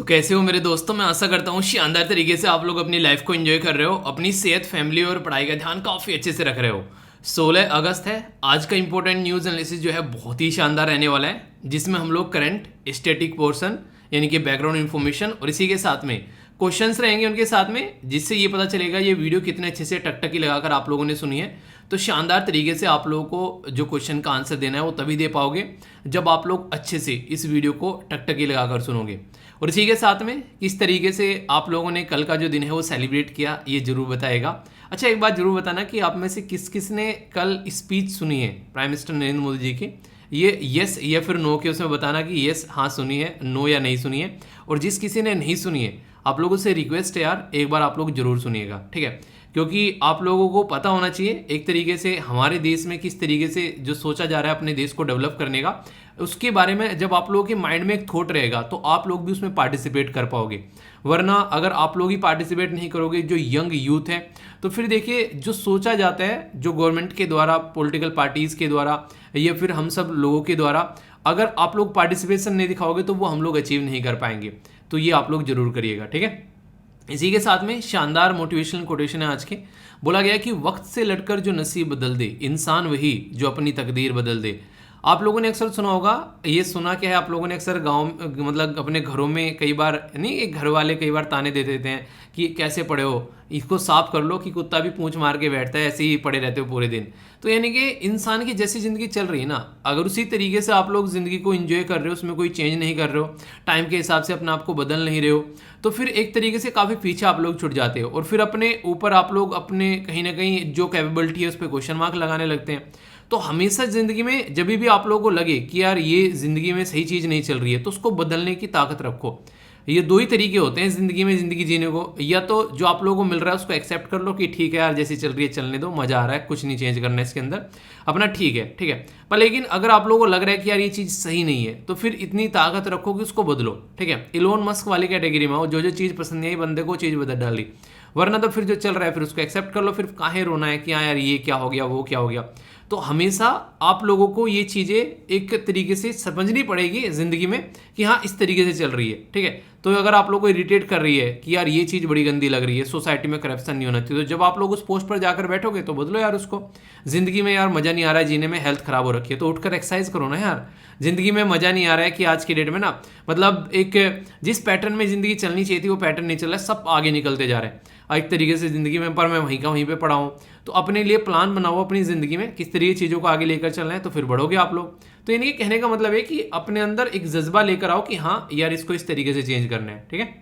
तो कैसे हो मेरे दोस्तों। मैं आशा करता हूँ शानदार तरीके से आप लोग अपनी लाइफ को एंजॉय कर रहे हो, अपनी सेहत, फैमिली और पढ़ाई का ध्यान काफ़ी अच्छे से रख रहे हो। 16 अगस्त है। आज का इंपॉर्टेंट न्यूज़ एनालिसिस जो है बहुत ही शानदार रहने वाला है, जिसमें हम लोग करंट स्टैटिक पोर्शन यानी कि बैकग्राउंड इन्फॉर्मेशन और इसी के साथ में क्वेश्चंस रहेंगे उनके साथ में, जिससे ये पता चलेगा ये वीडियो कितने अच्छे से टकटकी लगाकर आप लोगों ने सुनी है। तो शानदार तरीके से आप लोगों को जो क्वेश्चन का आंसर देना है वो तभी दे पाओगे जब आप लोग अच्छे से इस वीडियो को टकटकी लगाकर सुनोगे। और इसी के साथ में किस तरीके से आप लोगों ने कल का जो दिन है वो सेलिब्रेट किया, ये जरूर बताएगा। अच्छा, एक बात जरूर बताना कि आप में से किस किस ने कल स्पीच सुनी है प्राइम मिनिस्टर नरेंद्र मोदी जी की। ये यस या फिर नो के उसमें बताना कि यस हाँ सुनी है, नो या नहीं सुनी है। और जिस किसी ने नहीं सुनी है, आप लोगों से रिक्वेस्ट है यार, एक बार आप लोग जरूर सुनिएगा, ठीक है। क्योंकि आप लोगों को पता होना चाहिए एक तरीके से हमारे देश में किस तरीके से जो सोचा जा रहा है अपने देश को डेवलप करने का, उसके बारे में जब आप लोगों के माइंड में एक थॉट रहेगा तो आप लोग भी उसमें पार्टिसिपेट कर पाओगे। वरना अगर आप लोग ही पार्टिसिपेट नहीं करोगे, जो यंग यूथ है, तो फिर देखिए जो सोचा जाता है जो गवर्नमेंट के द्वारा, पॉलिटिकल पार्टीज़ के द्वारा या फिर हम सब लोगों के द्वारा, अगर आप लोग पार्टिसिपेशन नहीं दिखाओगे तो वो हम लोग अचीव नहीं कर पाएंगे। तो ये आप लोग जरूर करिएगा, ठीक है। इसी के साथ में शानदार मोटिवेशनल कोटेशन है आज के। बोला गया कि वक्त से लड़कर जो नसीब बदल दे, इंसान वही जो अपनी तकदीर बदल दे। आप लोगों ने अक्सर सुना होगा, ये सुना क्या है आप लोगों ने अक्सर गांव मतलब अपने घरों में कई बार नहीं, एक घर वाले कई बार ताने दे देते हैं कि कैसे पड़े हो, इसको साफ कर लो, कि कुत्ता भी पूंछ मार के बैठता है, ऐसे ही पड़े रहते हो पूरे दिन। तो यानी कि इंसान की जैसी ज़िंदगी चल रही है ना, अगर उसी तरीके से आप लोग ज़िंदगी को एंजॉय कर रहे हो, उसमें कोई चेंज नहीं कर रहे हो, टाइम के हिसाब से अपने आप को बदल नहीं रहे हो, तो फिर एक तरीके से काफ़ी पीछे आप लोग छूट जाते हो और फिर अपने ऊपर आप लोग अपने कहीं ना कहीं जो कैपेबिलिटी है उस पर क्वेश्चन मार्क लगाने लगते हैं। तो हमेशा ज़िंदगी में जब भी आप लोगों को लगे कि यार ये ज़िंदगी में सही चीज़ नहीं चल रही है, तो उसको बदलने की ताकत रखो। ये दो ही तरीके होते हैं ज़िंदगी में ज़िंदगी जीने को, या तो जो आप लोगों को मिल रहा है उसको एक्सेप्ट कर लो कि ठीक है यार जैसी चल रही है चलने दो, मज़ा आ रहा है, कुछ नहीं चेंज करना है इसके अंदर अपना, ठीक है ठीक है। पर लेकिन अगर आप लोगों को लग रहा है कि यार ये चीज़ सही नहीं है, तो फिर इतनी ताकत रखो कि उसको बदलो, ठीक है। इलोन मस्क वाली कैटेगरी में हो, जो चीज़ पसंद नहीं आई बंदे को चीज़ बदल डाली। वरना तो फिर जो चल रहा है फिर उसको एक्सेप्ट कर लो, फिर काहे रोना है कि हाँ यार ये क्या हो गया वो क्या हो गया। तो हमेशा आप लोगों को ये चीज़ें एक तरीके से समझनी पड़ेगी ज़िंदगी में कि हाँ इस तरीके से चल रही है, ठीक है। तो अगर आप लोगों को इरिटेट कर रही है कि यार ये चीज़ बड़ी गंदी लग रही है, सोसाइटी में करप्शन नहीं होना चाहिए, तो जब आप लोग उस पोस्ट पर जाकर बैठोगे तो बदलो यार उसको। ज़िंदगी में यार मज़ा नहीं आ रहा है जीने में, हेल्थ ख़राब हो रखी है, तो उठकर एक्सरसाइज करो ना यार। ज़िंदगी में मज़ा नहीं आ रहा है कि आज की डेट में ना, मतलब एक जिस पैटर्न में ज़िंदगी चलनी चाहिए थी वो पैटर्न नहीं चल रहा है, सब आगे निकलते जा रहे हैं एक तरीके से ज़िंदगी में, पर मैं वहीं का वहीं पे पड़ा हूँ। तो अपने लिए प्लान बनाओ अपनी ज़िंदगी में किस तरीके चीज़ों को आगे लेकर चलना है, तो फिर बढ़ोगे आप लोग। तो यानी कि कहने का मतलब है कि अपने अंदर एक जज्बा लेकर आओ कि हाँ यार इसको इस तरीके से चेंज करना है, ठीक है।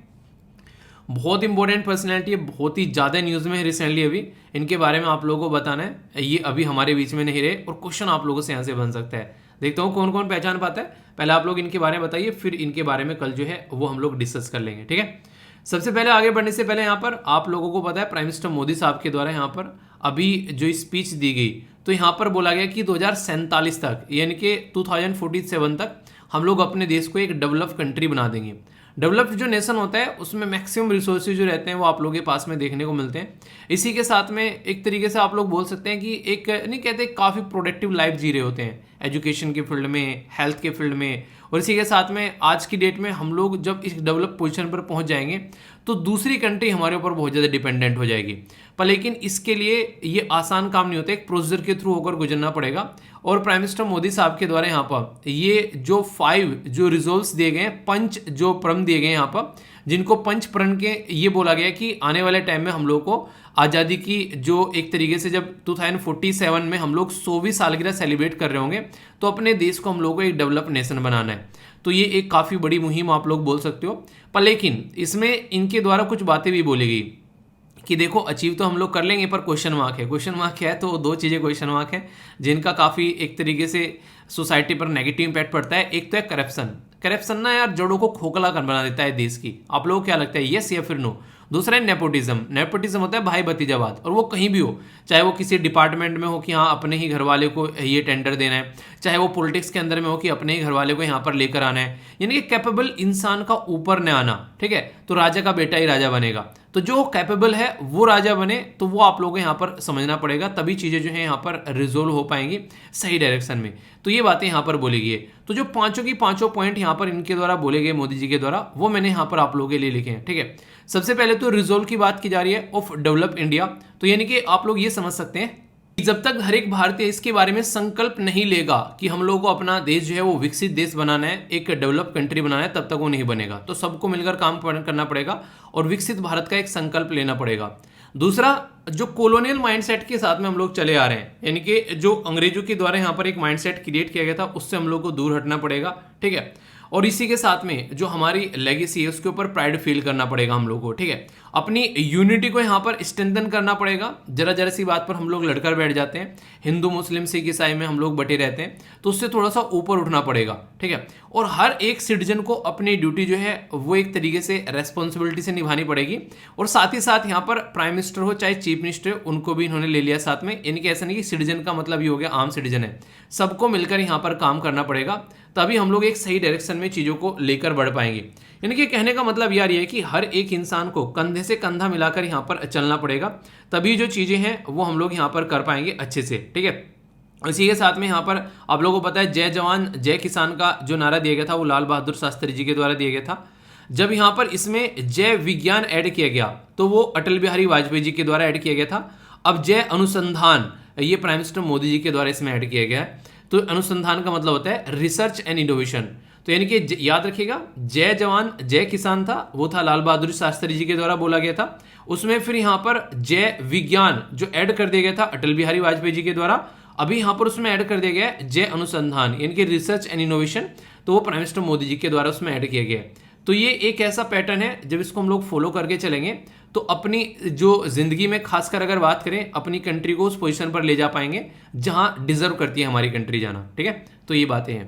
बहुत इंपॉर्टेंट पर्सनैलिटी है, बहुत ही ज़्यादा न्यूज़ में है रिसेंटली, अभी इनके बारे में आप लोगों को बताना है। ये अभी हमारे बीच में नहीं रहे और क्वेश्चन आप लोगों से यहाँ से बन सकता है। देखता हूँ कौन कौन पहचान पाता है। पहले आप लोग इनके बारे में बताइए, फिर इनके बारे में कल जो है वो हम लोग डिस्कस कर लेंगे, ठीक है। सबसे पहले आगे बढ़ने से पहले यहाँ पर आप लोगों को पता है प्राइम मिनिस्टर मोदी साहब के द्वारा यहाँ पर अभी जो स्पीच दी गई, तो यहाँ पर बोला गया कि 2047 तक यानी कि 2047 तक हम लोग अपने देश को एक डेवलप कंट्री बना देंगे। डेवलप्ड जो नेशन होता है उसमें मैक्सिमम रिसोर्सेज जो रहते हैं वो आप लोगों के पास में देखने को मिलते हैं। इसी के साथ में एक तरीके से आप लोग बोल सकते हैं कि एक नहीं कहते, काफ़ी प्रोडक्टिव लाइफ जी रहे होते हैं एजुकेशन के फील्ड में, हेल्थ के फील्ड में। और इसी के साथ में आज की डेट में हम लोग जब इस डेवलप पोजीशन पर पहुंच जाएंगे तो दूसरी कंट्री हमारे ऊपर बहुत ज़्यादा डिपेंडेंट हो जाएगी। पर लेकिन इसके लिए ये आसान काम नहीं होता, एक प्रोसीजर के थ्रू होकर गुजरना पड़ेगा। और प्राइम मिनिस्टर मोदी साहब के द्वारा यहाँ पर ये जो 5 जो रिजोल्व्स दिए गए हैं, 5 जो प्रण दिए गए हैं यहाँ पर, जिनको 5 प्रण के ये बोला गया कि आने वाले टाइम में हम लोग को आज़ादी की जो एक तरीके से जब 2047 में हम लोग 100वीं सालगिरह सेलिब्रेट कर रहे होंगे, तो अपने देश को हम लोग को एक डेवलप नेशन बनाना है। तो ये एक काफ़ी बड़ी मुहिम आप लोग बोल सकते हो। पर लेकिन इसमें इनके द्वारा कुछ बातें भी बोली गई कि देखो अचीव तो हम लोग कर लेंगे पर क्वेश्चन मार्क है। क्वेश्चन मार्क है तो दो चीज़ें क्वेश्चन मार्क है जिनका काफ़ी एक तरीके से सोसाइटी पर नेगेटिव इम्पैक्ट पड़ता है। एक तो है करप्शन। करप्शन ना यार जड़ों को खोखला कर बना देता है देश की। आप लोगों को क्या लगता है, यस या फिर नो? दूसरा है नेपोटिज्म। नेपोटिज्म होता है भाई भतीजावाद, और वो कहीं भी हो, चाहे वो किसी डिपार्टमेंट में हो कि हाँ अपने ही घर वाले को ये टेंडर देना है, चाहे वो पॉलिटिक्स के अंदर में हो कि अपने ही घर वाले को यहाँ पर लेकर आना है, यानी कि कैपेबल इंसान का ऊपर न आना, ठीक है। तो राजा का बेटा ही राजा बनेगा, तो जो कैपेबल है वो राजा बने, तो वो आप लोगों को यहाँ पर समझना पड़ेगा, तभी चीज़ें जो है यहाँ पर रिजोल्व हो पाएंगी सही डायरेक्शन में। तो ये बातें यहाँ पर बोली गई है। तो जो पांचों की पांचों पॉइंट यहाँ यहाँ पर इनके द्वारा बोले गए, मोदी जी के द्वारा, वो मैंने यहाँ पर आप लोगों के लिए लिखे हैं। ठीक है, सबसे पहले तो रिजोल्व की बात की जा रही है ऑफ डेवलप इंडिया। तो यानी कि आप लोग ये समझ सकते हैं कि जब तक हर एक भारतीय इसके बारे में संकल्प नहीं लेगा कि हम लोगों को अपना देश जो है वो विकसित देश बनाना है, एक डेवलप कंट्री बनाना है, तब तक वो नहीं बनेगा। तो सबको मिलकर काम करना पड़ेगा और विकसित भारत का एक संकल्प लेना पड़ेगा। दूसरा, जो कॉलोनियल माइंडसेट के साथ में हम लोग चले आ रहे हैं, यानी कि जो अंग्रेजों के द्वारा यहाँ पर एक माइंडसेट क्रिएट किया गया था, उससे हम लोग को दूर हटना पड़ेगा। ठीक है, और इसी के साथ में जो हमारी लेगेसी है उसके ऊपर प्राइड फील करना पड़ेगा हम लोग को। ठीक है, अपनी यूनिटी को यहाँ पर स्ट्रेंथन करना पड़ेगा। जरा जरा सी बात पर हम लोग लड़कर बैठ जाते हैं, हिंदू मुस्लिम सिख ईसाई में हम लोग बटे रहते हैं, तो उससे थोड़ा सा ऊपर उठना पड़ेगा। ठीक है, और हर एक सिटीजन को अपनी ड्यूटी जो है वो एक तरीके से रेस्पॉन्सिबिलिटी से निभानी पड़ेगी। और साथ ही साथ यहाँ पर प्राइम मिनिस्टर हो चाहे चीफ मिनिस्टर हो, उनको भी इन्होंने ले लिया साथ में। यानी कि ऐसा नहीं कि सिटीजन का मतलब ये हो गया आम सिटीजन है, सबको मिलकर यहाँ पर काम करना पड़ेगा, तभी हम लोग एक सही डायरेक्शन में चीज़ों को लेकर बढ़ पाएंगे। यानी कि कहने का मतलब यार ये है कि हर एक इंसान को कंधे से कंधा मिलाकर यहाँ पर चलना पड़ेगा, तभी जो चीज़ें हैं वो हम लोग यहाँ पर कर पाएंगे अच्छे से। ठीक है, इसी के साथ में यहाँ पर आप लोगों को पता है जय जवान जय किसान का जो नारा दिया गया था वो लाल बहादुर शास्त्री जी के द्वारा दिया गया था। जब यहाँ पर इसमें जय विज्ञान ऐड किया गया तो वो अटल बिहारी वाजपेयी जी के द्वारा ऐड किया गया था। अब जय अनुसंधान ये प्राइम मिनिस्टर मोदी जी के द्वारा इसमें ऐड किया गया है। तो अनुसंधान का मतलब होता है रिसर्च एंड इनोवेशन। तो यानी कि याद रखिएगा, जय जवान जय किसान था वो था लाल बहादुर शास्त्री जी के द्वारा बोला गया था। उसमें फिर यहाँ पर जय विज्ञान जो ऐड कर दिया गया था अटल बिहारी वाजपेयी जी के द्वारा। अभी यहाँ पर उसमें ऐड कर दिया गया है जय अनुसंधान यानी कि रिसर्च एंड इनोवेशन, तो वो प्राइम मिनिस्टर मोदी जी के द्वारा उसमें ऐड किया गया है। तो ये एक ऐसा पैटर्न है जब इसको हम लोग फॉलो करके चलेंगे तो अपनी जो जिंदगी में खासकर अगर बात करें अपनी कंट्री को उस पोजीशन पर ले जा पाएंगे जहां डिजर्व करती है हमारी कंट्री जाना। ठीक है, तो ये बातें हैं,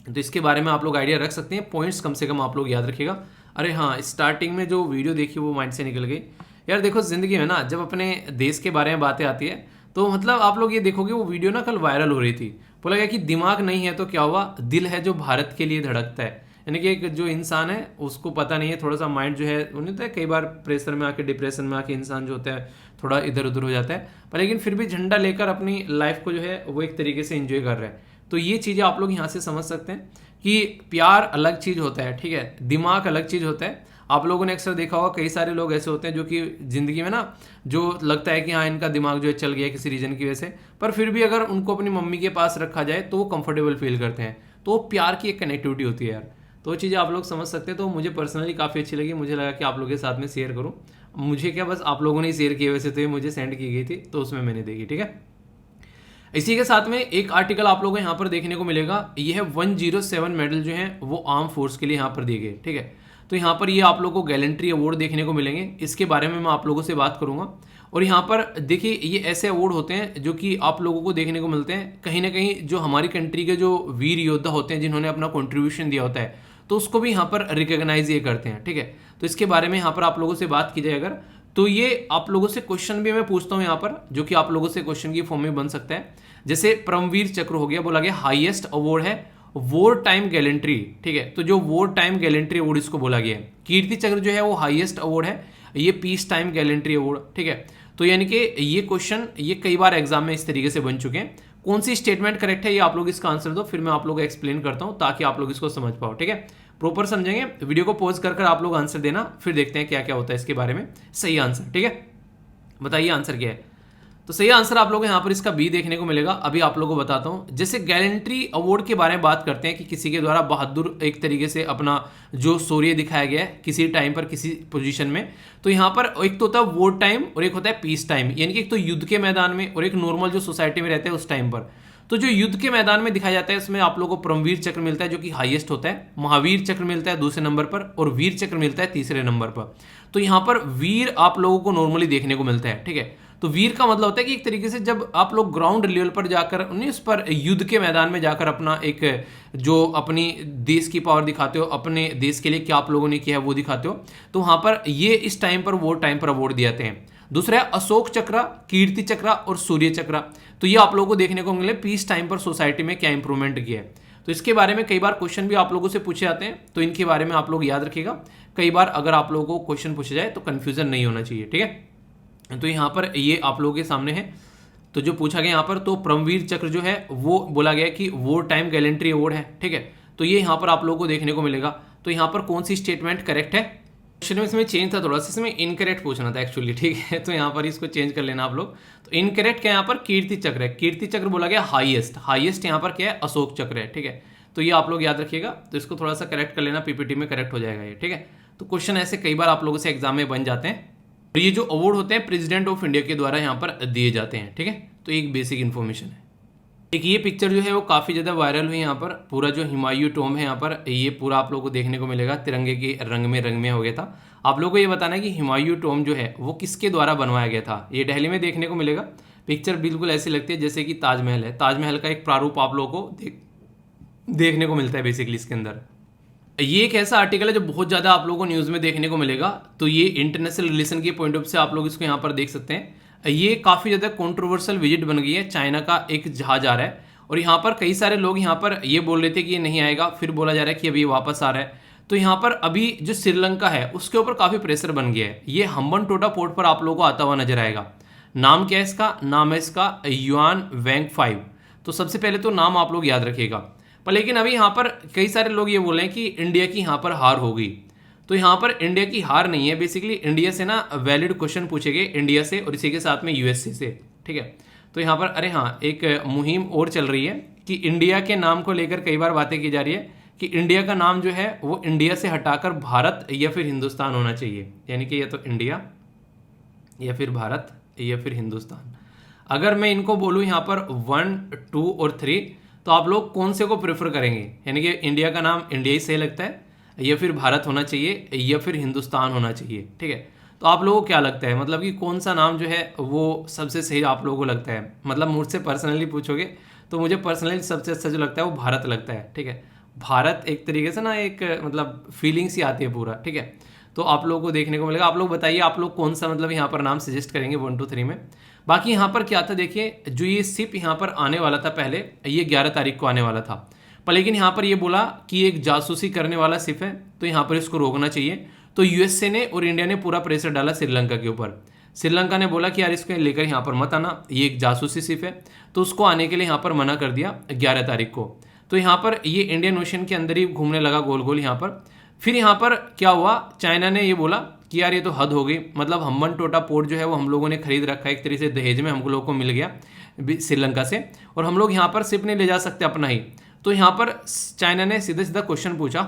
तो इसके बारे में आप लोग आइडिया रख सकते हैं। पॉइंट्स कम से कम आप लोग याद रखिएगा। अरे हाँ, स्टार्टिंग में जो वीडियो देखी वो माइंड से निकल गई यार। देखो जिंदगी में ना जब अपने देश के बारे में बातें आती है तो मतलब आप लोग ये देखोगे वो वीडियो ना कल वायरल हो रही थी। बोला गया कि दिमाग नहीं है तो क्या हुआ, दिल है जो भारत के लिए धड़कता है। यानी कि एक जो इंसान है उसको पता नहीं है, थोड़ा सा माइंड जो है उन्हें तो कई बार प्रेशर में आके डिप्रेशन में आके इंसान जो होता है थोड़ा इधर उधर हो जाता है, पर लेकिन फिर भी झंडा लेकर अपनी लाइफ को जो है वो एक तरीके से एंजॉय कर रहा है। तो ये चीज़ें आप लोग यहाँ से समझ सकते हैं कि प्यार अलग चीज़ होता है, ठीक है, दिमाग अलग चीज़ होता है। आप लोगों ने अक्सर देखा होगा कई सारे लोग ऐसे होते हैं जो कि ज़िंदगी में ना जो लगता है कि हाँ इनका दिमाग जो है चल गया किसी रीजन की वजह से, पर फिर भी अगर उनको अपनी मम्मी के पास रखा जाए तो वो कंफर्टेबल फील करते हैं। तो वो प्यार की एक कनेक्टिविटी होती है यार। तो वो चीज़ें आप लोग समझ सकते हैं। तो मुझे पर्सनली काफ़ी अच्छी लगी, मुझे लगा कि आप लोगों के साथ में शेयर करूँ। मुझे क्या, बस आप लोगों ने शेयर किए, वैसे तो ये मुझे सेंड की गई थी तो उसमें मैंने देखी। ठीक है, इसी के साथ में एक आर्टिकल आप लोगों को यहाँ पर देखने को मिलेगा। ये है 107 मेडल जो हैं वो आर्म फोर्स के लिए यहाँ पर दिए गए। ठीक है, तो यहाँ पर ये आप लोगों को गैलेंट्री अवार्ड देखने को मिलेंगे, इसके बारे में मैं आप लोगों से बात करूँगा। और यहाँ पर देखिए ये ऐसे अवार्ड होते हैं जो कि आप लोगों को देखने को मिलते हैं कहीं ना कहीं जो हमारी कंट्री के जो वीर योद्धा होते हैं जिन्होंने अपना कॉन्ट्रीब्यूशन दिया होता है, तो उसको भी यहाँ पर रिकॉग्नाइज ये करते हैं। ठीक है, तो इसके बारे में यहाँ पर आप लोगों से बात की जाए अगर, तो ये आप लोगों से क्वेश्चन भी मैं पूछता हूँ यहाँ पर, जो कि आप लोगों से क्वेश्चन की फॉर्म में बन सकता है। जैसे परमवीर चक्र हो गया, बोला गया हाईएस्ट अवार्ड है वॉर टाइम गैलेंट्री। ठीक है, तो जो वॉर टाइम गैलेंट्री अवार्ड इसको बोला गया है। कीर्ति चक्र जो है वो हाईएस्ट अवार्ड है, ये पीस टाइम गैलेंट्री अवार्ड। ठीक है, तो यानी कि ये क्वेश्चन ये कई बार एग्जाम में इस तरीके से बन चुके हैं। कौन सी स्टेटमेंट करेक्ट है ये आप लोग इसका आंसर दो, फिर मैं आप लोग को एक्सप्लेन करता हूं ताकि आप लोग इसको समझ पाओ। ठीक है, प्रॉपर समझेंगे, वीडियो को पॉज कर आप लोग आंसर देना, फिर देखते हैं क्या क्या होता है इसके बारे में सही आंसर। ठीक है, बताइए आंसर क्या है। तो सही आंसर आप लोग यहाँ पर इसका बी देखने को मिलेगा। अभी आप लोगों को बताता हूँ। जैसे गैलेंट्री अवार्ड के बारे में बात करते हैं कि किसी के द्वारा बहादुर एक तरीके से अपना जो शौर्य दिखाया गया है किसी टाइम पर किसी पोजीशन में, तो यहाँ पर एक तो होता है वॉर टाइम और एक होता है पीस टाइम, यानी कि एक तो युद्ध के मैदान में और एक नॉर्मल जो सोसाइटी में रहते हैं उस टाइम पर। तो जो युद्ध के मैदान में दिखाया जाता है उसमें आप लोगों को परमवीर चक्र मिलता है जो कि हाईएस्ट होता है, महावीर चक्र मिलता है दूसरे नंबर पर और वीर चक्र मिलता है तीसरे नंबर पर। तो यहाँ पर वीर आप लोगों को नॉर्मली देखने को मिलता है। ठीक है, तो वीर का मतलब होता है कि एक तरीके से जब आप लोग ग्राउंड लेवल पर जाकर उस पर युद्ध के मैदान में जाकर अपना एक जो अपनी देश की पावर दिखाते हो, अपने देश के लिए क्या आप लोगों ने किया है वो दिखाते हो, तो वहां पर ये इस टाइम पर वो टाइम पर अवार्ड दिए जाते हैं। दूसरा है अशोक चक्र, कीर्ति चक्र और सूर्य चक्र। तो ये आप लोगों को देखने को मिले पीस टाइम पर सोसाइटी में क्या इंप्रूवमेंट किया है। तो इसके बारे में कई बार क्वेश्चन भी आप लोगों से पूछे जाते हैं, तो इनके बारे में आप लोग याद रखिएगा। कई बार अगर आप लोगों को क्वेश्चन पूछे जाए तो कंफ्यूजन नहीं होना चाहिए। ठीक है, तो यहाँ पर ये आप लोगों के सामने है। तो जो पूछा गया यहाँ पर, तो परमवीर चक्र जो है वो बोला गया कि वॉर टाइम गैलेंट्री अवार्ड है। ठीक है, तो ये यहाँ पर आप लोगों को देखने को मिलेगा। तो यहाँ पर कौन सी स्टेटमेंट करेक्ट है? क्वेश्चन में इसमें चेंज था थोड़ा सा, इसमें इनकरेक्ट पूछना था एक्चुअली, ठीक है। तो यहाँ पर इसको चेंज कर लेना आप लोग। तो इनकरेक्ट क्या यहाँ पर कीर्ति चक्र है, कीर्ति चक्र बोला गया हाईएस्ट, हाईएस्ट यहाँ पर क्या है अशोक चक्र है, ठीक है। तो ये आप लोग याद रखिएगा। तो इसको थोड़ा सा करेक्ट कर लेना, पीपीटी में करेक्ट हो जाएगा ये, ठीक है। तो क्वेश्चन ऐसे कई बार आप लोगों से एग्जाम में बन जाते हैं। और ये जो अवार्ड होते हैं प्रेसिडेंट ऑफ इंडिया के द्वारा यहाँ पर दिए जाते हैं, ठीक है। तो एक बेसिक इन्फॉर्मेशन है। एक ये पिक्चर जो है वो काफ़ी ज़्यादा वायरल हुई यहाँ पर, पूरा जो हुमायूं टॉम्ब है यहाँ पर ये पूरा आप लोगों को देखने को मिलेगा, तिरंगे के रंग में हो गया था। आप लोगों को ये बताना है कि हुमायूं टॉम्ब जो है वो किसके द्वारा बनवाया गया था। ये दिल्ली में देखने को मिलेगा। पिक्चर बिल्कुल ऐसी लगती है जैसे कि ताजमहल है, ताजमहल का एक प्रारूप आप लोगों को देखने को मिलता है बेसिकली इसके अंदर। ये एक ऐसा आर्टिकल है जो बहुत ज़्यादा आप लोगों को न्यूज़ में देखने को मिलेगा। तो ये इंटरनेशनल रिलेशन के पॉइंट ऑफ से आप लोग इसको यहाँ पर देख सकते हैं। ये काफ़ी ज़्यादा कंट्रोवर्शियल विजिट बन गई है। चाइना का एक जहाज आ रहा है और यहाँ पर कई सारे लोग यहाँ पर ये बोल रहे थे कि ये नहीं आएगा, फिर बोला जा रहा है कि अभी वापस आ रहा है। तो यहाँ पर अभी जो श्रीलंका है उसके ऊपर काफ़ी प्रेशर बन गया है। ये हम्बनटोटा पोर्ट पर आप लोगों को आता हुआ नजर आएगा। नाम क्या है इसका? नाम है इसका युआन वैंग 5। तो सबसे पहले तो नाम आप लोग याद रखिएगा। पर लेकिन अभी यहाँ पर कई सारे लोग ये बोल रहे हैं कि इंडिया की यहाँ पर हार होगी। तो यहाँ पर इंडिया की हार नहीं है, बेसिकली इंडिया से ना वैलिड क्वेश्चन पूछे गए, इंडिया से और इसी के साथ में यूएसए से, ठीक है। तो यहाँ पर अरे हाँ, एक मुहिम और चल रही है कि इंडिया के नाम को लेकर कई बार बातें की जा रही है कि इंडिया का नाम जो है वो इंडिया से हटाकर भारत या फिर हिंदुस्तान होना चाहिए। यानी कि या तो इंडिया या फिर भारत या फिर हिंदुस्तान। अगर मैं इनको बोलूँ यहाँ पर 1, 2 और 3, तो आप लोग कौन से को प्रेफर करेंगे? यानी कि इंडिया का नाम इंडिया ही सही लगता है, या फिर भारत होना चाहिए, या फिर हिंदुस्तान होना चाहिए, ठीक है। तो आप लोगों को क्या लगता है, मतलब कि कौन सा नाम जो है वो सबसे सही आप लोगों को लगता है? मतलब मुझसे पर्सनली पूछोगे तो मुझे पर्सनली सबसे अच्छा जो लगता है वो भारत लगता है, ठीक है। भारत एक तरीके से ना एक मतलब फीलिंग्स ही आती है पूरा, ठीक है। तो आप लोगों को देखने को मिलेगा। आप लोग बताइए आप लोग कौन सा मतलब यहाँ पर नाम सजेस्ट करेंगे 1, 2, 3 में। बाकी यहाँ पर क्या था देखिए, जो ये शिप यहाँ पर आने वाला था पहले, ये 11 तारीख को आने वाला था, पर लेकिन यहाँ पर ये बोला कि एक जासूसी करने वाला शिप है, तो यहाँ पर इसको रोकना चाहिए। तो यूएसए ने और इंडिया ने पूरा प्रेशर डाला श्रीलंका के ऊपर। श्रीलंका ने बोला कि यार इसको लेकर यहाँ पर मत आना, ये एक जासूसी शिप है, तो उसको आने के लिए यहाँ पर मना कर दिया 11 तारीख को। तो यहाँ पर ये इंडियन ओशन के अंदर ही घूमने लगा गोल गोल यहाँ पर। फिर यहाँ पर क्या हुआ, चाइना ने ये बोला कि यार ये तो हद हो गई, मतलब हम्बनटोटा पोर्ट जो है वो हम लोगों ने खरीद रखा है, एक तरीके से दहेज में हम लोगों को मिल गया श्रीलंका से, और हम लोग यहाँ पर शिप नहीं ले जा सकते अपना ही। तो यहाँ पर चाइना ने सीधा सीधा क्वेश्चन पूछा,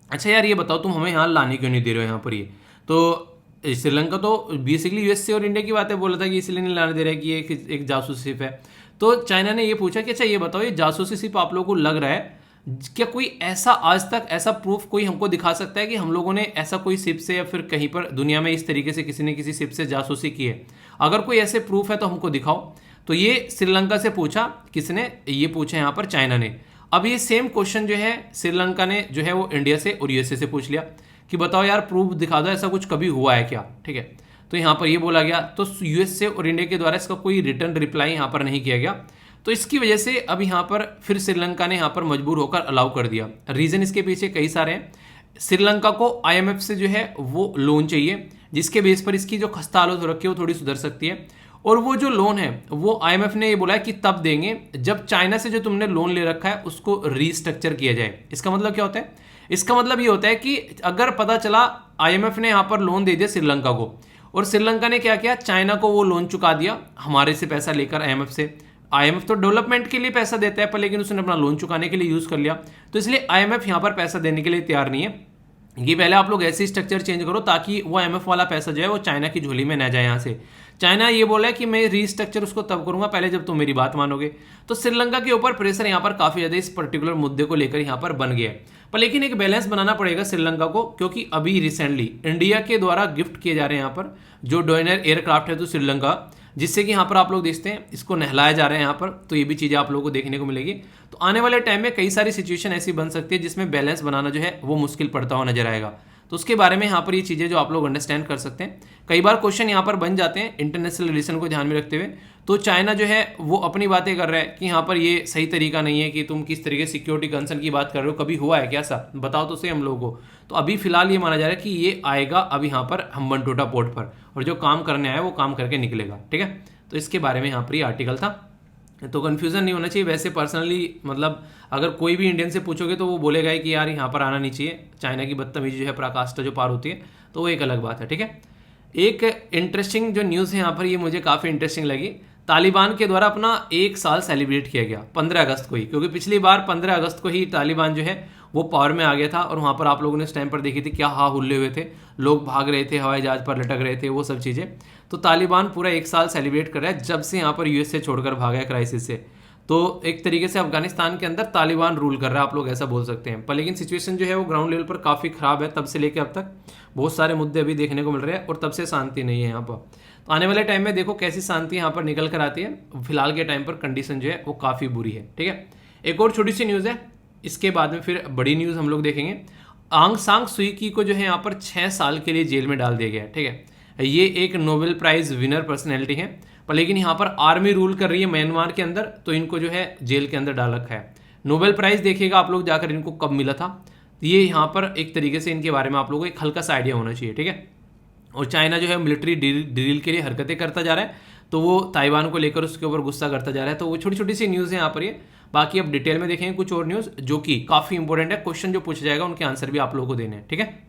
अच्छा यार ये बताओ तुम हमें यहाँ लाने क्यों नहीं दे रहे हो यहाँ पर ये। तो श्रीलंका तो बेसिकली यूएसए और इंडिया की बातें बोला था कि इसलिए नहीं लाने दे रहा है कि ये एक जासूसी शिप है। तो चाइना ने ये पूछा कि अच्छा ये बताओ ये जासूसी शिप आप लोगों को लग रहा है, क्या कोई ऐसा आज तक ऐसा प्रूफ कोई हमको दिखा सकता है कि हम लोगों ने ऐसा कोई शिप से या फिर कहीं पर दुनिया में इस तरीके से किसी ने किसी शिप से जासूसी की है? अगर कोई ऐसे प्रूफ है तो हमको दिखाओ। तो ये श्रीलंका से पूछा, किसने? ये पूछा यहाँ पर चाइना ने। अब ये सेम क्वेश्चन जो है श्रीलंका ने जो है वो इंडिया से और यूएसए से पूछ लिया कि बताओ यार प्रूफ दिखा दो, ऐसा कुछ कभी हुआ है क्या, ठीक है। तो यहाँ पर ये बोला गया, तो यूएसए और इंडिया के द्वारा इसका कोई रिटर्न रिप्लाई यहाँ पर नहीं किया गया। तो इसकी वजह से अब यहाँ पर फिर श्रीलंका ने यहाँ पर मजबूर होकर अलाउ कर दिया। रीजन इसके पीछे कई सारे हैं। श्रीलंका को आईएमएफ से जो है वो लोन चाहिए, जिसके बेस पर इसकी जो खस्ता हालत हो रखी है वो थोड़ी सुधर सकती है। और वो जो लोन है वो आईएमएफ ने ये बोला है कि तब देंगे जब चाइना से जो तुमने लोन ले रखा है उसको रीस्ट्रक्चर किया जाए। इसका मतलब क्या होता है? इसका मतलब ये होता है कि अगर पता चला आईएमएफ ने यहाँ पर लोन दे दिया श्रीलंका को, और श्रीलंका ने क्या किया, चाइना को वो लोन चुका दिया हमारे से पैसा लेकर आईएमएफ से। आईएमएफ तो डेवलपमेंट के लिए पैसा देता है, पर लेकिन उसने अपना लोन चुकाने के लिए यूज कर लिया, तो इसलिए आईएमएफ यहाँ पर पैसा देने के लिए तैयार नहीं है। ये पहले आप लोग ऐसे स्ट्रक्चर चेंज करो ताकि वो आईएमएफ वाला पैसा जो है वो चाइना की झोली में न जाए यहाँ से। चाइना ये बोला है कि मैं रीस्ट्रक्चर उसको तब करूंगा पहले जब तुम मेरी बात मानोगे। तो श्रीलंका के ऊपर प्रेशर यहाँ पर काफी ज्यादा इस पर्टिकुलर मुद्दे को लेकर यहाँ पर बन गया है। पर लेकिन एक बैलेंस बनाना पड़ेगा श्रीलंका को, क्योंकि अभी रिसेंटली इंडिया के द्वारा गिफ्ट किए जा रहे हैं यहाँ पर जो डोइनर एयरक्राफ्ट है तो श्रीलंका, जिससे कि यहाँ पर आप लोग देखते हैं इसको नहलाया जा रहा है यहाँ पर। तो ये भी चीज़ें आप लोगों को देखने को मिलेगी। तो आने वाले टाइम में कई सारी सिचुएशन ऐसी बन सकती है जिसमें बैलेंस बनाना जो है वो मुश्किल पड़ता हुआ नजर आएगा। तो उसके बारे में यहाँ पर ये चीज़ें जो आप लोग अंडरस्टैंड कर सकते हैं। कई बार क्वेश्चन यहाँ पर बन जाते हैं इंटरनेशनल रिलेशन को ध्यान में रखते हुए। तो चाइना जो है वो अपनी बातें कर रहा है कि यहाँ पर ये सही तरीका नहीं है कि तुम किस तरीके से सिक्योरिटी कंसर्न की बात कर रहे हो, कभी हुआ है क्या ऐसा, बताओ तो सही हम लोगों को। तो अभी फिलहाल ये माना जा रहा है कि ये आएगा अब यहाँ पर हम्बनटोटा पोर्ट पर, और जो काम करने आया वो काम करके निकलेगा, ठीक है। तो इसके बारे में यहाँ पर ये आर्टिकल था। तो कन्फ्यूज़न नहीं होना चाहिए। वैसे पर्सनली मतलब अगर कोई भी इंडियन से पूछोगे तो वो बोलेगा ही कि यार यहाँ पर आना नहीं चाहिए, चाइना की बदतमीजी जो है पराकाष्ठा जो पार होती है, तो वो एक अलग बात है, ठीक है। एक इंटरेस्टिंग जो न्यूज़ है यहाँ पर, ये मुझे काफ़ी इंटरेस्टिंग लगी। तालिबान के द्वारा अपना 1 साल सेलिब्रेट किया गया 15 अगस्त को ही, क्योंकि पिछली बार 15 अगस्त को ही तालिबान जो है वो पावर में आ गया था, और वहाँ पर आप लोगों ने उस टाइम पर देखी थी क्या हा हुल्ले हुए थे, लोग भाग रहे थे, हवाई जहाज पर लटक रहे थे, वो सब चीज़ें। तो तालिबान पूरा 1 साल सेलिब्रेट कर रहा है जब से यहाँ पर यूएस छोड़कर भागा है क्राइसिस से। तो एक तरीके से अफगानिस्तान के अंदर तालिबान रूल कर रहा है, आप लोग ऐसा बोल सकते हैं। पर लेकिन सिचुएशन जो है वो ग्राउंड लेवल पर काफ़ी ख़राब है, तब से लेकर अब तक बहुत सारे मुद्दे अभी देखने को मिल रहे हैं, और तब से शांति नहीं है यहाँ पर। तो आने वाले टाइम में देखो कैसी शांति यहाँ पर निकल कर आती है। फिलहाल के टाइम पर कंडीशन जो है वो काफ़ी बुरी है, ठीक है। एक और छोटी सी न्यूज़ है, इसके बाद में फिर बड़ी न्यूज़ हम लोग देखेंगे। आंग सांग सुई की को जो है यहाँ पर 6 साल के लिए जेल में डाल दिया गया है, ठीक है। ये एक नोबेल प्राइज़ विनर पर्सनैलिटी है, पर लेकिन यहाँ पर आर्मी रूल कर रही है म्यांमार के अंदर, तो इनको जो है जेल के अंदर डाल रखा है। नोबेल प्राइज़ देखिएगा आप लोग जाकर इनको कब मिला था, ये यहाँ पर एक तरीके से इनके बारे में आप लोगों को एक हल्का सा आइडिया होना चाहिए, ठीक है। और चाइना जो है मिलिट्री ड्रिल के लिए हरकतें करता जा रहा है, तो वो ताइवान को लेकर उसके ऊपर गुस्सा करता जा रहा है। तो वो छोटी छोटी सी न्यूज़ है यहाँ पर ये। बाकी अब डिटेल में देखेंगे कुछ और न्यूज़ जो कि काफ़ी इंपॉर्टेंट है, क्वेश्चन जो पूछा जाएगा उनके आंसर भी आप लोगों को देने हैं, ठीक है।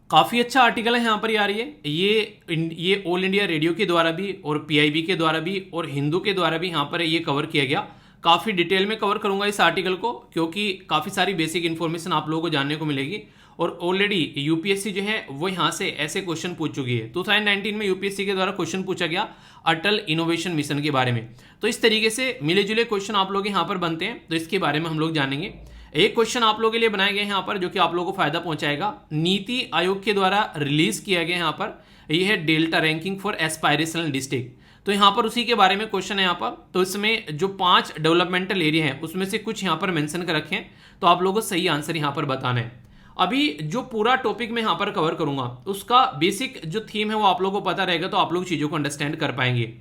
काफ़ी अच्छा आर्टिकल है यहाँ पर आ रही है, ये ऑल इंडिया रेडियो के द्वारा भी और पीआईबी के द्वारा भी और हिंदू के द्वारा भी यहाँ पर ये कवर किया गया। काफ़ी डिटेल में कवर करूंगा इस आर्टिकल को, क्योंकि काफ़ी सारी बेसिक इन्फॉर्मेशन आप लोगों को जानने को मिलेगी। और ऑलरेडी यूपीएससी जो है वो यहाँ से ऐसे क्वेश्चन पूछ चुकी है। 2019 में यूपीएससी के द्वारा क्वेश्चन पूछा गया अटल इनोवेशन मिशन के बारे में। तो इस तरीके से मिले जुले क्वेश्चन आप लोग यहाँ पर बनते हैं, तो इसके बारे में हम लोग जानेंगे। एक क्वेश्चन आप लोगों के लिए बनाया गया है यहाँ पर जो कि आप लोगों को फायदा पहुंचाएगा। नीति आयोग के द्वारा रिलीज किया गया यहाँ पर, यह है delta ranking for aspirational district. तो यहाँ पर उसी के बारे में क्वेश्चन है यहाँ पर। तो इसमें जो 5 डेवलपमेंटल एरिया हैं उसमें से कुछ यहाँ पर मेंशन कर रखे हैं, तो आप लोगों को सही आंसर यहाँ पर बताना है। अभी जो पूरा टॉपिक मैं यहाँ पर कवर करूंगा उसका बेसिक जो थीम है वो आप लोगों को पता रहेगा, तो आप लोग चीज़ों को अंडरस्टैंड कर पाएंगे।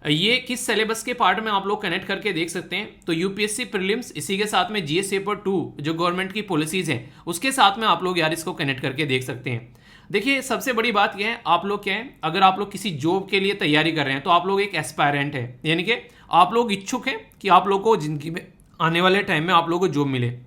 ये किस सिलेबस के पार्ट में आप लोग कनेक्ट करके देख सकते हैं, तो यूपीएससी प्रीलिम्स, इसी के साथ में जीएस पेपर 2 जो गवर्नमेंट की पॉलिसीज हैं उसके साथ में आप लोग यार इसको कनेक्ट करके देख सकते हैं। देखिए सबसे बड़ी बात यह है, आप लोग क्या है, अगर आप लोग किसी जॉब के लिए तैयारी कर रहे हैं तो आप लोग एक एस्पायरेंट है, यानी कि आप लोग इच्छुक हैं कि आप लोग को जिंदगी में आने वाले टाइम में आप लोगों को जॉब मिले।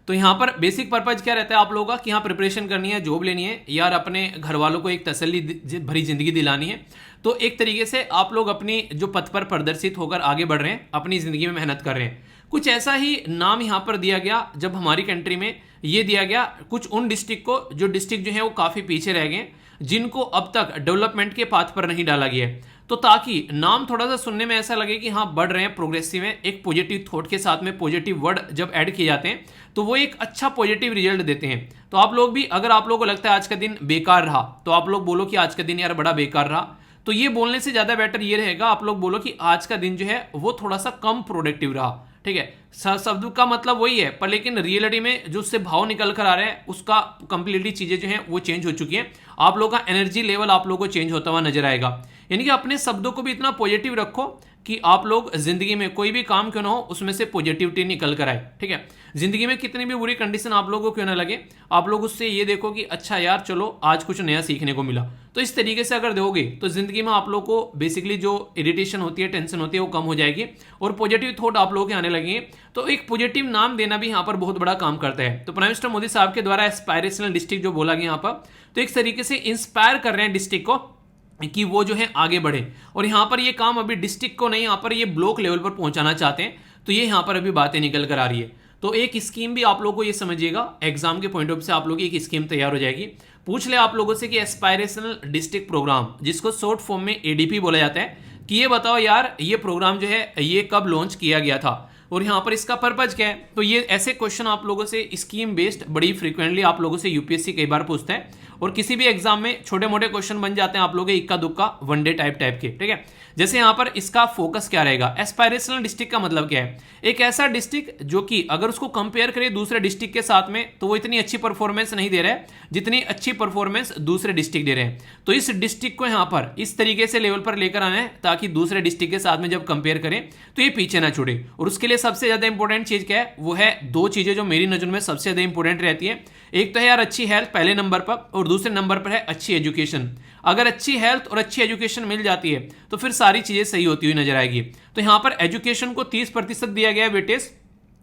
तो यहाँ पर बेसिक पर्पज क्या रहता है आप लोगों का कि यहाँ प्रिपरेशन करनी है, जॉब लेनी है, यार अपने घर वालों को एक तसल्ली भरी जिंदगी दिलानी है। तो एक तरीके से आप लोग अपनी जो पथ पर प्रदर्शित होकर आगे बढ़ रहे हैं, अपनी जिंदगी में मेहनत कर रहे हैं। कुछ ऐसा ही नाम यहाँ पर दिया गया जब हमारी कंट्री में ये दिया गया कुछ उन डिस्ट्रिक्ट को, जो डिस्ट्रिक्ट जो है वो काफ़ी पीछे रह गए, जिनको अब तक डेवलपमेंट के पाथ पर नहीं डाला गया है। तो ताकि नाम थोड़ा सा सुनने में ऐसा लगे कि हाँ बढ़ रहे हैं, प्रोग्रेसिव है, एक पॉजिटिव थॉट के साथ में पॉजिटिव वर्ड जब ऐड किए जाते हैं तो वो एक अच्छा पॉजिटिव रिजल्ट देते हैं। तो आप लोग भी, अगर आप लोगों को लगता है आज का दिन बेकार रहा, तो आप लोग बोलो कि आज का दिन यार बड़ा बेकार रहा। तो ये बोलने से ज़्यादा बेटर ये रहेगा आप लोग बोलो कि आज का दिन जो है वो थोड़ा सा कम प्रोडक्टिव रहा, ठीक है। शब्द का मतलब वही है, पर लेकिन रियलिटी में जो उससे भाव निकल कर आ रहा है उसका कंप्लीटली चीज़ें जो हैं वो चेंज हो चुकी हैं। आप लोगों का एनर्जी लेवल आप लोगों को चेंज होता हुआ नजर आएगा। यानी कि अपने शब्दों को भी इतना पॉजिटिव रखो कि आप लोग जिंदगी में कोई भी काम क्यों ना हो उसमें से पॉजिटिविटी निकल कर आए, ठीक है। जिंदगी में कितनी भी बुरी कंडीशन आप लोगों को क्यों ना लगे, आप लोग उससे ये देखो कि अच्छा यार चलो आज कुछ नया सीखने को मिला। तो इस तरीके से अगर दोगे तो जिंदगी में आप लोग को बेसिकली जो इरिटेशन होती है, टेंशन होती है, वो कम हो जाएगी और पॉजिटिव थॉट आप लोगों के आने लगेंगे। तो एक पॉजिटिव नाम देना भी यहाँ पर बहुत बड़ा काम करता है। तो प्राइम मिनिस्टर मोदी साहब के द्वारा एस्पायरेशनल डिस्ट्रिक्ट जो बोला गया यहाँ पर, तो एक तरीके से इंस्पायर कर रहे हैं डिस्ट्रिक्ट को कि वो जो है आगे बढ़े। और यहाँ पर ये काम अभी डिस्ट्रिक्ट को नहीं, यहाँ पर ये ब्लॉक लेवल पर पहुंचाना चाहते हैं। तो ये यहाँ पर अभी बातें निकल कर आ रही है। तो एक स्कीम भी आप लोगों को ये समझिएगा, एग्जाम के पॉइंट ऑफ व्यू से आप लोगों की एक स्कीम तैयार हो जाएगी। पूछ ले आप लोगों से कि एस्पायरेशनल डिस्ट्रिक्ट प्रोग्राम, जिसको शॉर्ट फॉर्म में एडीपी बोला जाता है, कि ये बताओ यार ये प्रोग्राम जो है ये कब लॉन्च किया गया था और यहाँ पर इसका पर्पज क्या है। तो ये ऐसे क्वेश्चन आप लोगों से स्कीम बेस्ड बड़ी फ्रीक्वेंटली आप लोगों से यूपीएससी कई बार पूछते हैं, और किसी भी एग्जाम में छोटे मोटे क्वेश्चन बन जाते हैं आप लोगों के इक्का दुक्का वनडे टाइप के, ठीक है। जैसे यहाँ पर इसका फोकस क्या रहेगा, एस्पायरेशनल डिस्ट्रिक्ट का मतलब क्या है, एक ऐसा डिस्ट्रिक्ट जो कि अगर उसको कंपेयर करें दूसरे डिस्ट्रिक्ट के साथ में तो वो इतनी अच्छी परफॉर्मेंस नहीं दे रहा है जितनी अच्छी परफॉर्मेंस दूसरे डिस्ट्रिक्ट दे रहे हैं। तो इस डिस्ट्रिक्ट को यहाँ पर इस तरीके से लेवल पर लेकर आना है ताकि दूसरे डिस्ट्रिक्ट के साथ में जब कंपेयर करें तो ये पीछे ना छूटे। और उसके लिए सबसे ज्यादा इंपॉर्टेंट चीज क्या है, वो है दो चीजें जो मेरी नजर में सबसे ज्यादा इंपॉर्टेंट रहती है। एक तो है यार अच्छी हेल्थ पहले नंबर पर, और दूसरे नंबर पर है अच्छी एजुकेशन। अगर अच्छी हेल्थ और अच्छी एजुकेशन मिल जाती है तो फिर सारी चीज़ें सही होती हुई नजर आएगी। तो यहाँ पर एजुकेशन को 30% दिया गया है वेटेज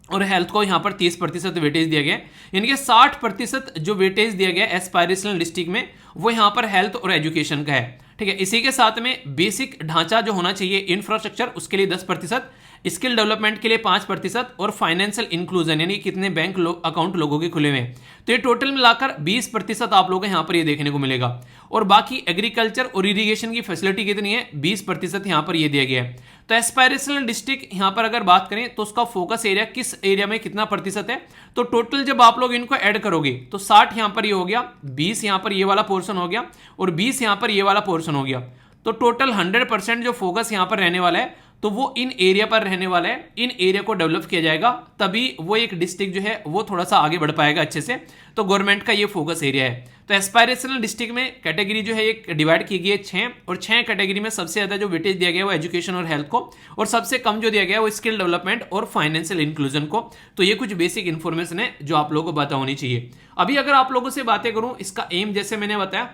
और हेल्थ को यहाँ पर 30% वेटेज दिया गया है, यानी कि 60% जो वेटेज दिया गया है एस्पायरेशनल डिस्ट्रिक्ट में वो यहाँ पर हेल्थ और एजुकेशन का है। ठीक है, इसी के साथ में बेसिक ढांचा जो होना चाहिए इंफ्रास्ट्रक्चर उसके लिए 10%, स्किल डेवलपमेंट के लिए 5% और फाइनेंशियल इंक्लूजन यानी कितने बैंक अकाउंट लोगों के खुले हुए हैं, तो ये टोटल मिलाकर 20% आप लोगों को यहाँ पर ये देखने को मिलेगा। और बाकी एग्रीकल्चर और इरिगेशन की फैसिलिटी कितनी है, 20% यहाँ पर ये दिया गया है। तो एस्पायरेशनल डिस्ट्रिक्ट यहाँ पर अगर बात करें तो उसका फोकस एरिया किस एरिया में कितना प्रतिशत है, तो टोटल जब आप लोग इनको ऐड करोगे तो 60 यहाँ पर ये हो गया, 20 यहाँ पर ये वाला पोर्शन हो गया और 20 यहाँ पर ये वाला पोर्शन हो गया। तो टोटल 100% जो फोकस यहाँ पर रहने वाला है तो वो इन एरिया पर रहने वाला है, इन एरिया को डेवलप किया जाएगा तभी वो एक डिस्ट्रिक्ट जो है वो थोड़ा सा आगे बढ़ पाएगा अच्छे से। तो गवर्नमेंट का ये फोकस एरिया है। तो एस्पायरेशनल डिस्ट्रिक्ट में कैटेगरी जो है एक डिवाइड की गई है 6 और 6 कैटेगरी में सबसे ज्यादा जो वेटेज दिया गया है वो एजुकेशन और हेल्थ को और सबसे कम जो दिया गया है वो स्किल डेवलपमेंट और फाइनेंशियल इंक्लूजन को। तो ये कुछ बेसिक इन्फॉर्मेशन है जो आप लोगों को पता होनी चाहिए। अभी अगर आप लोगों से बातें करूं इसका एम जैसे मैंने बताया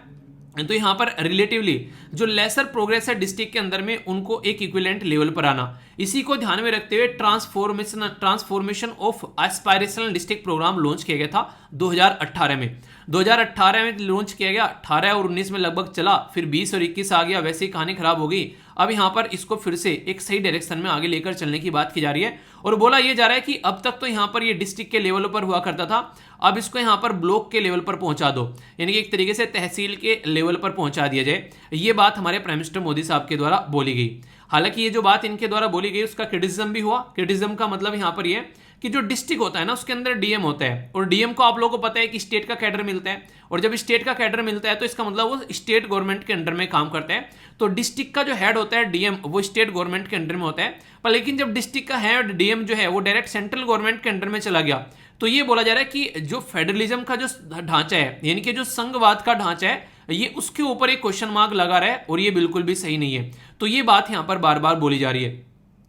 तो यहाँ पर रिलेटिवली जो लेसर प्रोग्रेस है डिस्ट्रिक्ट के अंदर में उनको एक इक्विवेलेंट लेवल पर आना, इसी को ध्यान में रखते हुए transformation of aspirational district program launch किया गया था 2018 में। 2018 में लॉन्च किया गया, 18 और 19 में लगभग चला, फिर 20 और 21 आ गया, वैसे ही कहानी खराब हो गई। अब यहाँ पर इसको फिर से एक सही डायरेक्शन में आगे लेकर चलने की बात की जा रही है और बोला यह जा रहा है कि अब तक तो यहाँ पर ये डिस्ट्रिक्ट के लेवल पर हुआ करता था, अब इसको यहाँ पर ब्लॉक के लेवल पर पहुंचा दो, यानी कि एक तरीके से तहसील के लेवल पर पहुंचा दिया जाए। ये बात हमारे प्राइम मिनिस्टर मोदी साहब के द्वारा बोली गई। हालांकि ये जो बात इनके द्वारा बोली गई उसका क्रिटिसिज्म भी हुआ। क्रिटिसिज्म का मतलब यहाँ पर ये कि जो डिस्ट्रिक्ट होता है ना उसके अंदर डीएम होता है और डीएम को आप लोगों को पता है कि स्टेट का कैडर मिलता है और जब स्टेट का कैडर मिलता है तो इसका मतलब वो स्टेट गवर्नमेंट के अंडर में काम करता है। तो डिस्ट्रिक्ट का जो हेड होता है डीएम वो स्टेट गवर्नमेंट के अंडर में होता है, पर लेकिन जब डिस्ट्रिक्ट का हेड डीएम जो है वो डायरेक्ट सेंट्रल गवर्नमेंट के अंडर में चला गया तो ये बोला जा रहा है कि जो फेडरलिज्म का जो ढांचा है यानी कि जो संघवाद का ढांचा है ये उसके ऊपर एक क्वेश्चन मार्क लगा रहा है और ये बिल्कुल भी सही नहीं है। तो ये बात यहां पर बार बार बोली जा रही है,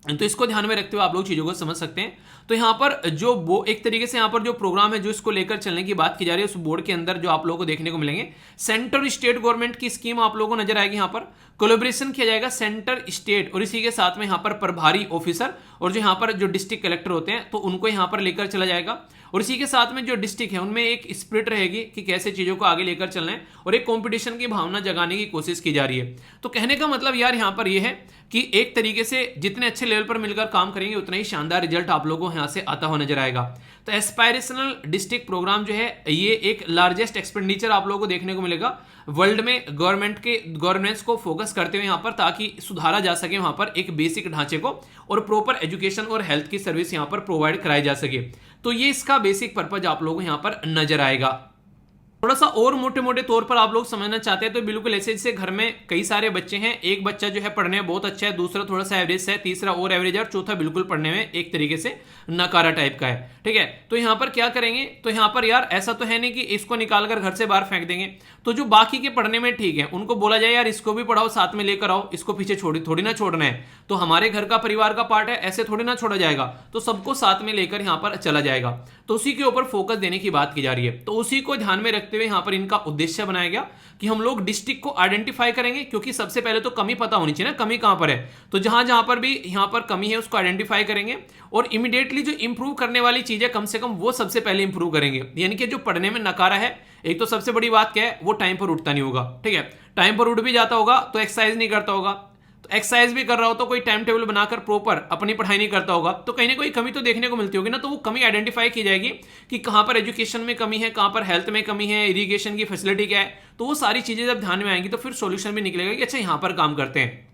तो इसको ध्यान में रखते हुए आप लोग चीजों को समझ सकते हैं। तो यहाँ पर जो वो एक तरीके से यहाँ पर जो प्रोग्राम है जो इसको लेकर चलने की बात की जा रही है उस बोर्ड के अंदर जो आप लोगों को देखने को मिलेंगे सेंटर स्टेट गवर्नमेंट की स्कीम आप लोगों को नजर आएगी। यहाँ पर कोलैबोरेशन किया जाएगा सेंटर स्टेट और इसी के साथ में यहाँ पर प्रभारी ऑफिसर और जो यहाँ पर जो डिस्ट्रिक्ट कलेक्टर होते हैं तो उनको यहाँ पर लेकर चला जाएगा और इसी के साथ में जो डिस्ट्रिक्ट है उनमें एक स्पिरिट रहेगी कि कैसे चीजों को आगे लेकर चलना है और एक कंपटीशन की भावना जगाने की कोशिश की जा रही है। तो कहने का मतलब यार यहाँ पर यह है कि एक तरीके से जितने अच्छे लेवल पर मिलकर काम करेंगे उतना ही शानदार रिजल्ट आप लोगों को यहाँ से आता हुआ नजर आएगा। तो एस्पायरेशनल डिस्ट्रिक्ट प्रोग्राम जो है ये एक लार्जेस्ट एक्सपेंडिचर आप लोगों को देखने को मिलेगा वर्ल्ड में गवर्नमेंट के गवर्नेंस को फोकस करते हुए यहाँ पर, ताकि सुधारा जा सके वहां पर एक बेसिक ढांचे को और प्रॉपर एजुकेशन और हेल्थ की सर्विस यहाँ पर प्रोवाइड कराई जा सके। तो ये इसका बेसिक पर्पज आप लोगों को यहाँ पर नजर आएगा। थोड़ा सा और मोटे मोटे तौर पर आप लोग समझना चाहते हैं तो बिल्कुल ऐसे जैसे घर में कई सारे बच्चे हैं, एक बच्चा जो है पढ़ने में बहुत अच्छा है, दूसरा थोड़ा सा एवरेज है, तीसरा और एवरेज है और चौथा बिल्कुल पढ़ने में एक तरीके से नकारा टाइप का है। ठीक है, तो यहाँ पर क्या करेंगे, तो यहाँ पर यार ऐसा तो है नहीं कि इसको निकालकर घर से बाहर फेंक देंगे, तो जो बाकी के पढ़ने में ठीक है उनको बोला जाए यार इसको भी पढ़ाओ, साथ में लेकर आओ, इसको पीछे थोड़ी ना छोड़ना है, तो हमारे घर का परिवार का पार्ट है, ऐसे थोड़ी ना छोड़ा जाएगा, तो सबको साथ में लेकर यहाँ पर चला जाएगा। तो उसी के ऊपर फोकस देने की बात की जा रही है। तो उसी को ध्यान में रखते हुए यहाँ पर इनका उद्देश्य बनाया गया कि हम लोग डिस्ट्रिक्ट को आइडेंटिफाई करेंगे, क्योंकि सबसे पहले तो कमी पता होनी चाहिए ना, कमी कहां पर है, तो जहां जहां पर भी यहां पर कमी है उसको आइडेंटिफाई करेंगे और इमीडिएटली जो इंप्रूव करने वाली चीजें कम से कम वो सबसे पहले इंप्रूव करेंगे। यानी कि जो पढ़ने में नकारा है, एक तो सबसे बड़ी बात क्या है, वो टाइम पर उठता नहीं होगा। ठीक है, टाइम पर उठ भी जाता होगा तो एक्सरसाइज नहीं करता होगा, तो एक्सरसाइज भी कर रहा हो तो कोई टाइम टेबल बनाकर प्रॉपर अपनी पढ़ाई नहीं करता होगा, तो कहीं ना कोई कमी तो देखने को मिलती होगी ना। तो वो कमी आइडेंटिफाई की जाएगी कि कहां पर एजुकेशन में कमी है, कहां पर हेल्थ में कमी है, इरिगेशन की फैसिलिटी क्या है, तो वो सारी चीजें जब ध्यान में आएंगी तो फिर सॉल्यूशन भी निकलेगा कि अच्छा यहां पर काम करते हैं।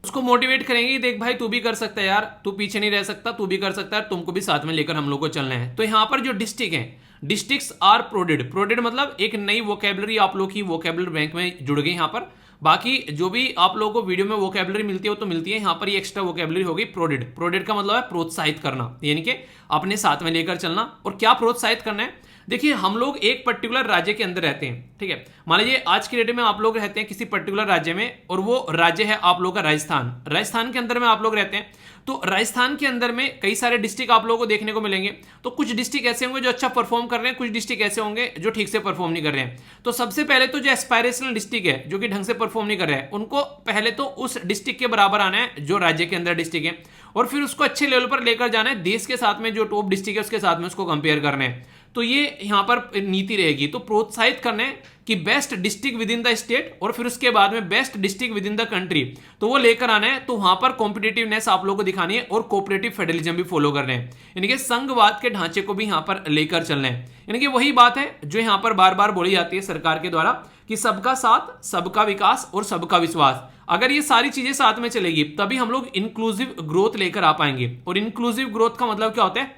उसको मोटिवेट करेंगे, देख भाई तू भी कर सकता है यार, तू पीछे नहीं रह सकता, तू भी कर सकता है, तुमको भी साथ में लेकर हम लोग को चलना है। तो यहाँ पर जो डिस्ट्रिक्ट है, डिस्ट्रिक्ट्स आर प्रोडेड, प्रोडेड मतलब एक नई वोकेबलरी आप लोग की वोकेबलरी बैंक में जुड़ गई। यहाँ पर बाकी जो भी आप लोगों को वीडियो में वोकेबलरी मिलती है वो तो मिलती है, यहाँ पर ये एक्स्ट्रा वोकेबलरी होगी प्रोडेड। प्रोडेड का मतलब है प्रोत्साहित करना, यानी कि अपने साथ में लेकर चलना। और क्या प्रोत्साहित करना है, देखिए हम लोग एक पर्टिकुलर राज्य के अंदर रहते हैं, ठीक है। मान लीजिए आज की डेट में आप लोग रहते हैं किसी पर्टिकुलर राज्य में, और वो राज्य है आप लोग का राजस्थान। राजस्थान के अंदर में आप लोग रहते हैं, तो राजस्थान के अंदर में कई सारे डिस्ट्रिक्ट आप लोगों को देखने को मिलेंगे। तो कुछ डिस्ट्रिक्ट ऐसे होंगे जो अच्छा परफॉर्म कर रहे हैं, कुछ डिस्ट्रिक्ट ऐसे होंगे जो ठीक से परफॉर्म नहीं कर रहे हैं। तो सबसे पहले तो जो एस्पायरेशनल डिस्ट्रिक्ट है, जो कि ढंग से परफॉर्म नहीं कर रहे हैं, उनको पहले तो उस डिस्ट्रिक्ट के बराबर आना है जो राज्य के अंदर डिस्ट्रिक्ट है, और फिर उसको अच्छे लेवल पर लेकर जाना है। देश के साथ में जो टॉप डिस्ट्रिक्ट है उसके साथ में उसको कंपेयर करना है। तो ये यहां पर नीति रहेगी। तो प्रोत्साहित करना है कि best district with in the state, और फिर उसके बाद में best district with in the country, तो वो लेकर आना है। तो वहां पर कॉम्पिटिटिवनेस आप लोगों को दिखानी है, और कोऑपरेटिव फेडरलिज्म भी फॉलो करना है, यानी कि संघवाद के ढांचे को भी यहां पर लेकर चलना है। यानी कि वही बात है जो यहां पर बार बार बोली जाती है सरकार के द्वारा कि सबका साथ, सबका विकास और सबका विश्वास। अगर ये सारी चीजें साथ में चलेगी तभी हम लोग इंक्लूसिव ग्रोथ लेकर आ पाएंगे। और इंक्लूसिव ग्रोथ का मतलब क्या होता है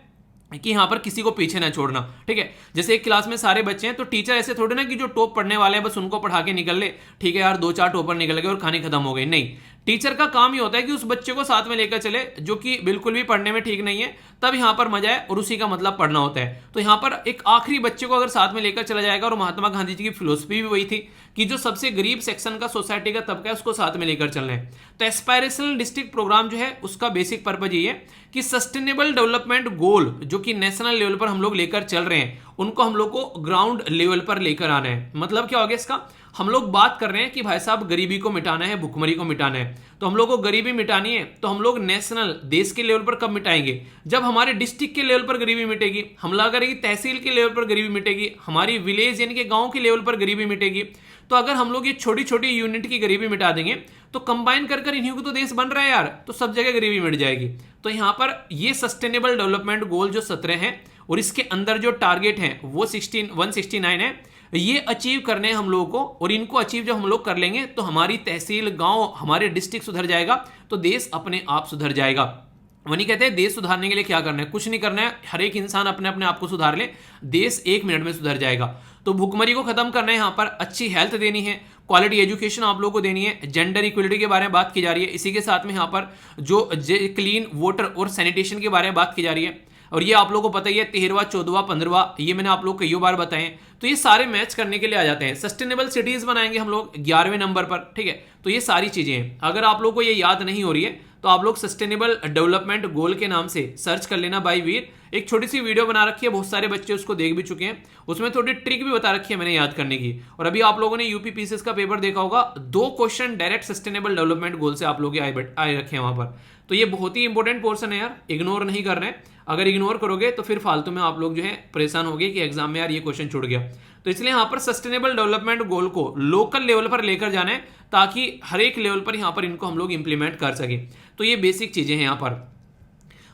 कि यहां पर किसी को पीछे ना छोड़ना, ठीक है। जैसे एक क्लास में सारे बच्चे हैं, तो टीचर ऐसे थोड़े ना कि जो टॉप पढ़ने वाले हैं बस उनको पढ़ा के निकल ले, ठीक है यार 2-4 टॉपर निकल गए और कहानी खत्म हो गई। नहीं, टीचर का काम ही होता है कि उस बच्चे को साथ में लेकर चले जो कि बिल्कुल भी पढ़ने में ठीक नहीं है, तब यहां पर मजा है, और उसी का मतलब पढ़ना होता है। तो यहां पर एक आखिरी बच्चे को अगर साथ में लेकर चला जाएगा, और महात्मा गांधी जी की फिलोसफी भी वही थी कि जो सबसे गरीब सेक्शन का सोसाइटी का तबका है उसको साथ में लेकर चलना है। तो एस्पायरेशनल डिस्ट्रिक्ट प्रोग्राम जो है उसका बेसिक पर्पज ये है कि सस्टेनेबल डेवलपमेंट गोल जो कि नेशनल लेवल पर हम लोग लेकर चल रहे हैं, उनको हम लोग को ग्राउंड लेवल पर लेकर आना है। मतलब क्या हो गया इसका, हम लोग बात कर रहे हैं कि भाई साहब गरीबी को मिटाना है, भुखमरी को मिटाना है। तो हम लोग को गरीबी मिटानी है, तो हम लोग नेशनल देश के लेवल पर कब मिटाएंगे, जब हमारे डिस्ट्रिक्ट के लेवल पर गरीबी मिटेगी, हमला करेगी तहसील के लेवल पर गरीबी मिटेगी, हमारी विलेज यानी कि गांव के लेवल पर गरीबी मिटेगी। तो अगर हम लोग ये छोटी छोटी यूनिट की गरीबी मिटा देंगे, तो कंबाइन कर कर इन्हीं को तो देश बन रहा है यार, तो सब जगह गरीबी मिट जाएगी। तो यहां पर ये सस्टेनेबल डेवलपमेंट गोल जो 17 है, और इसके अंदर जो टारगेट है वो 169 है, ये अचीव करने हैं हम लोगों को। और इनको अचीव जब हम लोग कर लेंगे तो हमारी तहसील, गांव, हमारे डिस्ट्रिक्ट सुधर जाएगा, तो देश अपने आप सुधर जाएगा। वही कहते हैं देश सुधारने के लिए क्या करना है, कुछ नहीं करना है, हर एक इंसान अपने अपने आप को सुधार ले, देश 1 मिनट में सुधर जाएगा। तो भुखमरी को खत्म करना है, यहाँ पर अच्छी हेल्थ देनी है, क्वालिटी एजुकेशन आप लोगों को देनी है, जेंडर इक्वलिटी के बारे में बात की जा रही है। इसी के साथ में यहाँ पर जो क्लीन वाटर और सैनिटेशन के बारे में बात की जा रही है, और ये आप लोगों को पता ही है 13वां, 14वां, 15वां, ये मैंने आप लोग कई बार बताए। तो ये सारे मैच करने के लिए आ जाते हैं। सस्टेनेबल सिटीज बनाएंगे हम लोग 11वें नंबर पर, ठीक है। तो ये सारी चीजें हैं, अगर आप लोग को ये याद नहीं हो रही है तो आप लोग सस्टेनेबल डेवलपमेंट गोल के नाम से सर्च कर लेना बाय वीर। एक छोटी सी वीडियो बना रखी है, बहुत सारे बच्चे उसको देख भी चुके हैं, उसमें थोड़ी ट्रिक भी बता रखी है मैंने याद करने की। और अभी आप लोगों ने यूपी पीसीएस का पेपर देखा होगा, 2 question direct sustainable development goal से आप लोग आए रखे हैं वहां पर। तो ये बहुत ही इंपॉर्टेंट पोर्सन है यार, इग्नोर नहीं कर रहे हैं। अगर इग्नोर करोगे तो फिर फालतू में आप लोग जो है परेशान हो गए कि एग्जाम में यार ये क्वेश्चन छूट गया। तो इसलिए यहां पर सस्टेनेबल डेवलपमेंट गोल को लोकल लेवल पर लेकर जाना है, ताकि हर एक लेवल पर यहां पर इनको हम लोग इंप्लीमेंट कर सके। तो ये बेसिक चीजें हैं यहां पर।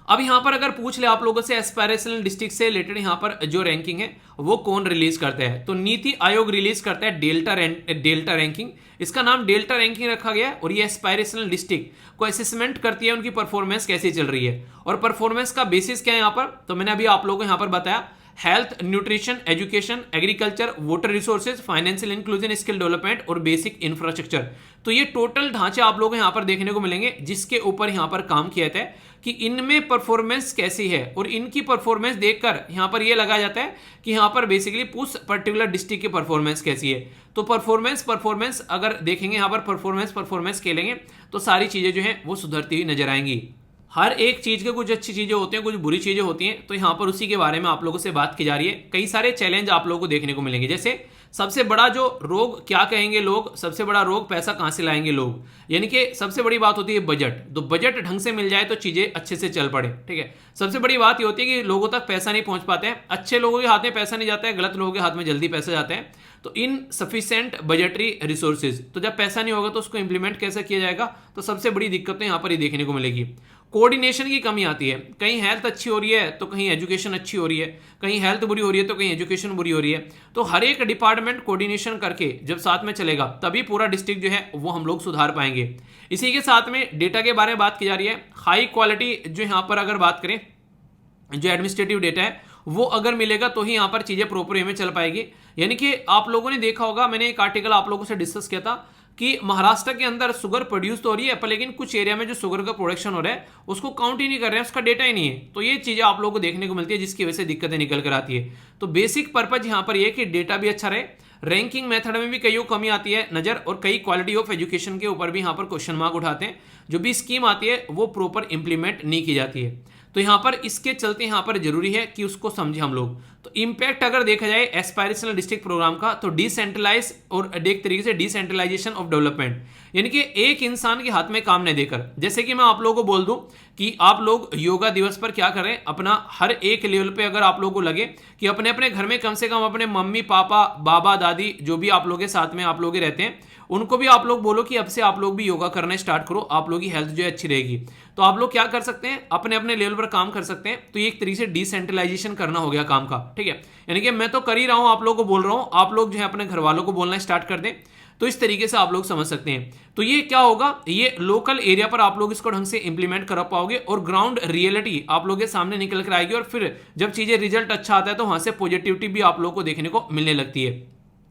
अब यहां पर अगर पूछ ले आप लोगों से एस्पायरेशनल डिस्ट्रिक्ट से रिलेटेड यहां पर जो रैंकिंग है वो कौन रिलीज करता है, तो नीति आयोग रिलीज करता है डेल्टा रैंकिंग। इसका नाम डेल्टा रैंकिंग रखा गया है, और ये एस्पायरेशनल डिस्ट्रिक्ट को असेसमेंट करती है उनकी परफॉर्मेंस कैसी चल रही है। और परफॉर्मेंस का बेसिस क्या है यहां पर, तो मैंने अभी आप लोगों को यहां पर बताया, health, nutrition, education, agriculture, water resources, financial inclusion, skill development और बेसिक इंफ्रास्ट्रक्चर। तो ये टोटल ढांचे आप लोगों को यहां पर देखने को मिलेंगे, जिसके ऊपर यहां पर काम किया जाता है कि इनमें परफॉर्मेंस कैसी है। और इनकी परफॉर्मेंस देखकर यहां पर यह लगाया जाता है कि यहां पर बेसिकली उस पर्टिकुलर डिस्ट्रिक्ट की परफॉर्मेंस कैसी है। तो परफॉर्मेंस अगर देखेंगे यहां पर परफॉर्मेंस खेलेंगे तो सारी चीजें जो है वो सुधरती हुई नजर आएंगी। हर एक चीज के कुछ अच्छी चीजें होती हैं, कुछ बुरी चीजें होती हैं, तो यहां पर उसी के बारे में आप लोगों से बात की जा रही है। कई सारे चैलेंज आप लोगों को देखने को मिलेंगे, जैसे सबसे बड़ा जो रोग क्या कहेंगे लोग, सबसे बड़ा रोग पैसा कहां से लाएंगे लोग, यानी कि सबसे बड़ी बात होती है बजट। तो बजट ढंग से मिल जाए तो चीजें अच्छे से चल पड़े, ठीक है। सबसे बड़ी बात ये होती है कि लोगों तक पैसा नहीं पहुंच पाते हैं, अच्छे लोगों के हाथ में पैसा नहीं जाता है, गलत लोगों के हाथ में जल्दी पैसा जाते हैं। तो इन सफिशिएंट बजटरी रिसोर्सेज, तो जब पैसा नहीं होगा तो उसको इंप्लीमेंट कैसे किया जाएगा, तो सबसे बड़ी दिक्कत तो यहां पर ही देखने को मिलेगी। कोऑर्डिनेशन की कमी आती है, कहीं हेल्थ अच्छी हो रही है तो कहीं एजुकेशन अच्छी हो रही है, कहीं हेल्थ बुरी हो रही है तो कहीं एजुकेशन बुरी हो रही है। तो हर एक डिपार्टमेंट कोऑर्डिनेशन करके जब साथ में चलेगा तभी पूरा डिस्ट्रिक्ट जो है वो हम लोग सुधार पाएंगे। इसी के साथ में डेटा के बारे में बात की जा रही है, हाई क्वालिटी जो यहाँ पर अगर बात करें जो एडमिनिस्ट्रेटिव डेटा है वो अगर मिलेगा तो ही यहाँ पर चीजें प्रॉपर वे में चल पाएगी। यानी कि आप लोगों ने देखा होगा, मैंने एक आर्टिकल आप लोगों से डिस्कस किया था कि महाराष्ट्र के अंदर शुगर प्रोड्यूस तो हो रही है, पर लेकिन कुछ एरिया में जो शुगर का प्रोडक्शन हो रहा है उसको काउंट ही नहीं कर रहे हैं, उसका डेटा ही नहीं है। तो ये चीजें आप लोगों को देखने को मिलती है, जिसकी वजह से दिक्कतें निकल कर आती है। तो बेसिक पर्पज यहाँ पर यह कि डेटा भी अच्छा रहे, रैंकिंग मेथड में भी कई कमी आती है नजर, और कई क्वालिटी ऑफ एजुकेशन के ऊपर भी यहाँ पर क्वेश्चन मार्क उठाते हैं। जो भी स्कीम आती है वो प्रॉपर इंप्लीमेंट नहीं की जाती है। तो यहाँ पर इसके चलते यहाँ पर जरूरी है कि उसको समझे हम लोग। तो इंपैक्ट अगर देखा जाए एस्पायरेशनल डिस्ट्रिक्ट प्रोग्राम का, तो डिसेंट्रलाइज और एक तरीके से डिसेंट्रलाइजेशन ऑफ डेवलपमेंट, यानी कि एक इंसान के हाथ में काम नहीं देकर, जैसे कि मैं आप लोगों को बोल दूं कि आप लोग योगा दिवस पर क्या करें, अपना हर एक लेवल पे अगर आप लोगों को लगे कि अपने अपने घर में कम से कम अपने मम्मी पापा बाबा दादी जो भी आप लोग के साथ में आप लोग रहते हैं उनको भी आप लोग बोलो कि अब से आप लोग भी योगा करना स्टार्ट करो, आप लोग की हेल्थ जो है अच्छी रहेगी। तो आप लोग क्या कर सकते हैं, अपने अपने लेवल पर काम कर सकते हैं। तो ये एक तरीके से डिसेंट्रलाइजेशन करना हो गया काम का, ठीक है। यानी कि मैं तो कर ही रहा हूं, आप लोगों को बोल रहा हूं, आप लोग जो है अपने घर वालों को बोलना स्टार्ट कर दें। तो इस तरीके से आप लोग समझ सकते हैं। तो ये क्या होगा, ये लोकल एरिया पर आप लोग इसको ढंग से इंप्लीमेंट कर पाओगे और ग्राउंड रियलिटी आप लोग के सामने निकल कर आएगी, और फिर जब चीजें रिजल्ट अच्छा आता है तो वहां से पॉजिटिविटी भी आप लोग को देखने को मिलने लगती है।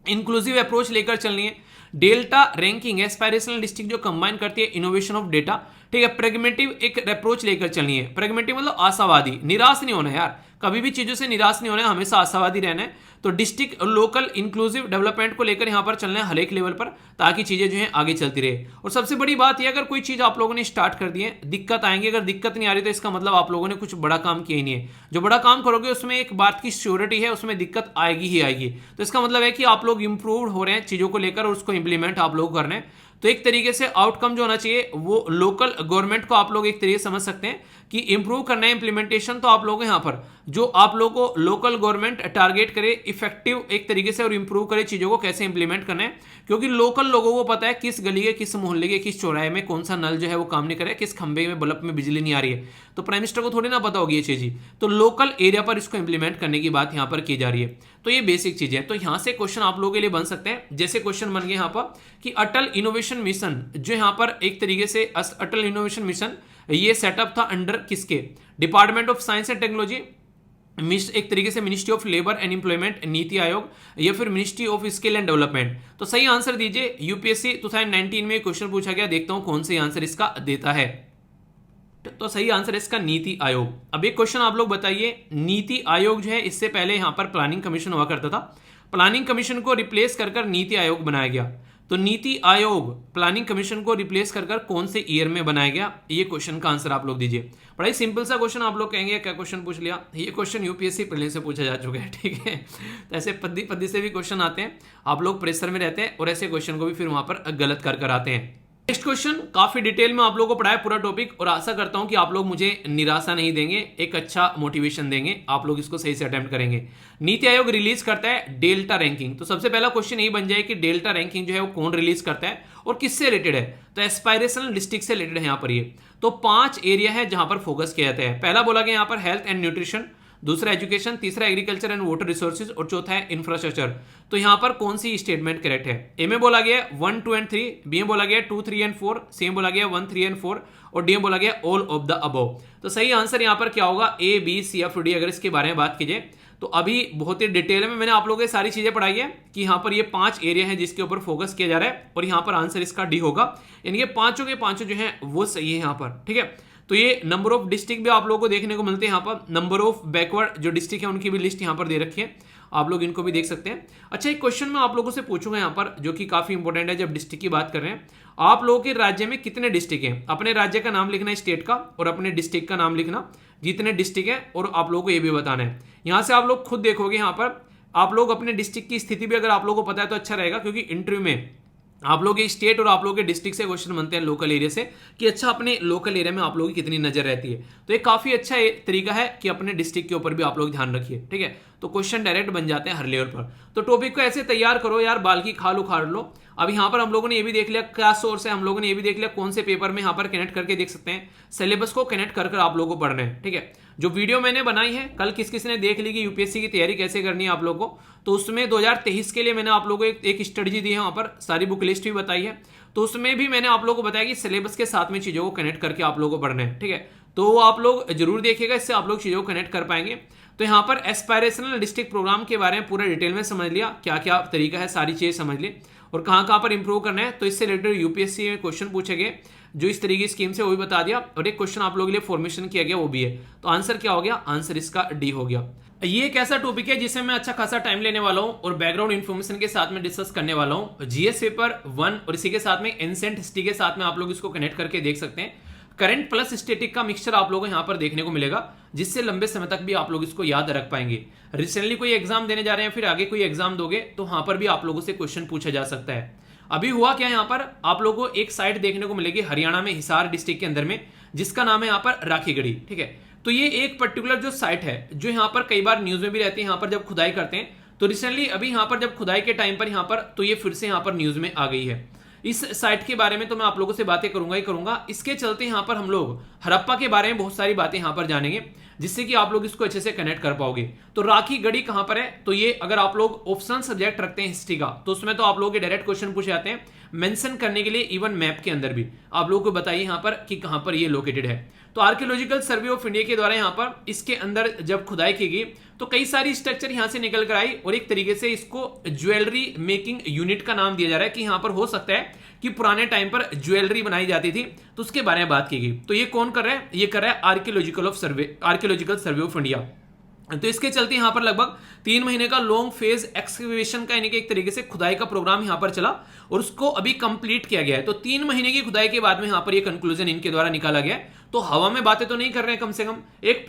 इंक्लूसिव अप्रोच लेकर चलनी है। डेल्टा रैंकिंग एस्पायरेशनल डिस्ट्रिक्ट जो कंबाइन करती है इनोवेशन ऑफ डेटा, ठीक है। प्रेगमेटिव एक अप्रोच लेकर चलनी है। प्रेगमेटिव मतलब आशावादी, निराश नहीं होना यार, कभी भी चीजों से निराश नहीं होना है, हमेशा आशावादी रहना है। तो डिस्ट्रिक्ट लोकल इंक्लूसिव डेवलपमेंट को लेकर यहां पर चलना है हर एक लेवल पर, ताकि चीजें जो है आगे चलती रहे। और सबसे बड़ी बात यह, अगर कोई चीज आप लोगों ने स्टार्ट कर दी है, दिक्कत आएंगी, अगर दिक्कत नहीं आ रही तो इसका मतलब आप लोगों ने कुछ बड़ा काम किया ही नहीं है। जो बड़ा काम करोगे उसमें एक बात की श्योरिटी है, उसमें दिक्कत आएगी ही आएगी। तो इसका मतलब है कि आप लोग इंप्रूव हो रहे हैं चीजों को लेकर और उसको इंप्लीमेंट आप लोग कर रहे हैं। तो एक तरीके से आउटकम जो होना चाहिए वो लोकल गवर्नमेंट को आप लोग एक तरीके से समझ सकते हैं कि इंप्रूव करना है इंप्लीमेंटेशन। तो आप लोग यहां पर जो आप लोगों को लोकल गवर्नमेंट टारगेट करे इफेक्टिव एक तरीके से और इंप्रूव करे चीजों को कैसे इंप्लीमेंट करना है, क्योंकि लोकल लोगों को पता है किस गली के, किस मोहल्ले के, किस चौराहे में कौन सा नल जो है वो काम नहीं करे, किस खंबे में बल्ब में बिजली नहीं आ रही है। तो प्राइम मिनिस्टर को थोड़ी ना पता होगी ये चीज ही। तो लोकल एरिया पर इसको इंप्लीमेंट करने की बात यहां पर की जा रही है। तो ये बेसिक चीज है। तो यहां से क्वेश्चन आप लोगों के लिए बन सकते हैं, जैसे क्वेश्चन बन गए यहां पर कि अटल इनोवेशन मिशन, जो यहां पर एक तरीके से अटल इनोवेशन मिशन ये सेटअप था अंडर किसके, department of science and technology, एक तरीके से ministry of labour and employment, NITI Aayog, या फिर ministry of skill and development. तो सही आंसर दीजिए। यूपीएससी 2019 में क्वेश्चन पूछा गया, देखता हूं कौन सी आंसर इसका देता है। तो सही आंसर है इसका नीति आयोग। अब एक क्वेश्चन आप लोग बताइए, नीति आयोग जो है इससे पहले यहां पर प्लानिंग कमीशन हुआ करता था, प्लानिंग कमीशन को रिप्लेस कर नीति आयोग बनाया गया। तो नीति आयोग प्लानिंग कमीशन को रिप्लेस कर कौन से ईयर में बनाया गया, ये क्वेश्चन का आंसर आप लोग दीजिए। बड़ा ही सिंपल सा क्वेश्चन, आप लोग कहेंगे क्या क्वेश्चन पूछ लिया, ये क्वेश्चन यूपीएससी प्रीलिम्स से पूछा जा चुका है, ठीक है। तो ऐसे पद्दी पद्दी से भी क्वेश्चन आते हैं, आप लोग प्रेशर में रहते हैं और ऐसे क्वेश्चन को भी फिर वहां पर गलत कर आते हैं। नेक्स्ट क्वेश्चन काफी डिटेल में आप लोगों को पढ़ाया पूरा टॉपिक, और आशा करता हूं कि आप लोग मुझे निराशा नहीं देंगे, एक अच्छा मोटिवेशन देंगे, आप लोग इसको सही से अटेम्प्ट करेंगे। नीति आयोग रिलीज करता है डेल्टा रैंकिंग। तो सबसे पहला क्वेश्चन यही बन जाए कि डेल्टा रैंकिंग जो है वो कौन रिलीज करता है और किससे रिलेटेड है। तो एस्पायरेशनल डिस्ट्रिक्ट से रिलेटेड है यहाँ पर ये। तो 5 एरिया है जहां पर फोकस किया जाता है। पहला बोला गया यहाँ पर हेल्थ एंड न्यूट्रिशन, दूसरा एजुकेशन, तीसरा एग्रीकल्चर एंड वाटर रिसोर्सेज, और चौथा है इंफ्रास्ट्रक्चर। तो यहां पर कौन सी स्टेटमेंट करेक्ट है। ए में बोला गया 1, 2 एंड 3, बी में बोला गया 2, 3 एंड 4, सी में बोला गया 1, 3 एंड 4, और डी में बोला गया ऑल ऑफ द अबव। तो सही आंसर यहां पर क्या होगा, A B C F D. अगर इसके बारे में बात कीजिए तो अभी बहुत ही डिटेल में मैंने आप लोगों को सारी चीजें पढ़ाई है कि यहां पर ये 5 एरिया है जिसके ऊपर फोकस किया जा रहा है, और यहां पर आंसर इसका डी होगा। यानी कि पांचों के पांचों जो है वो सही है यहां पर, ठीक है। तो ये नंबर ऑफ डिस्ट्रिक्ट भी आप लोगों को देखने को मिलते हैं यहाँ पर, नंबर ऑफ बैकवर्ड जो डिस्ट्रिक्ट है उनकी भी लिस्ट यहाँ पर दे रखी है, आप लोग इनको भी देख सकते हैं। अच्छा, एक क्वेश्चन मैं आप लोगों से पूछूंगा यहाँ पर जो कि काफी इंपॉर्टेंट है जब डिस्ट्रिक्ट की बात कर रहे हैं। आप लोगों के राज्य में कितने डिस्ट्रिक्ट हैं, अपने राज्य का नाम लिखना है स्टेट का, और अपने डिस्ट्रिक्ट का नाम लिखना, जितने डिस्ट्रिक्ट है, और आप लोगों को ये भी बताना है। यहाँ से आप लोग खुद देखोगे यहाँ पर आप लोग अपने डिस्ट्रिक्ट की स्थिति भी अगर आप लोगों को पता है तो अच्छा रहेगा, क्योंकि इंटरव्यू में आप लोग के स्टेट और आप लोग के डिस्ट्रिक्ट से क्वेश्चन बनते हैं लोकल एरिया से कि अच्छा अपने लोकल एरिया में आप लोगों की कितनी नजर रहती है। तो एक काफी अच्छा तरीका है कि अपने डिस्ट्रिक्ट के ऊपर भी आप लोग ध्यान रखिए, ठीक है। तो क्वेश्चन डायरेक्ट बन जाते हैं हर लेवल पर। तो टॉपिक को ऐसे तैयार करो यार, बाल की खाल उखाड़ लो। अब यहाँ पर हम लोगों ने ये भी देख लिया क्या सोर्स है, हम लोगों ने ये भी देख लिया कौन से पेपर में यहाँ पर कनेक्ट करके देख सकते हैं, सिलेबस को कनेक्ट कर आप लोगों को पढ़ना है, ठीक है। जो वीडियो मैंने बनाई है कल किस किस ने देख ली कि यूपीएससी की तैयारी कैसे करनी है आप लोगों को, तो उसमें 2023 के लिए मैंने आप लोगों को एक स्ट्रेटजी दी है, वहां पर सारी बुक लिस्ट भी बताई है। तो उसमें भी मैंने आप लोगों को बताया कि सिलेबस के साथ में चीजों को कनेक्ट करके आप लोगों को पढ़ना है, ठीक है। तो आप लोग जरूर देखिएगा, इससे आप लोग चीजों को कनेक्ट कर पाएंगे। तो यहाँ पर एस्पायरेशनल डिस्ट्रिक्ट प्रोग्राम के बारे में पूरा डिटेल में समझ लिया, क्या क्या तरीका है, सारी चीजें समझ ली, और कहाँ पर इंप्रूव करना है। तो इससे रिलेटेड यूपीएससी में क्वेश्चन पूछे गए जो इस तरीके की स्कीम से, वो भी बता दिया, और एक क्वेश्चन आप लोगों के लिए फॉर्मेशन किया गया वो भी है। तो आंसर क्या हो गया? आंसर इसका डी हो गया। ये एक ऐसा टॉपिक है जिसमें मैं अच्छा खासा टाइम लेने वाला हूं और बैकग्राउंड इन्फॉर्मेशन के साथ में डिस्कस करने वाला हूं। जीएस पेपर 1 और इसी के साथ में एंसेंट हिस्ट्री के साथ में आप लोग इसको कनेक्ट करके देख सकते हैं। करंट प्लस स्टैटिक का मिक्सचर आप लोगों को यहाँ पर देखने को मिलेगा, जिससे लंबे समय तक भी आप लोग इसको याद रख पाएंगे। रिसेंटली कोई एग्जाम देने जा रहे हैं, फिर आगे कोई एग्जाम दोगे तो वहां पर भी आप लोगों से क्वेश्चन पूछा जा सकता है। अभी हुआ क्या, यहाँ पर आप लोगों को एक साइट देखने को मिलेगी हरियाणा में हिसार डिस्ट्रिक्ट के अंदर में, जिसका नाम है यहाँ पर राखीगढ़ी। ठीक है, तो ये एक पर्टिकुलर जो साइट है जो यहाँ पर कई बार न्यूज में भी रहती है, यहाँ पर जब खुदाई करते हैं तो रिसेंटली अभी यहाँ पर जब खुदाई के टाइम पर यहाँ पर तो ये फिर से यहाँ पर न्यूज में आ गई है। इस साइट के बारे में तो मैं आप लोगों से बातें करूंगा ही करूंगा। इसके चलते यहाँ पर हम लोग हड़प्पा के बारे में बहुत सारी बातें यहाँ पर जानेंगे, जिससे कि आप लोग इसको अच्छे से कनेक्ट कर पाओगे। तो राखीगढ़ी कहां पर है? तो ये अगर आप लोग ऑप्शनल सब्जेक्ट रखते हैं हिस्ट्री का, तो उसमें तो आप लोगों के डायरेक्ट क्वेश्चन पूछे जाते हैं मेंशन करने के लिए, इवन मैप के अंदर भी आप लोगों को बताइए यहाँ पर कि कहां पर ये लोकेटेड है। तो आर्कियोलॉजिकल सर्वे ऑफ इंडिया के द्वारा यहाँ पर इसके अंदर जब खुदाई की गई तो कई सारी स्ट्रक्चर यहां से निकल कर आई, और एक तरीके से इसको ज्वेलरी मेकिंग यूनिट का नाम दिया जा रहा है कि यहां पर हो सकता है कि पुराने टाइम पर ज्वेलरी बनाई जाती थी, तो उसके बारे में बात की गई। तो ये कौन कर रहा है? ये कर रहा है आर्कियोलॉजिकल सर्वे ऑफ इंडिया। तो इसके चलते यहां पर लगभग 3 महीने का लॉन्ग फेज एक्सकवेशन का यानी कि एक तरीके से खुदाई का प्रोग्राम यहां पर चला, और उसको अभी कंप्लीट किया गया है। तो 3 महीने की खुदाई के बाद में यहां पर ये कंक्लूजन इनके द्वारा निकाला गया है। तो हवा में बातें तो नहीं कर रहे हैं, कम से कम एक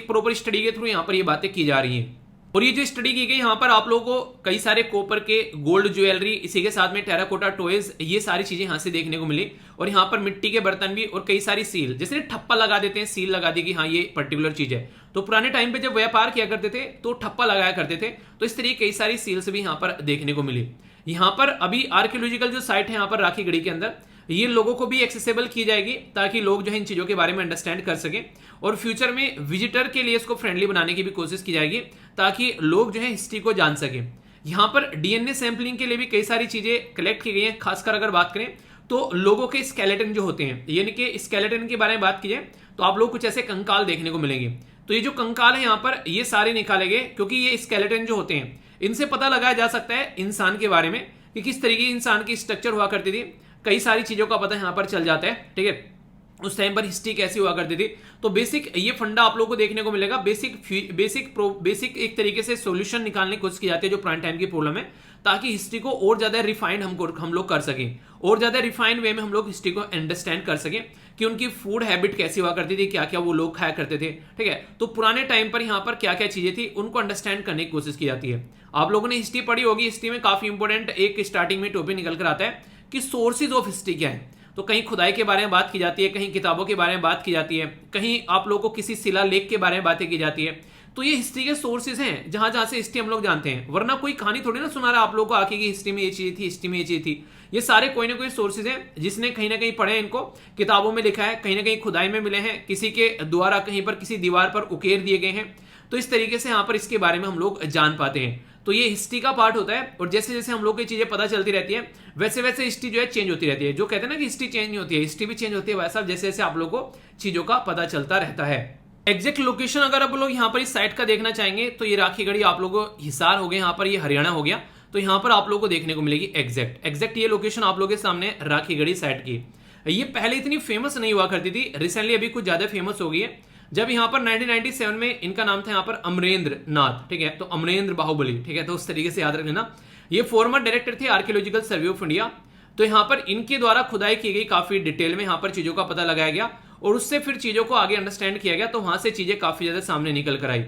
प्रॉपर स्टडी के थ्रू यहां पर ये बातें की जा रही हैं। और ये जो स्टडी की गई यहाँ पर आप लोगों को कई सारे कॉपर के गोल्ड ज्वेलरी, इसी के साथ में टेराकोटा टॉयज, ये सारी चीजें यहाँ से देखने को मिली, और यहाँ पर मिट्टी के बर्तन भी, और कई सारी सील, जैसे ठप्पा लगा देते हैं, सील लगा दी कि हाँ ये पर्टिकुलर चीज है। तो पुराने टाइम पे जब व्यापार किया करते थे तो ठप्पा लगाया करते थे, तो इस तरीके कई सारी सील्स भी यहाँ पर देखने को मिली। यहाँ पर अभी आर्कियोलॉजिकल जो साइट है यहाँ पर राखीगढ़ी के अंदर, ये लोगों को भी एक्सेसिबल की जाएगी ताकि लोग जो है इन चीजों के बारे में अंडरस्टैंड कर सकें, और फ्यूचर में विजिटर के लिए इसको फ्रेंडली बनाने की भी कोशिश की जाएगी ताकि लोग जो है हिस्ट्री को जान सकें। यहाँ पर डीएनए सैंपलिंग के लिए भी कई सारी चीजें कलेक्ट की गई हैं। खासकर अगर बात करें तो लोगों के स्केलेटन जो होते हैं, यानी कि स्केलेटन के बारे में बात की जाए तो आप लोग कुछ ऐसे कंकाल देखने को मिलेंगे। तो ये जो कंकाल है यहाँ पर ये सारे निकाले गए, क्योंकि ये स्केलेटन जो होते हैं इनसे पता लगाया जा सकता है इंसान के बारे में कि किस तरीके की इंसान की स्ट्रक्चर हुआ करती थी। कई सारी चीजों का पता यहाँ पर चल जाता है। ठीक है, उस टाइम पर हिस्ट्री कैसी हुआ करती थी। तो बेसिक ये फंडा आप लोगों को देखने को मिलेगा। बेसिक एक तरीके से सॉल्यूशन निकालने की कोशिश की जाती है जो पुराने टाइम की प्रॉब्लम है, ताकि हिस्ट्री को और ज्यादा रिफाइंड हम लोग कर सकें, और ज्यादा रिफाइंड वे में हम लोग हिस्ट्री को अंडरस्टैंड कर सकें कि उनकी फूड हैबिट कैसी हुआ करती थी, क्या क्या वो लोग खाया करते थे। ठीक है, तो पुराने टाइम पर यहाँ पर क्या क्या चीजें थी उनको अंडरस्टैंड करने की कोशिश की जाती है। आप लोगों ने हिस्ट्री पढ़ी होगी, हिस्ट्री में काफी इंपॉर्टेंट एक स्टार्टिंग में टॉपिक निकल कर आता है कि सोर्सेज ऑफ हिस्ट्री क्या है। तो कहीं खुदाई के बारे में बात की जाती है, कहीं किताबों के बारे में बात की जाती है, कहीं आप लोगों को किसी शिलालेख के बारे में बातें की जाती है। तो ये हिस्ट्री के सोर्सेज हैं जहां जहां से हिस्ट्री हम लोग जानते हैं, वरना कोई कहानी थोड़ी ना सुना रहा आप लोगों को आके कि हिस्ट्री में ये चीज थी, हिस्ट्री में ये चीज थी। ये सारे कोई ना कोई सोर्सेज हैं जिसने कहीं ना कहीं पढ़े, इनको किताबों में लिखा है, कहीं ना कहीं खुदाई में मिले हैं, किसी के द्वारा कहीं पर किसी दीवार पर उकेर दिए गए हैं। तो इस तरीके से यहाँ पर इसके बारे में हम लोग जान पाते हैं। तो ये हिस्ट्री का पार्ट होता है, और जैसे जैसे हम लोग की चीजें पता चलती रहती है वैसे वैसे हिस्ट्री जो है चेंज होती रहती है। जो कहते हैं ना कि हिस्ट्री चेंज नहीं होती है, हिस्ट्री भी चेंज होती है, वैसा जैसे जैसे आप लोग को चीजों का पता चलता रहता है। एग्जैक्ट लोकेशन अगर आप लोग यहाँ पर इस साइट का देखना चाहेंगे तो ये राखीगढ़ी आप लोगों को हिसार हो गया, यहाँ पर ये हरियाणा हो गया, तो यहाँ पर आप लोग को देखने को मिलेगी एग्जैक्ट ये लोकेशन आप लोगों के सामने राखीगढ़ी साइट की। ये पहले इतनी फेमस नहीं हुआ करती थी, रिसेंटली अभी कुछ ज्यादा फेमस हो गई है। जब यहाँ पर 1997 में इनका नाम था यहाँ पर अमरेंद्र नाथ। ठीक है, तो अमरेंद्र बाहुबली। ठीक है, तो उस तरीके से याद रख लेना। ये फॉर्मर डायरेक्टर थे आर्कियोलॉजिकल सर्वे ऑफ इंडिया। तो यहाँ पर इनके द्वारा खुदाई की गई, काफी डिटेल में यहाँ पर चीजों का पता लगाया गया, और उससे फिर चीजों को आगे अंडरस्टैंड किया गया, तो वहां से चीजें काफी ज्यादा सामने निकल कर आई।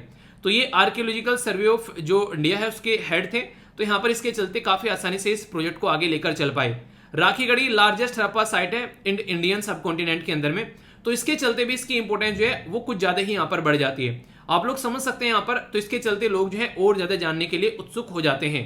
तो ये आर्कियोलॉजिकल सर्वे ऑफ जो इंडिया है उसके हेड थे, तो यहाँ पर इसके चलते काफी आसानी से इस प्रोजेक्ट को आगे लेकर चल पाए। राखीगढ़ी लार्जेस्ट हड़प्पा साइट है इंडियन सब कॉन्टिनेंट के अंदर में, तो इसके चलते भी इसकी इंपोर्टेंस जो है वो कुछ ज्यादा ही यहाँ पर बढ़ जाती है। आप लोग समझ सकते हैं यहाँ पर, तो इसके चलते लोग जो है और ज्यादा जानने के लिए उत्सुक हो जाते हैं।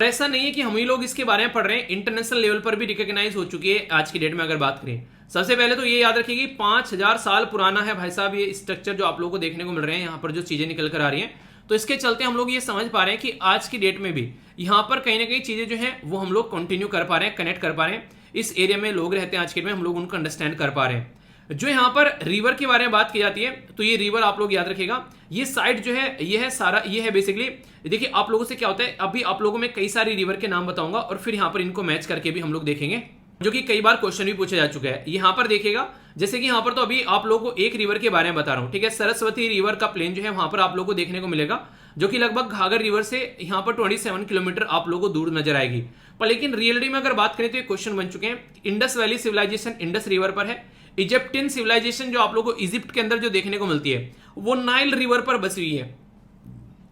ऐसा नहीं है कि हम ही लोग इसके बारे में पढ़ रहे हैं, इंटरनेशनल लेवल पर भी रिकॉग्नाइज हो चुकी है आज की डेट में। अगर बात करें सबसे पहले तो ये याद रखिए कि 5000 साल पुराना है भाई साहब ये स्ट्रक्चर जो आप लोगों को देखने को मिल रहे हैं, यहाँ पर जो चीजें निकल कर आ रही हैं। तो इसके चलते हम लोग ये समझ पा रहे हैं कि आज की डेट में भी यहाँ पर कहीं ना कहीं चीजें जो है वो हम लोग कंटिन्यू कर पा रहे हैं, कनेक्ट कर पा रहे हैं। इस एरिया में लोग रहते हैं आज के डेट में, हम लोग उनको अंडरस्टैंड कर पा रहे हैं। जो यहाँ पर रिवर के बारे में बात की जाती है, तो ये रिवर आप लोग याद रखिएगा, ये साइड जो है ये है सारा, ये है बेसिकली। देखिए आप लोगों से क्या होता है, अभी आप लोगों में कई सारी रिवर के नाम बताऊंगा और फिर यहाँ पर इनको मैच करके भी हम लोग देखेंगे, जो कि कई बार क्वेश्चन भी पूछा जा चुका है। यहाँ पर देखिएगा, जैसे कि यहाँ पर तो अभी आप लोगों को एक रिवर के बारे में बता रहा हूँ, ठीक है। सरस्वती रिवर का प्लेन जो है वहां पर आप लोगों को देखने को मिलेगा, जो कि लगभग घाघर रिवर से यहाँ पर 27 किलोमीटर आप लोगों को दूर नजर आएगी। पर लेकिन रियलिटी में अगर बात करें तो ये क्वेश्चन बन चुके हैं। Indus valley civilization Indus river पर है। इजिप्टियन सिविलाइजेशन जो आप लोगों को इजिप्ट के अंदर जो देखने को मिलती है वो नाइल रिवर पर बसी हुई है।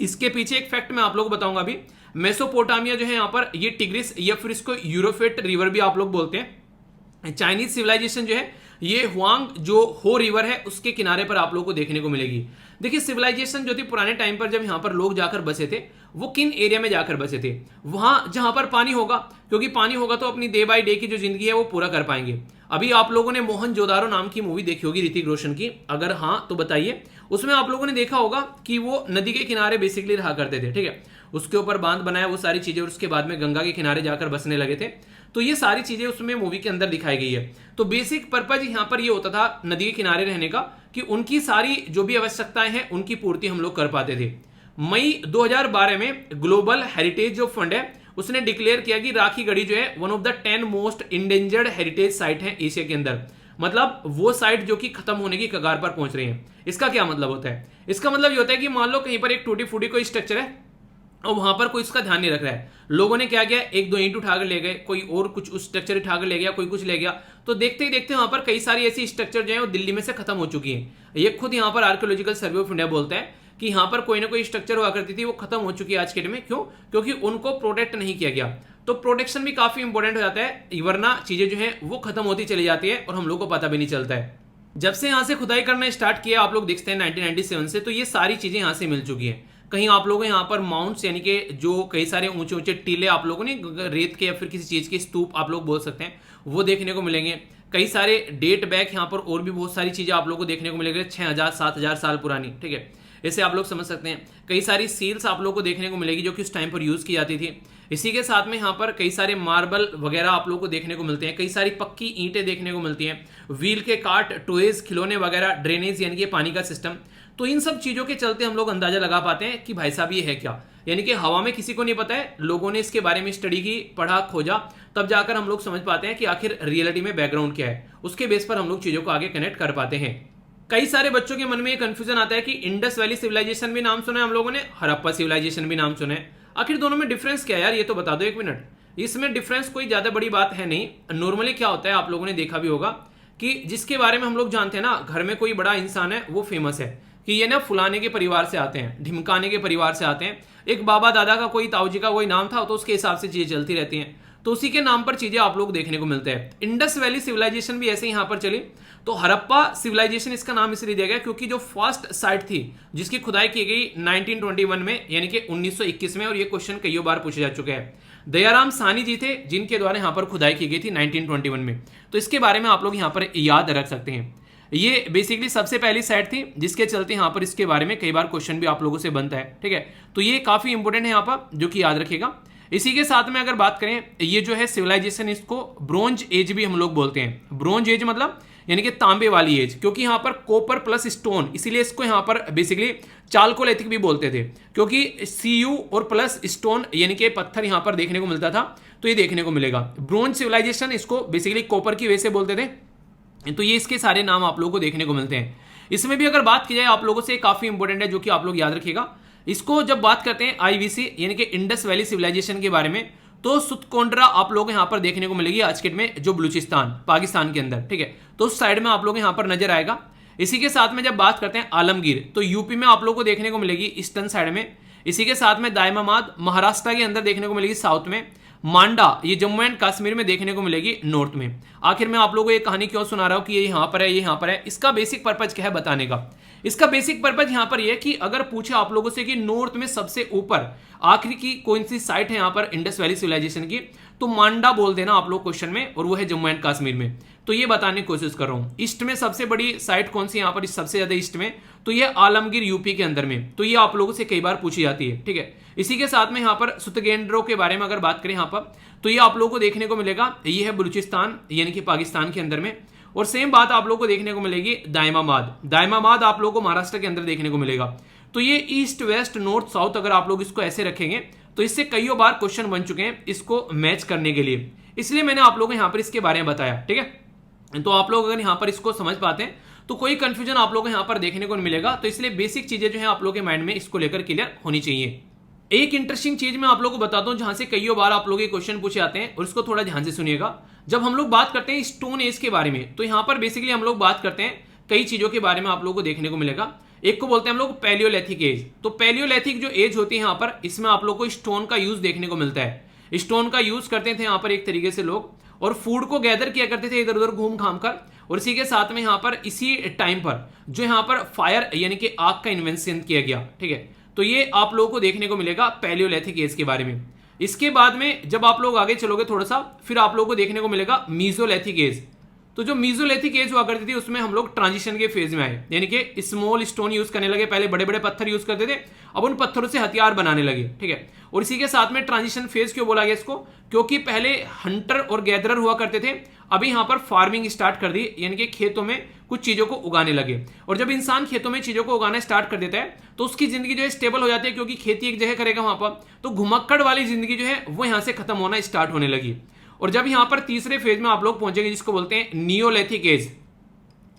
इसके पीछे एक फैक्ट मैं आप लोगों को बताऊंगा अभी। मेसोपोटामिया जो है यहाँ पर ये टिग्रिस या फिर इसको यूरोफेट रिवर भी आप लोग बोलते हैं। चाइनीज सिविलाइजेशन जो है ये हुआंग जो हो रिवर है उसके किनारे पर आप लोगों को देखने को मिलेगी। देखिए सिविलाइजेशन जो थी पुराने टाइम पर जब यहाँ पर लोग जाकर बसे थे वो किन एरिया में जाकर बसे थे, वहां जहां पर पानी होगा, क्योंकि पानी होगा तो अपनी डे बाय डे की जो जिंदगी है वो पूरा कर पाएंगे। अभी आप लोगों ने मोहनजोदारो नाम की मूवी देखी होगी ऋतिक रोशन की, अगर हाँ तो बताइए। उसमें आप लोगों ने देखा होगा कि वो नदी के किनारे बेसिकली रहा करते थे, ठीक है। उसके ऊपर बांध बनाया, वो सारी चीजें, और उसके बाद में गंगा के किनारे जाकर बसने लगे थे। तो ये सारी चीजें उसमें मूवी के अंदर दिखाई गई है। तो बेसिक पर्पज यहाँ पर ये होता था नदी के किनारे रहने का, कि उनकी सारी जो भी आवश्यकताएं हैं उनकी पूर्ति हम लोग कर पाते थे। मई 2012 में ग्लोबल हेरिटेज जो फंड है उसने डिक्लेयर किया कि राखी गढ़ी जो है one of the 10 most endangered heritage site है एशिया के अंदर। मतलब वो साइट जो कि खत्म होने की कगार पर पहुंच रही है। इसका क्या मतलब होता है? इसका मतलब ये होता है कि मान लो कहीं पर एक टूटी फूटी कोई स्ट्रक्चर है और वहां पर कोई इसका ध्यान नहीं रख रहा है। लोगों ने क्या किया, एक दो ईंट उठाकर ले गए, कोई और कुछ उस स्ट्रक्चर उठाकर ले गया, कोई कुछ ले गया। तो देखते ही देखते वहां पर कई सारी ऐसी स्ट्रक्चर जो है वो दिल्ली में से खत्म हो चुकी है। ये खुद यहाँ पर आर्कियोलॉजिकल सर्वे ऑफ इंडिया बोलता है कि यहाँ पर कोई ना कोई स्ट्रक्चर हुआ करती थी, वो खत्म हो चुकी है आज के डेट में। क्यों? क्योंकि उनको प्रोटेक्ट नहीं किया गया। तो प्रोटेक्शन भी काफी इंपॉर्टेंट हो जाता है, वरना चीजें जो है वो खत्म होती चली जाती है और हम लोग को पता भी नहीं चलता है। जब से यहाँ से खुदाई करना स्टार्ट किया आप लोग देखते हैं 1997 से, तो ये सारी चीजें यहाँ से मिल चुकी हैं। कहीं आप लोगों को यहाँ पर माउंट्स यानी कि जो कई सारे ऊंचे ऊंचे टीले आप लोगों ने रेत के या फिर किसी चीज के स्तूप आप लोग बोल सकते हैं वो देखने को मिलेंगे। कई सारे डेट बैक यहाँ पर और भी बहुत सारी चीजें आप लोगों को देखने को मिलेंगे 6000 7000 साल पुरानी, ठीक है। ऐसे आप लोग समझ सकते हैं। कई सारी सील्स आप लोग को देखने को मिलेगी जो कि उस टाइम पर यूज की जाती थी। इसी के साथ में यहाँ पर कई सारे मार्बल वगैरह आप लोग को देखने को मिलते हैं। कई सारी पक्की ईंटें देखने को मिलती हैं। व्हील के काट, टॉयज, खिलौने वगैरह, ड्रेनेज यानी कि पानी का सिस्टम। तो इन सब चीजों के चलते हम लोग अंदाजा लगा पाते हैं कि भाई साहब ये है क्या। यानी कि हवा में किसी को नहीं पता है, लोगों ने इसके बारे में स्टडी की, पढ़ा, खोजा, तब जाकर हम लोग समझ पाते हैं कि आखिर रियलिटी में बैकग्राउंड क्या है। उसके बेस पर हम लोग चीजों को आगे कनेक्ट कर पाते हैं। कई सारे बच्चों के मन में ये कंफ्यूजन आता है कि इंडस वैली सिविलाइजेशन भी नाम सुना है हम लोगों ने, हड़प्पा सिविलाइजेशन भी नाम सुना है। आखिर दोनों में डिफरेंस क्या है यार, ये तो बता दो एक मिनट। इसमें डिफरेंस कोई ज्यादा बड़ी बात है नहीं। नॉर्मली क्या होता है आप लोगों ने देखा भी होगा कि जिसके बारे में हम लोग जानते हैं ना, घर में कोई बड़ा इंसान है वो फेमस है कि ये ना फुलाने के परिवार से आते हैं, ढिमकाने के परिवार से आते हैं। एक बाबा दादा का कोई, ताऊ जी का कोई नाम था, तो उसके हिसाब से चीजें चलती रहती हैं। तो उसी के नाम पर चीजें आप लोग देखने को मिलते हैं। इंडस वैली सिविलाइजेशन भी ऐसे ही यहां पर चली। तो हड़प्पा सिविलाइजेशन इसका नाम इसलिए दिया गया क्योंकि जो फर्स्ट साइट थी जिसकी खुदाई की गई 1921 में यानी कि 1921 में, और ये क्वेश्चन कई बार पूछे जा चुके हैं। दयाराम साहनी जी थे जिनके द्वारा यहां पर खुदाई की गई थी 1921 में। तो इसके बारे में आप लोग यहां पर याद रख सकते हैं। ये बेसिकली सबसे पहली साइट थी जिसके चलते यहां पर इसके बारे में कई बार क्वेश्चन भी आप लोगों से बनता है, ठीक है। तो ये काफी इंपॉर्टेंट है यहां पर, जो कि याद रखिएगा। इसी के साथ में अगर बात करें, ये जो है सिविलाइजेशन, इसको ब्रोंज एज भी हम लोग बोलते हैं। ब्रोंज एज मतलब यानी कि तांबे वाली एज, क्योंकि यहां पर कॉपर प्लस स्टोन, इसीलिए इसको यहां पर बेसिकली चालकोलिथिक भी बोलते थे, क्योंकि Cu और प्लस स्टोन यानी कि पत्थर यहां पर देखने को मिलता था। तो ये देखने को मिलेगा। ब्रोंज सिविलाइजेशन इसको बेसिकली कॉपर की वजह से बोलते थे। तो ये इसके सारे नाम आप लोगों को देखने को मिलते हैं। इसमें भी अगर बात की जाए आप लोगों से, काफी इंपॉर्टेंट है जो कि आप लोग याद रखिएगा। इसको जब बात करते हैं IVC यानी कि इंडस वैली सिविलाइजेशन के बारे में, तो सुतकोंड्रा आप लोग यहां पर देखने को मिलेगी आज के डेट में, जो बलूचिस्तान पाकिस्तान के अंदर, ठीक है। तो उस साइड में आप लोग यहां पर नजर आएगा। इसी के साथ में जब बात करते हैं आलमगीर, तो यूपी में आप लोग को देखने को मिलेगी ईस्टर्न साइड में। इसी के साथ में दायमामाद महाराष्ट्र के अंदर देखने को मिलेगी साउथ में। मांडा ये जम्मू एंड कश्मीर में देखने को मिलेगी नॉर्थ में। आखिर मैं आप लोगों को ये कहानी क्यों सुना रहा हूं कि ये यहां पर है, ये यहां पर है, इसका बेसिक पर्पज क्या है बताने का। इसका बेसिक पर्पज यहां पर यह कि अगर पूछे आप लोगों से कि नॉर्थ में सबसे ऊपर आखिरी की कौन सी साइट है यहां पर इंडस वैली सिविलाइजेशन की, तो मांडा बोल देना आप लोग क्वेश्चन में, और वो है जम्मू एंड कश्मीर में। तो ये बताने की कोशिश कर रहा हूं। ईस्ट में सबसे बड़ी साइट कौन सी यहां पर सबसे ज्यादा ईस्ट में, तो ये आलमगीर यूपी के अंदर में। तो ये आप लोगों से कई बार पूछी जाती है, ठीक है। इसी के साथ में यहां पर सुतगेंद्रो के बारे में अगर बात करें यहां पर, तो ये आप लोगों को देखने को मिलेगा, ये है बलूचिस्तान यानी कि पाकिस्तान के अंदर में। और सेम बात आप लोगों को देखने को मिलेगी दाइमाबाद। दाइमाबाद आप लोगों को महाराष्ट्र के अंदर देखने को मिलेगा। तो ये ईस्ट वेस्ट नॉर्थ साउथ अगर आप लोग इसको ऐसे रखेंगे तो इससे कई बार क्वेश्चन बन चुके हैं इसको मैच करने के लिए, इसलिए मैंने आप लोगों को यहां पर इसके बारे में बताया। ठीक है, तो आप लोग अगर यहां पर इसको समझ पाते हैं तो कोई कंफ्यूजन आप लोगों को यहां पर देखने को नहीं मिलेगा। तो इसलिए बेसिक चीजें जो है आप लोगों के माइंड में इसको लेकर क्लियर होनी चाहिए। एक इंटरेस्टिंग चीज मैं आप लोगों को बताता हूं जहां से कई बार आप लोगों के क्वेश्चन पूछे जाते हैं, और इसको थोड़ा ध्यान से सुनिएगा। जब हम लोग बात करते हैं स्टोन एज के बारे में, तो यहां पर बेसिकली हम लोग बात करते हैं कई चीजों के बारे में आप लोगों को देखने को मिलेगा। एक को बोलते हैं हम लोग पैलियोलिथिक एज। तो पैलियोलिथिक जो एज होती है यहां पर, इसमें आप लोग को स्टोन का यूज देखने को मिलता है। स्टोन का यूज करते थे यहां पर एक तरीके से लोग, और फूड को गैदर किया करते थे इधर उधर घूम घाम कर, और इसी के साथ में यहां पर इसी टाइम पर जो यहां पर फायर यानी कि आग का इन्वेंशन किया गया। ठीक है, तो ये आप लोगों को देखने को मिलेगा पैलियोलिथिक एज के बारे में। इसके बाद में जब आप लोग आगे चलोगे थोड़ा सा, फिर आप लोगों को देखने को मिलेगा मीजोलिथिक एज। तो जो मीजोलिथिक एज हुआ करती थी उसमें हम लोग ट्रांजिशन के फेज में आए, यानी कि स्मॉल स्टोन यूज करने लगे। पहले बड़े बड़े पत्थर यूज करते थे, अब उन पत्थरों से हथियार बनाने लगे। ठीक है, और इसी के साथ में ट्रांजिशन फेज क्यों बोला गया इसको, क्योंकि पहले हंटर और गैदरर हुआ करते थे, अभी यहां पर फार्मिंग स्टार्ट कर दी, यानी कि खेतों में कुछ चीजों को उगाने लगे। और जब इंसान खेतों में चीजों को उगाना स्टार्ट कर देता है तो उसकी जिंदगी जो है स्टेबल हो जाती है, क्योंकि खेती एक जगह करेगा वहां पर, तो घुमक्कड़ वाली जिंदगी जो है वो यहां से खत्म होना स्टार्ट होने लगी। और जब यहां पर तीसरे फेज में आप लोग पहुंचेंगे जिसको बोलते हैं नियोलिथिक एज,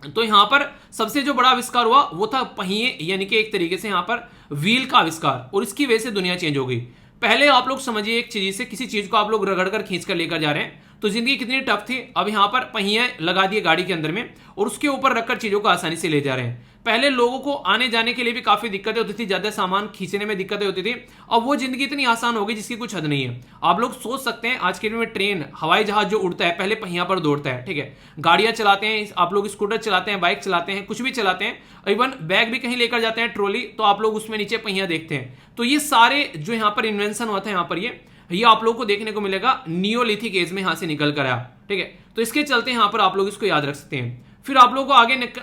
तो यहां पर सबसे जो बड़ा आविष्कार हुआ वो था पहिए, यानी कि एक तरीके से यहां पर व्हील का आविष्कार, और इसकी वजह से दुनिया चेंज हो गई। पहले आप लोग समझिए एक चीज से किसी चीज को आप लोग रगड़ कर खींच कर लेकर जा रहे हैं तो जिंदगी कितनी टफ थी। अब यहां पर पहिए लगा दिए गाड़ी के अंदर में, और उसके ऊपर रखकर चीजों को आसानी से ले जा रहे हैं। पहले लोगों को आने जाने के लिए भी काफी दिक्कतें होती थी, ज्यादा सामान खींचने में दिक्कतें होती थी। अब वो जिंदगी इतनी आसान हो गई जिसकी कुछ हद नहीं है। आप लोग सोच सकते हैं आज के दिन में ट्रेन, हवाई जहाज जो उड़ता है पहले पहिया पर दौड़ता है। ठीक है, गाड़ियां चलाते हैं आप लोग, स्कूटर चलाते हैं, बाइक चलाते हैं, कुछ भी चलाते हैं, इवन बैग भी कहीं लेकर जाते हैं ट्रॉली, तो आप लोग उसमें नीचे पहिया देखते हैं। तो ये सारे जो यहाँ पर इन्वेंशन हुआ था यहाँ पर ये आप लोग को देखने को मिलेगा नियोलिथिक एज में यहां से निकल कर आया। ठीक है, तो इसके चलते यहां पर आप लोग इसको याद रख सकते हैं। फिर आप लोगों को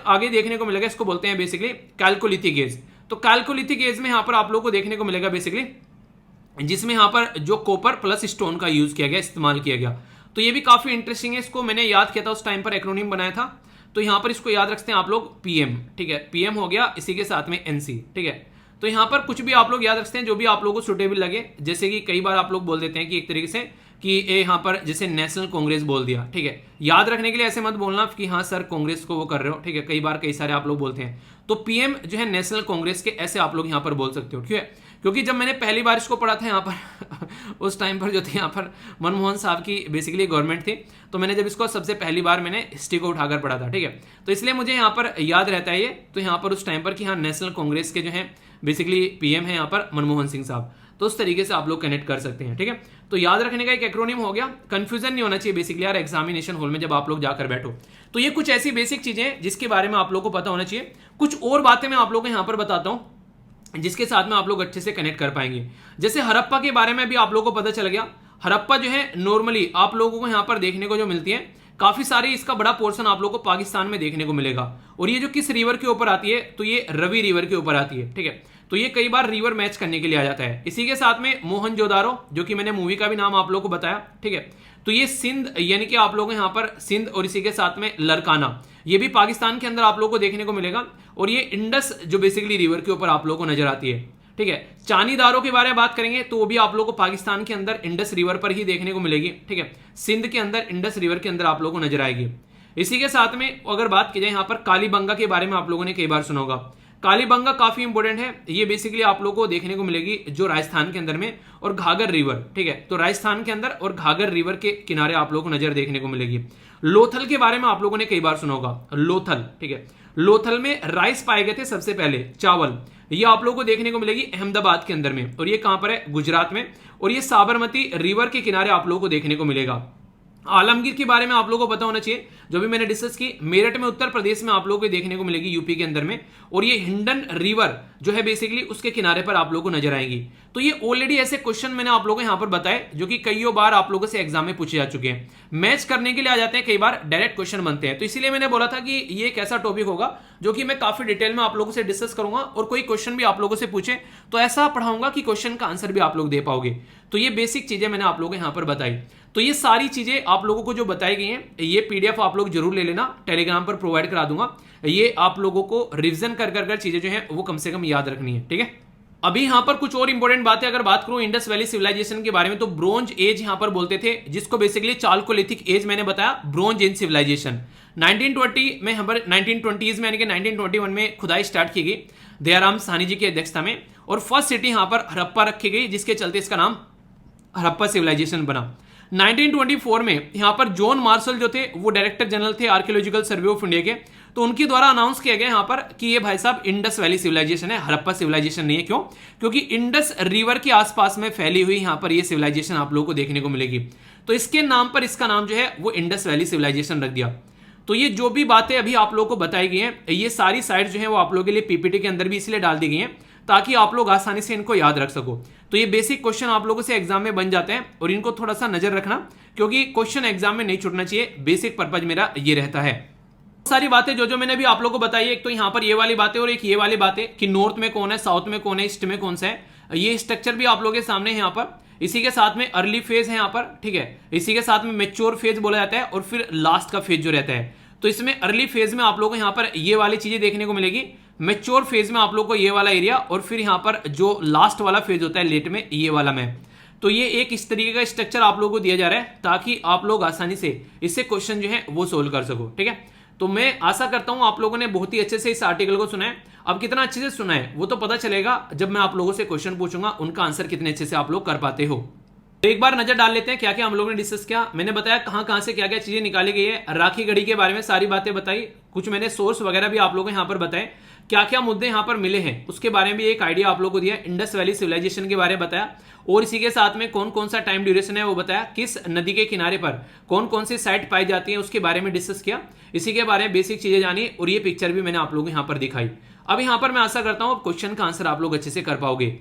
आगे देखने को मिलेगा, इसको बोलते हैं बेसिकली कैल्कोलिथिक एज। तो कैल्कोलिथिक एज में यहां पर आप लोग को देखने को मिलेगा बेसिकली जिसमें यहां पर जो कॉपर प्लस स्टोन का यूज किया गया, इस्तेमाल किया गया। तो ये भी काफी इंटरेस्टिंग है, इसको मैंने याद किया था उस टाइम पर, एक्रोनिम बनाया था। तो यहां पर इसको याद रखते हैं आप लोग पीएम। ठीक है, पीएम हो गया, इसी के साथ में एनसी। ठीक है, तो यहां पर कुछ भी आप लोग याद रखते हैं जो भी आप लोगों को सुटेबल लगे। जैसे कि कई बार आप लोग बोल देते हैं कि एक तरीके से कि यहां पर जैसे नेशनल कांग्रेस बोल दिया। ठीक है, याद रखने के लिए ऐसे मत बोलना कि हाँ सर कांग्रेस को वो कर रहे हो। ठीक है, कई बार कई सारे आप लोग बोलते हैं, तो पीएम जो है नेशनल कांग्रेस के, ऐसे आप लोग यहां पर बोल सकते हो। क्यों है, क्योंकि जब मैंने पहली बार इसको पढ़ा था यहाँ पर उस टाइम पर जो थे यहाँ पर मनमोहन साहब की बेसिकली गवर्नमेंट थी, तो मैंने जब इसको सबसे पहली बार मैंने हिस्ट्री को उठाकर पढ़ा था। ठीक है, तो इसलिए मुझे यहाँ पर याद रहता है ये। तो यहाँ पर उस टाइम पर कि हाँ नेशनल कांग्रेस के जो है बेसिकली पीएम है यहाँ पर मनमोहन सिंह साहब, तो उस तरीके से आप लोग कनेक्ट कर सकते हैं। ठीक है, तो याद रखने का एक एक्रोनिम हो गया, कंफ्यूजन नहीं होना चाहिए बेसिकली यार एग्जामिनेशन हॉल में जब आप लोग जाकर बैठो। तो ये कुछ ऐसी बेसिक चीजें जिसके बारे में आप लोग को पता होना चाहिए। कुछ और बातें मैं आप लोग को यहाँ पर बताता हूँ जिसके साथ में आप लोग अच्छे से कनेक्ट कर पाएंगे। जैसे हड़प्पा के बारे में भी आप लोगों को पता चल गया। हड़प्पा जो है नॉर्मली आप लोगों को यहाँ पर देखने को जो मिलती है, काफी सारी इसका बड़ा पोर्शन आप लोगों को पाकिस्तान में देखने को मिलेगा। और ये जो किस रिवर के ऊपर आती है, तो ये रवि रिवर के ऊपर आती है। ठीक है, तो ये कई बार रिवर मैच करने के लिए आ जाता है। इसी के साथ में मोहनजोदारो, जो कि मैंने मूवी का भी नाम आप लोगों को बताया। ठीक है, तो ये सिंध यानी कि आप लोग यहाँ पर सिंध, और इसी के साथ में लरकाना, ये भी पाकिस्तान के अंदर आप लोगों को देखने को मिलेगा। और ये इंडस जो बेसिकली रिवर के ऊपर आप लोगों को नजर आती है। ठीक है, चानीदारों के बारे में बात करेंगे तो वो भी आप लोगों को पाकिस्तान के अंदर इंडस रिवर पर ही देखने को मिलेगी। ठीक है, सिंध के अंदर इंडस रिवर के अंदर आप लोगों को नजर आएगी। इसी के साथ में अगर बात की जाए यहाँ पर कालीबंगा के बारे में आप लोगों ने कई बार सुना होगा। कालीबंगा काफी इंपॉर्टेंट है, ये बेसिकली आप लोगों को देखने को मिलेगी जो राजस्थान के अंदर में, और घाघर रिवर। ठीक है, तो राजस्थान के अंदर और घाघर रिवर के किनारे आप लोगों को नजर देखने को मिलेगी। लोथल के बारे में आप लोगों ने कई बार सुना होगा, लोथल। ठीक है, लोथल में राइस पाए गए थे सबसे पहले, चावल। ये आप लोगों को देखने को मिलेगी अहमदाबाद के अंदर में, और ये कहां पर है, गुजरात में। और ये साबरमती रिवर के किनारे आप लोगों को देखने को मिलेगा। आलमगीर के बारे में आप लोगों को पता होना चाहिए, जो भी मैंने डिस्कस की। मेरठ में उत्तर प्रदेश में आप लोगों को देखने को मिलेगी, यूपी के अंदर में। और ये हिंडन रिवर जो है बेसिकली उसके किनारे पर आप लोगों को नजर आएंगी। तो ये ऑलरेडी ऐसे क्वेश्चन मैंने आप लोगों को यहां पर बताए जो कि कई बार आप लोगों से एग्जाम में पूछे जा चुके हैं। मैच करने के लिए आ जाते हैं, कई बार डायरेक्ट क्वेश्चन बनते हैं। तो इसीलिए मैंने बोला था कि ये एक ऐसा टॉपिक होगा जो कि मैं काफी डिटेल में आप लोगों से डिस्कस करूंगा, और कोई क्वेश्चन भी आप लोगों से पूछे तो ऐसा पढ़ाऊंगा कि क्वेश्चन का आंसर भी आप लोग दे पाओगे। तो ये बेसिक चीजें मैंने आप लोगों को यहाँ पर बताई। तो ये सारी चीजें आप लोगों को जो बताई गई हैं, ये पीडीएफ आप लोग जरूर ले लेना, टेलीग्राम पर प्रोवाइड करा दूंगा। ये आप लोगों को रिविजन कर चीजें जो है वो कम से कम याद रखनी है, ठीक है। अभी यहां पर कुछ और इंपॉर्टेंट बातें अगर बात करूं इंडस वैली सिविलाइजेशन के बारे में, तो ब्रोंज एज यहां पर बोलते थे, जिसको बेसिकली चालकोलिथिक एज मैंने बताया, ब्रोंज एज सिविलाइजेशन 1920 में, यहाँ पर 1920s में यानी कि 1921 में खुदाई स्टार्ट की गई दयाराम साहनी जी की अध्यक्षता में, और फर्स्ट सिटी यहां पर हड़प्पा रखी गई, जिसके चलते इसका नाम हड़प्पा सिविलाइजेशन बना। 1924 में यहां पर जॉन मार्शल जो थे वो डायरेक्टर जनरल थे आर्कियोलॉजिकल सर्वे ऑफ इंडिया के, तो उनके द्वारा अनाउंस किया गया यहां पर कि ये भाई साहब इंडस वैली सिविलाइजेशन है, हड़प्पा सिविलाइजेशन नहीं है। क्यों? क्योंकि इंडस रिवर के आसपास में फैली हुई यहां पर ये सिविलाइजेशन आप लोगों को देखने को मिलेगी, तो इसके नाम पर इसका नाम जो है वो इंडस वैली सिविलाइजेशन रख दिया। तो ये जो भी बातें अभी आप लोगों को बताई गई हैं, ये सारी साइट जो है वो आप लोगों के लिए पीपीटी के अंदर भी इसलिए डाल दी गई हैं ताकि आप लोग आसानी से इनको याद रख सको। तो ये बेसिक क्वेश्चन आप लोगों से एग्जाम में बन जाते हैं, और इनको थोड़ा सा नजर रखना, क्योंकि क्वेश्चन एग्जाम में नहीं छूटना चाहिए, बेसिक पर्पज मेरा ये रहता है। सारी बातें जो मैंने भी आप लोगों को बताई है, एक तो यहाँ पर ये वाली बातें और एक ये वाली बातें कि नॉर्थ में कौन है, साउथ में कौन है, ईस्ट में कौन सा है, ये स्ट्रक्चर भी आप लोगों के सामने है यहाँ पर। इसी के साथ में अर्ली फेज है यहाँ पर, ठीक है, इसी के साथ में मेच्योर फेज बोला जाता है, और फिर लास्ट का फेज जो रहता है। तो इसमें अर्ली फेज में आप लोगों को यहाँ पर ये वाली चीजें देखने को मिलेगी, मेच्योर फेज में आप लोगों को ये वाला एरिया, और फिर यहाँ पर जो लास्ट वाला फेज होता है लेट में, ये वाला मैप। तो ये एक इस तरीके का स्ट्रक्चर आप लोगों को दिया जा रहा है ताकि आप लोग आसानी से इससे क्वेश्चन जो है वो सोल्व कर सको, ठीक है। तो मैं आशा करता हूं आप लोगों ने बहुत ही अच्छे से इस आर्टिकल को सुना है। अब कितना अच्छे से सुना है वो तो पता चलेगा जब मैं आप लोगों से क्वेश्चन पूछूंगा, उनका आंसर कितने अच्छे से आप लोग कर पाते हो। तो एक बार नजर डाल लेते हैं क्या क्या हम लोगों ने डिस्कस किया। मैंने बताया कहां से क्या क्या चीजें निकाली गई है, राखी गढ़ी के बारे में सारी बातें बताई, कुछ मैंने सोर्स वगैरह भी आप लोगों को यहाँ पर बताए, क्या क्या मुद्दे यहाँ पर मिले हैं उसके बारे में एक आइडिया आप लोगों को दिया, इंडस वैली सिविलाइजेशन के बारे में बताया, और इसी के साथ में कौन कौन सा टाइम ड्यूरेशन है वो बताया, किस नदी के किनारे पर कौन कौन सी साइट पाई जाती है उसके बारे में डिस्कस किया, इसी के बारे में बेसिक चीजें जानी, और ये पिक्चर भी मैंने आप लोगों को यहाँ पर दिखाई। अब यहाँ पर मैं आशा करता हूँ क्वेश्चन का आंसर आप लोग अच्छे से कर पाओगे।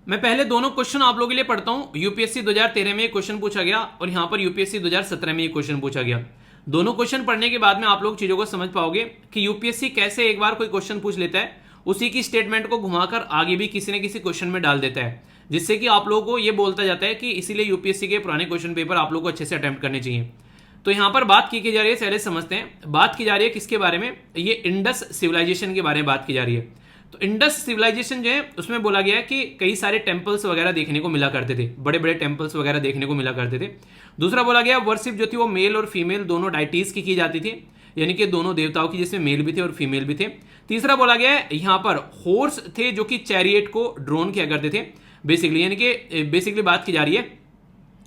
मैं पहले दोनों क्वेश्चन आप लोगों के लिए पढ़ता हूं। यूपीएससी 2013 में ये क्वेश्चन पूछा गया, और यहां पर यूपीएससी 2017 में ये क्वेश्चन पूछा गया। दोनों क्वेश्चन पढ़ने के बाद में आप लोग चीजों को समझ पाओगे कि यूपीएससी कैसे एक बार कोई क्वेश्चन पूछ लेता है, उसी की स्टेटमेंट को घुमाकर आगे भी किसी न किसी क्वेश्चन में डाल देता है, जिससे कि आप लोगों को ये बोलता जाता है कि इसीलिए यूपीएससी के पुराने क्वेश्चन पेपर आप लोग को अच्छे से अटेम्प्ट करने चाहिए। तो यहां पर बात की जा रही है, पहले समझते हैं। बात की जा रही है किसके बारे में, ये इंडस सिविलाइजेशन के बारे में बात की जा रही है। तो इंडस सिविलाइजेशन जो है उसमें बोला गया है कि कई सारे टेंपल्स वगैरह देखने को मिला करते थे, बड़े बड़े टेंपल्स वगैरह देखने को मिला करते थे। दूसरा बोला गया वर्शिप जो थी वो मेल और फीमेल दोनों डाइटीज की जाती थी, यानी कि दोनों देवताओं की, जिसमें मेल भी थे और फीमेल भी थे। तीसरा बोला गया है यहाँ पर हॉर्स थे जो कि चैरियट को ड्रोन किया करते थे बेसिकली, यानी कि बेसिकली बात की जा रही है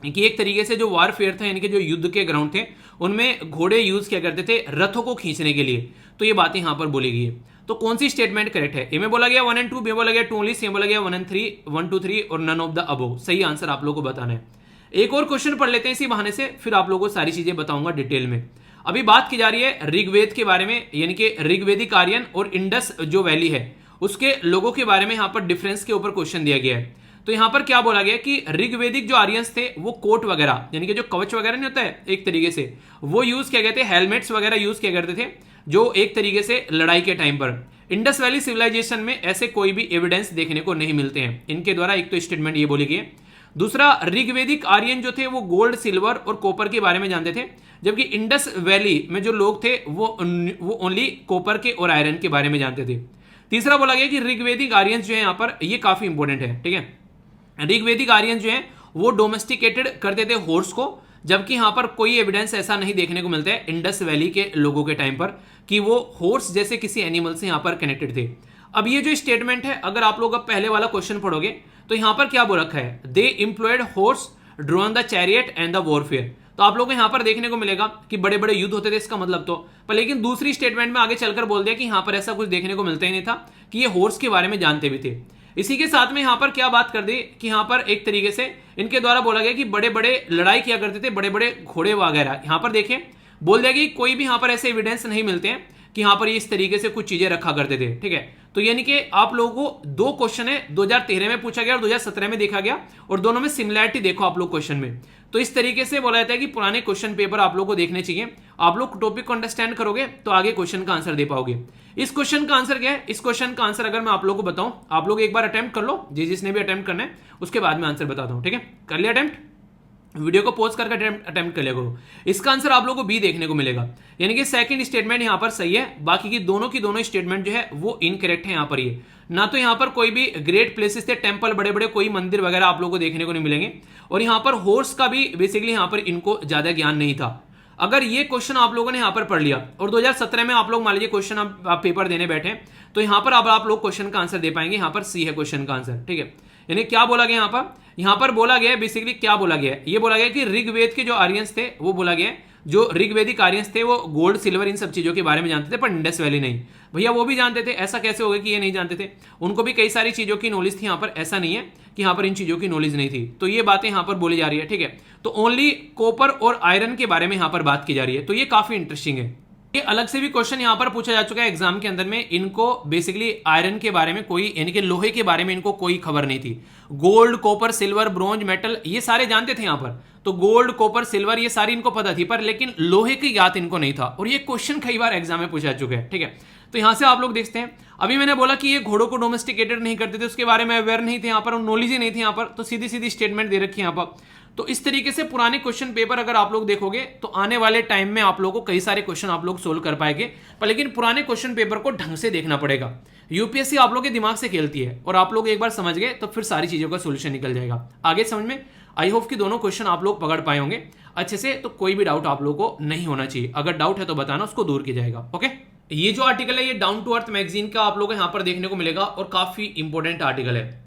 कि एक तरीके से जो वारफेयर था, यानी कि जो युद्ध के ग्राउंड थे उनमें घोड़े यूज किया करते थे रथों को खींचने के लिए। तो ये बातें यहां पर बोली गई है। तो कौन सी स्टेटमेंट करेक्ट है? ए में बोला गया 1 और 2, बी में बोला गया 2 ओनली, सी में बोला गया 1 और 3, 1 2 3 और नन ऑफ द अबव। सही आंसर आप लोगों को बताना है। एक और क्वेश्चन पढ़ लेते हैं इसी बहाने से, फिर आप लोगों को सारी चीजें बताऊंगा डिटेल में। अभी बात की जा रही है ऋग्वेद के बारे में, यानी कि ऋग्वेदिक आर्यन और इंडस जो वैली है उसके लोगों के बारे में यहाँ पर डिफरेंस के ऊपर क्वेश्चन दिया गया है। तो यहां पर क्या बोला गया कि ऋग्वेदिक जो आर्यंस थे वो कोट वगैरह, यानी कि जो कवच वगैरह नहीं होता है एक तरीके से, वो यूज किया गए थे, हेलमेट्स वगैरह यूज किया करते थे जो एक तरीके से लड़ाई के टाइम पर। इंडस वैली सिविलाइजेशन में ऐसे कोई भी एविडेंस देखने को नहीं मिलते हैं इनके द्वारा। एक तो स्टेटमेंट ये बोली गई है। दूसरा, ऋग्वेदिक आर्यन जो थे वो गोल्ड, सिल्वर और कॉपर के बारे में जानते थे, जबकि इंडस वैली में जो लोग थे वो ओनली कॉपर के और आयरन के बारे में जानते थे। तीसरा बोला गया कि ऋग्वेदिक आर्यन जो है यहाँ पर, ये काफी इंपॉर्टेंट है, ठीक है। ऋग्वेदिक आर्यन जो है वो डोमेस्टिकेटेड करते थे हॉर्स को, जबकि यहां पर कोई एविडेंस ऐसा नहीं देखने को मिलता है इंडस वैली के लोगों के टाइम पर कि वो हॉर्स जैसे किसी एनिमल से यहां पर कनेक्टेड थे। अब ये जो स्टेटमेंट है, अगर आप लोग अब पहले वाला क्वेश्चन पढ़ोगे तो यहां पर क्या बोल रखा है, they employed horse drawn the chariot and the warfare. तो आप लोगों को यहां पर देखने को मिलेगा कि बड़े बड़े युद्ध होते थे, इसका मतलब तो पर, लेकिन दूसरी स्टेटमेंट में आगे चलकर बोल दिया कि यहां पर ऐसा कुछ देखने को मिलता ही नहीं था, कि ये हॉर्स के बारे में जानते भी थे। इसी के साथ में यहां पर क्या बात कर दी कि यहां पर एक तरीके से इनके द्वारा बोला गया कि बड़े बड़े लड़ाई किया करते थे, बड़े बड़े घोड़े वगैरह। यहां पर देखें बोल दिया कि कोई भी यहां पर ऐसे एविडेंस नहीं मिलते हैं कि यहां पर इस तरीके से कुछ चीजें रखा करते थे, ठीक है। तो यानी कि आप लोगों को दो क्वेश्चन है, 2013 में पूछा गया और 2017 में देखा गया, और दोनों में सिमिलैरिटी देखो आप लोग क्वेश्चन में। तो इस तरीके से बोला जाता है कि पुराने क्वेश्चन पेपर आप लोग को देखने चाहिए। आप लोग टॉपिक को अंडरस्टैंड करोगे तो आगे क्वेश्चन का आंसर दे पाओगे। इस क्वेश्चन का आंसर क्या है? इस क्वेश्चन का आंसर अगर मैं आप लोग को बताऊं, आप लोग एक बार अटेम्प्ट कर लो, जिसने भी अटेम्प्ट करना है, उसके बाद में आंसर बताता हूं। ठीक है, कर लिया अटेम्प्ट? वीडियो को पॉज करके अटेम्प्ट कर लिया करो। इसका आंसर आप लोगों को बी देखने को मिलेगा, यानी कि सेकंड स्टेटमेंट यहां पर सही है, बाकी की दोनों स्टेटमेंट जो है वो इनकरेक्ट है। यहां पर ये ना तो यहां पर कोई भी ग्रेट प्लेसेस थे, टेंपल, बड़े बड़े कोई मंदिर वगैरह आप लोगों को देखने को नहीं मिलेंगे, और यहां पर हॉर्स का भी बेसिकली यहां पर इनको ज्यादा ज्ञान नहीं था। अगर ये क्वेश्चन आप लोगों ने यहां पर पढ़ लिया और 2017 में आप लोग मान लीजिए क्वेश्चन आप पेपर देने बैठे, तो यहां पर अब आप लोग क्वेश्चन का आंसर दे पाएंगे। यहां पर सी है क्वेश्चन का आंसर। ठीक है, यानी क्या बोला गया यहां पर बोला गया है बेसिकली, क्या बोला गया है? ये बोला गया कि ऋग्वेद के जो आर्यंस थे, वो बोला गया जो ऋग्वेदिक आर्यंस थे वो गोल्ड सिल्वर इन सब चीजों के बारे में जानते थे, पर इंडस वैली नहीं। भैया वो भी जानते थे, ऐसा कैसे हो गया कि ये नहीं जानते थे? उनको भी कई सारी चीजों की नॉलेज थी। यहां पर ऐसा नहीं है कि यहां पर इन चीजों की नॉलेज नहीं थी। तो ये बातें यहां पर बोली जा रही है। ठीक है, तो ओनली कॉपर और आयरन के बारे में यहां पर बात की जा रही है, तो ये काफी इंटरेस्टिंग है। ये अलग से भी क्वेश्चन यहां पर पूछा जा चुका है एग्जाम के अंदर में। इनको बेसिकली आयरन के बारे में कोई, यानी कि लोहे के बारे में इनको कोई खबर नहीं थी। Gold, copper, silver, bronze, metal ये सारे जानते थे यहां पर, तो गोल्ड, कॉपर, सिल्वर ये सारी इनको पता थी, पर लेकिन लोहे की ज्ञात इनको नहीं था। और ये क्वेश्चन कई बार एग्जाम में पूछा जा चुका है। ठीक है, तो यहां से आप लोग देखते हैं, अभी मैंने बोला कि ये घोड़ों को डोमेस्टिकेटेड नहीं करते थे, उसके बारे में अवेयर नहीं थे यहां पर, नॉलेज ही नहीं थी यहां पर, तो सीधी सीधी स्टेटमेंट दे रखी है यहां पर। तो इस तरीके से पुराने क्वेश्चन पेपर अगर आप लोग देखोगे तो आने वाले टाइम में आप लोगों को कई सारे क्वेश्चन आप लोग सोल्व कर पाएंगे, पर लेकिन पुराने क्वेश्चन पेपर को ढंग से देखना पड़ेगा। यूपीएससी आप लोग के दिमाग से खेलती है, और आप लोग एक बार समझ गए तो फिर सारी चीजों का सोल्यूशन निकल जाएगा आगे समझ में। आई होप कि दोनों क्वेश्चन आप लोग पकड़ पाए होंगे अच्छे से, तो कोई भी डाउट आप लोग को नहीं होना चाहिए। अगर डाउट है तो बताना, उसको दूर किया जाएगा। ओके, ये जो आर्टिकल है ये डाउन टू अर्थ मैगजीन का आप लोग को यहां पर देखने को मिलेगा, और काफी इंपॉर्टेंट आर्टिकल है।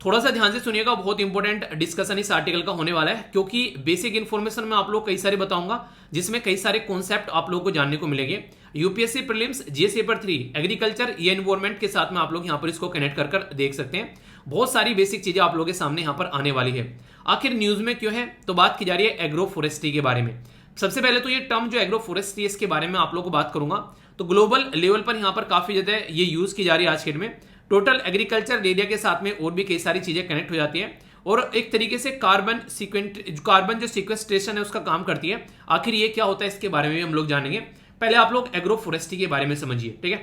थोड़ा सा ध्यान से सुनिएगा, बहुत इंपॉर्टेंट डिस्कशन इस आर्टिकल का होने वाला है, क्योंकि बेसिक इन्फॉर्मेशन में आप लोग कई सारे बताऊंगा, जिसमें कई सारे कॉन्सेप्ट आप लोगों को जानने को मिलेंगे। UPSC prelims, GS paper 3 agriculture या एनवायरमेंट के साथ में आप लोग यहां पर इसको कनेक्ट कर देख सकते हैं। बहुत सारी बेसिक चीजें आप लोगों के सामने यहां पर आने वाली है। आखिर न्यूज में क्यों है, तो बात की जा रही है एग्रो फॉरेस्ट्री के बारे में। सबसे पहले तो ये टर्म जो एग्रो फॉरेस्ट्री, इसके बारे में आप लोग को बात करूंगा। तो ग्लोबल लेवल पर यहां पर काफी ज्यादा ये यूज की जा रही है आज के डेट में। टोटल एग्रीकल्चर एरिया के साथ में और भी कई सारी चीजें कनेक्ट हो जाती हैं, और एक तरीके से कार्बन जो सिक्वेस्ट्रेशन है उसका काम करती है। आखिर ये क्या होता है इसके बारे में भी हम लोग जानेंगे। पहले आप लोग एग्रो फॉरेस्ट्री के बारे में समझिए, ठीक है,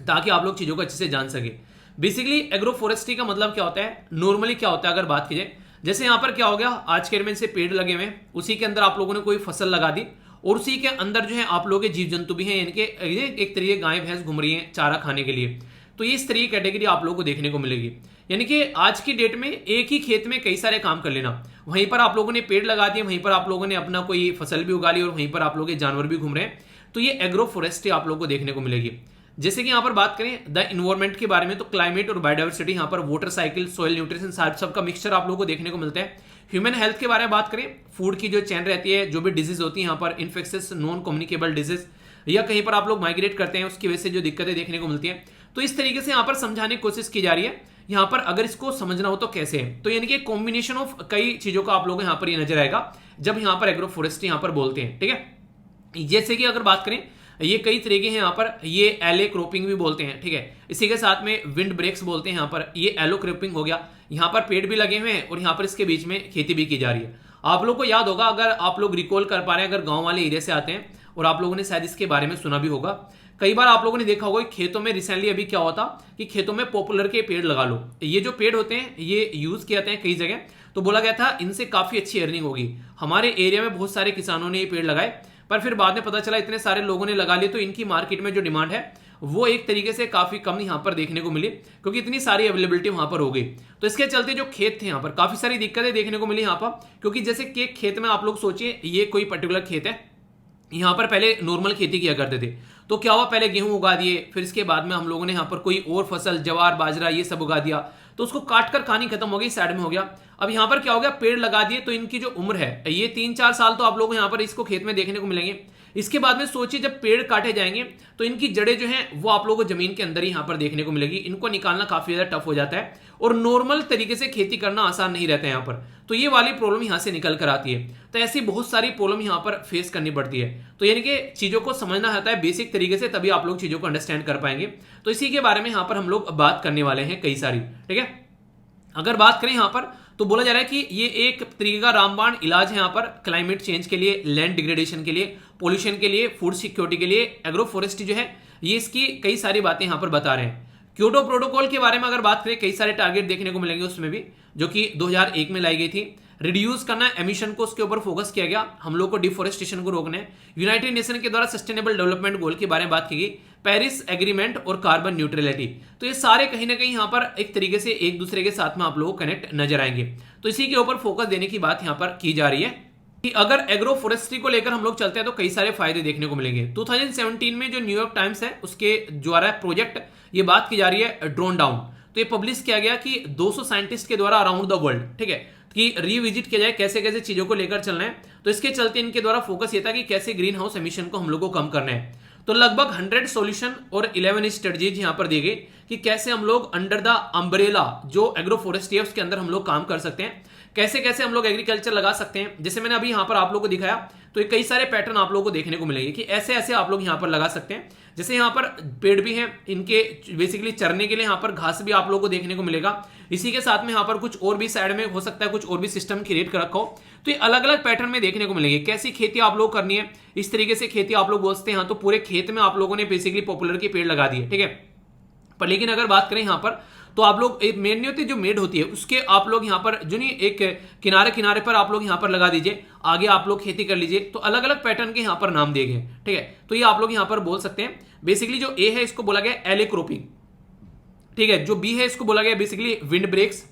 ताकि आप लोग चीजों को अच्छे से जान सके। बेसिकली एग्रो फॉरेस्ट्री का मतलब क्या होता है, नॉर्मली क्या होता है अगर बात की जाए, जैसे यहां पर क्या हो गया, आज के डेट में से पेड़ लगे हुए हैं, उसी के अंदर आप लोगों ने कोई फसल लगा दी, और उसी के अंदर जो है आप लोगों के जीव जंतु भी हैं, इनके एक तरीके गाय भैंस घूम रही है चारा खाने के लिए। तो ये इस तरह की कैटेगरी आप लोगों को देखने को मिलेगी। यानी कि आज की डेट में एक ही खेत में कई सारे काम कर लेना, वहीं पर आप लोगों ने पेड़ लगा दिए, वहीं पर आप लोगों ने अपना कोई फसल भी उगा ली, और वहीं पर आप लोगों के जानवर भी घूम रहे हैं, तो ये एग्रो फॉरेस्ट्री आप लोगों को देखने को मिलेगी। जैसे कि यहाँ पर बात करें द इन्वायरमेंट के बारे में, तो क्लाइमेट और बायोडाइवर्सिटी, यहाँ पर वाटर साइकिल, सॉइल न्यूट्रिशन, सबका मिक्सचर आप लोगों को देखने को मिलता है। ह्यूमन हेल्थ के बारे में बात करें, फूड की जो चेन रहती है, जो भी डिजीज होती है यहाँ पर, इन्फेक्शियस नॉन कम्युनिकेबल डिजीज, या कहीं पर आप लोग माइग्रेट करते हैं उसकी वजह से जो दिक्कतें देखने को मिलती हैं, तो इस तरीके से यहाँ पर समझाने की कोशिश की जा रही है। यहाँ पर अगर इसको समझना हो तो कैसे है, तो यानी कि कॉम्बिनेशन ऑफ कई चीजों का आप लोगों को यहाँ पर ये नजर आएगा जब यहाँ पर एग्रो फॉरेस्ट्री यहाँ पर बोलते हैं, ठीक है। जैसे कि अगर बात करें, ये कई तरीके हैं यहाँ पर, ये एले क्रॉपिंग भी बोलते हैं, ठीक है, इसी के साथ में विंड ब्रेक्स बोलते हैं यहाँ पर, ये एलो क्रॉपिंग हो गया, यहाँ पर पेड़ भी लगे हुए हैं और यहाँ पर इसके बीच में खेती भी की जा रही है। आप लोग को याद होगा, अगर आप लोग रिकॉल कर पा रहे हैं, अगर गांव वाले एरिया से आते हैं, और आप लोगों ने शायद इसके बारे में सुना भी होगा, कई बार आप लोगों ने देखा होगा खेतों में रिसेंटली अभी क्या होता कि खेतों में पॉपुलर के पेड़ लगा लो। ये जो पेड़ होते हैं ये यूज किए जाते हैं कई जगह, तो बोला गया था इनसे काफी अच्छी अर्निंग होगी। हमारे एरिया में बहुत सारे किसानों ने ये पेड़ लगाए, पर फिर बाद में पता चला इतने सारे लोगों ने लगा लिए, तो इनकी मार्केट में जो डिमांड है वो एक तरीके से काफी कम यहाँ पर देखने को मिली, क्योंकि इतनी सारी अवेलेबिलिटी वहां पर हो गई। तो इसके चलते जो खेत थे यहाँ पर काफी सारी दिक्कतें देखने को मिली यहाँ पर, क्योंकि जैसे कि खेत में आप लोग सोचिए, ये कोई पर्टिकुलर खेत है, यहाँ पर पहले नॉर्मल खेती किया करते थे, तो क्या हुआ, पहले गेहूं उगा दिए, फिर इसके बाद में हम लोगों ने यहाँ पर कोई और फसल, जवार, बाजरा, ये सब उगा दिया, तो उसको काट कर कहानी खत्म हो गई, साइड में हो गया। अब यहाँ पर क्या हो गया, पेड़ लगा दिए, तो इनकी जो उम्र है ये 3-4 साल तो आप लोगों को यहाँ पर इसको खेत में देखने को मिलेंगे। इसके बाद में सोचिए जब पेड़ काटे जाएंगे तो इनकी जड़ें जो हैं वो आप लोगों को जमीन के अंदर ही यहाँ पर देखने को मिलेगी, इनको निकालना काफी ज्यादा टफ हो जाता है, और नॉर्मल तरीके से खेती करना आसान नहीं रहता है यहाँ पर, तो ये वाली प्रॉब्लम यहाँ से निकल कर आती है। तो ऐसी बहुत सारी प्रॉब्लम यहाँ पर फेस करनी पड़ती है, तो यानी कि चीजों को समझना आता है बेसिक तरीके से, तभी आप लोग चीजों को अंडरस्टैंड कर पाएंगे। तो इसी के बारे में यहाँ पर हम लोग बात करने वाले हैं कई सारी, ठीक है। अगर बात करें यहाँ पर, तो बोला जा रहा है कि ये एक तरीके का रामबाण इलाज है यहाँ पर क्लाइमेट चेंज के लिए, लैंड डिग्रेडेशन के लिए, पोल्यूशन के लिए, फूड सिक्योरिटी के लिए। एग्रो फॉरेस्ट्री जो है ये इसकी कई सारी बातें यहाँ पर बता रहे हैं। क्योटो प्रोटोकॉल के बारे में अगर बात करें, कई सारे टारगेट देखने को मिलेंगे उसमें भी, जो कि 2001 में लाई गई थी। रिड्यूस करना एमिशन को, उसके ऊपर फोकस किया गया। हम लोग को डिफोरेस्टेशन को रोकना है। यूनाइटेड नेशन के द्वारा सस्टेनेबल डेवलपमेंट गोल के बारे में बात की गई, पेरिस एग्रीमेंट और कार्बन न्यूट्रलिटी। तो ये सारे कहीं ना कहीं यहाँ पर एक तरीके से एक दूसरे के साथ में आप लोगों को कनेक्ट नजर आएंगे। तो इसी के ऊपर फोकस देने की बात यहाँ पर की जा रही है कि अगर एग्रो फॉरेस्ट्री को लेकर हम लोग चलते हैं तो कई सारे फायदे देखने को मिलेंगे। 2017 में जो न्यूयॉर्क टाइम्स है उसके द्वारा प्रोजेक्ट ये बात की जा रही है ड्रोन डाउन। तो ये पब्लिश किया गया कि 200 साइंटिस्ट के द्वारा अराउंड द वर्ल्ड, ठीक है, कि रिविजिट किया जाए कैसे कैसे चीजों को लेकर चलना है। तो इसके चलते इनके द्वारा फोकस ये था कि कैसे ग्रीन हाउस एमिशन को हम लोग को कम करना है। तो लगभग 100 सॉल्यूशन और 11 स्ट्रेटजीज यहां पर दी गई कि कैसे हम लोग अंडर द अम्ब्रेला जो एग्रो फॉरेस्ट्री है उसके अंदर हम लोग काम कर सकते हैं, कैसे कैसे हम लोग एग्रीकल्चर लगा सकते हैं। जैसे मैंने अभी यहां पर आप लोगों को दिखाया, तो ये कई सारे पैटर्न आप लोगों को देखने को मिलेंगे कि ऐसे ऐसे आप लोग यहां पर लगा सकते हैं। जैसे यहां पर पेड़ भी हैं, इनके बेसिकली चरने के लिए यहां पर घास भी आप लोगों को देखने को मिलेगा। इसी के साथ में यहां पर कुछ और भी साइड में हो सकता है कुछ और भी सिस्टम क्रिएट कर रखा हो। तो ये अलग अलग पैटर्न में देखने को मिलेंगे। कैसी खेती आप लोग करनी है, इस तरीके से खेती आप लोग बोलते हैं। तो पूरे खेत में आप लोगों ने बेसिकली पॉपुलर के पेड़ लगा दिए, ठीक है। पर लेकिन अगर बात करें यहां पर, तो आप लोग एक मेड नहीं होती जो मेड होती है उसके आप लोग यहां पर जो नहीं एक किनारे किनारे पर आप लोग यहां पर लगा दीजिए, आगे आप लोग खेती कर लीजिए। तो अलग अलग पैटर्न के यहां पर नाम दिए गए, ठीक है। तो ये आप लोग यहां पर बोल सकते हैं। बेसिकली जो ए है इसको बोला गया एले क्रॉपिंग, ठीक है। जो बी है इसको बोला गया बेसिकली विंड ब्रेक्स।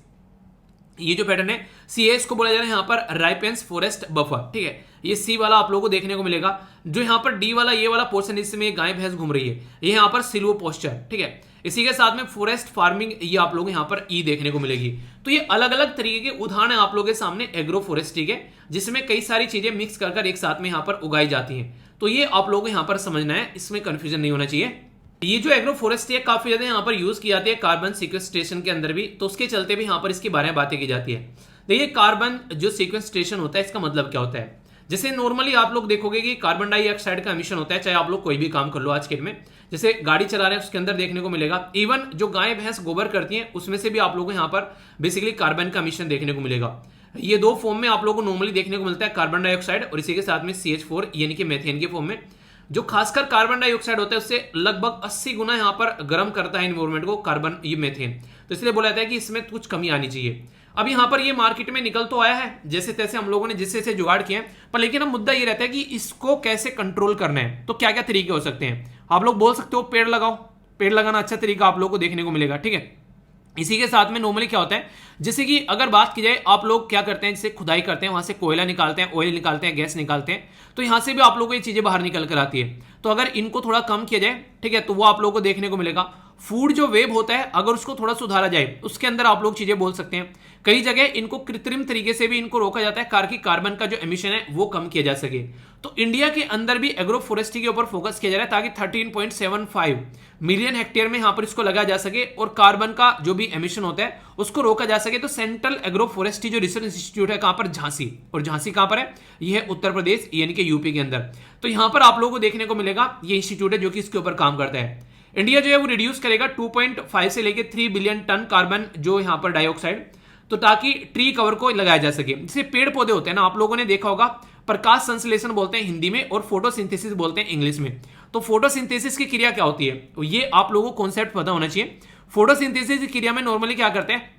ये जो पैटर्न है सी है इसको बोला जा रहा है यहां पर राइपेंस फॉरेस्ट बफर, ठीक है। ये सी वाला आप लोगों को देखने को मिलेगा। जो यहां पर डी वाला ये वाला पोर्शन इसमें गाय भैंस घूम रही है, ये यहां पर सिल्वो पोस्चर, ठीक है। इसी के साथ में फॉरेस्ट फार्मिंग ये आप लोग यहां पर ई देखने को मिलेगी। तो ये अलग अलग तरीके के उदाहरण है आप लोगों के सामने एग्रो फॉरेस्ट्री के, जिसमें कई सारी चीजें मिक्स कर एक साथ में यहां पर उगाई जाती हैं। तो ये आप लोगों को यहां पर समझना है, इसमें कंफ्यूजन नहीं होना चाहिए। ये जो एग्रो फॉरेस्ट्री है काफी ज्यादा यहाँ पर यूज की जाती है कार्बन सिक्वेस्ट्रेशन के अंदर भी, तो उसके चलते भी यहाँ पर इसके बारे में बातें की जाती है। देखिए कार्बन जो सिक्वेस्ट्रेशन होता है इसका मतलब क्या होता है। जैसे नॉर्मली आप लोग देखोगे कि कार्बन डाइऑक्साइड का एमिशन होता है, चाहे आप लोग कोई भी काम कर लो आज के डेट में, जैसे गाड़ी चला रहे हैं उसके अंदर देखने को मिलेगा। इवन जो गाय भैंस गोबर करती हैं उसमें से भी आप लोगों को यहाँ पर बेसिकली कार्बन का एमिशन देखने को मिलेगा। ये दो फॉर्म में आप लोगों को नॉर्मली देखने को मिलता है, कार्बन डाइऑक्साइड और इसी के साथ में CH4 यानी कि मेथेन के फॉर्म में। जो खासकर कार्बन डाइऑक्साइड होता है उससे लगभग 80 गुना यहाँ पर गर्म करता है एनवायरमेंट को कार्बन, ये मेथेन। तो इसलिए बोला जाता है कि इसमें कुछ कमी आनी चाहिए। अब यहाँ पर ये मार्केट में निकल तो आया है, जैसे तैसे हम लोगों ने जिससे से जुगाड़ किया है, पर लेकिन अब मुद्दा ये रहता है कि इसको कैसे कंट्रोल करना है। तो क्या क्या तरीके हो सकते हैं, आप लोग बोल सकते हो पेड़ लगाओ, पेड़ लगाना अच्छा तरीका आप लोग को देखने को मिलेगा, ठीक है। इसी के साथ में नॉर्मली क्या होता है, जैसे कि अगर बात की जाए आप लोग क्या करते हैं, जैसे खुदाई करते हैं, वहां से कोयला निकालते हैं, ऑयल निकालते हैं, गैस निकालते हैं, तो यहां से भी आप लोगों को ये चीजें बाहर निकल कर आती है। तो अगर इनको थोड़ा कम किया जाए, ठीक है, तो वो आप लोगों को देखने को मिलेगा। फूड जो वेब होता है अगर उसको थोड़ा सुधारा जाए, उसके अंदर आप लोग चीजें बोल सकते हैं। कई जगह इनको कृत्रिम तरीके से भी इनको रोका जाता है, कार कार्बन का जो एमिशन है वो कम किया जा सके। तो इंडिया के अंदर भी एग्रो फॉरेस्ट्री के ऊपर फोकस किया जा रहा है ताकि 13.75 मिलियन हेक्टेयर में यहां पर इसको लगाया जा सके और कार्बन का जो भी एमिशन होता है उसको रोका जा सके। तो सेंट्रल एग्रो फॉरेस्ट्री जो रिसर्च इंस्टीट्यूट है कहां पर, झांसी, और झांसी कहां पर है, यह है उत्तर प्रदेश यानी कि यूपी के अंदर। तो यहां पर आप लोगों को देखने को मिलेगा ये इंस्टीट्यूट है जो कि इसके ऊपर काम करता है। इंडिया जो है वो रिड्यूस करेगा 2.5 से लेकर 3 बिलियन टन कार्बन जो यहां पर डाइऑक्साइड, तो ताकि ट्री कवर को लगाया जा सके। जैसे पेड़ पौधे होते हैं ना, आप लोगों ने देखा होगा प्रकाश संश्लेषण बोलते हैं हिंदी में और फोटोसिंथेसिस बोलते हैं इंग्लिश में। तो फोटोसिंथेसिस की क्रिया क्या होती है, तो ये आप लोगों को कॉन्सेप्ट पता होना चाहिए। फोटोसिंथेसिस की क्रिया में नॉर्मली क्या करते हैं,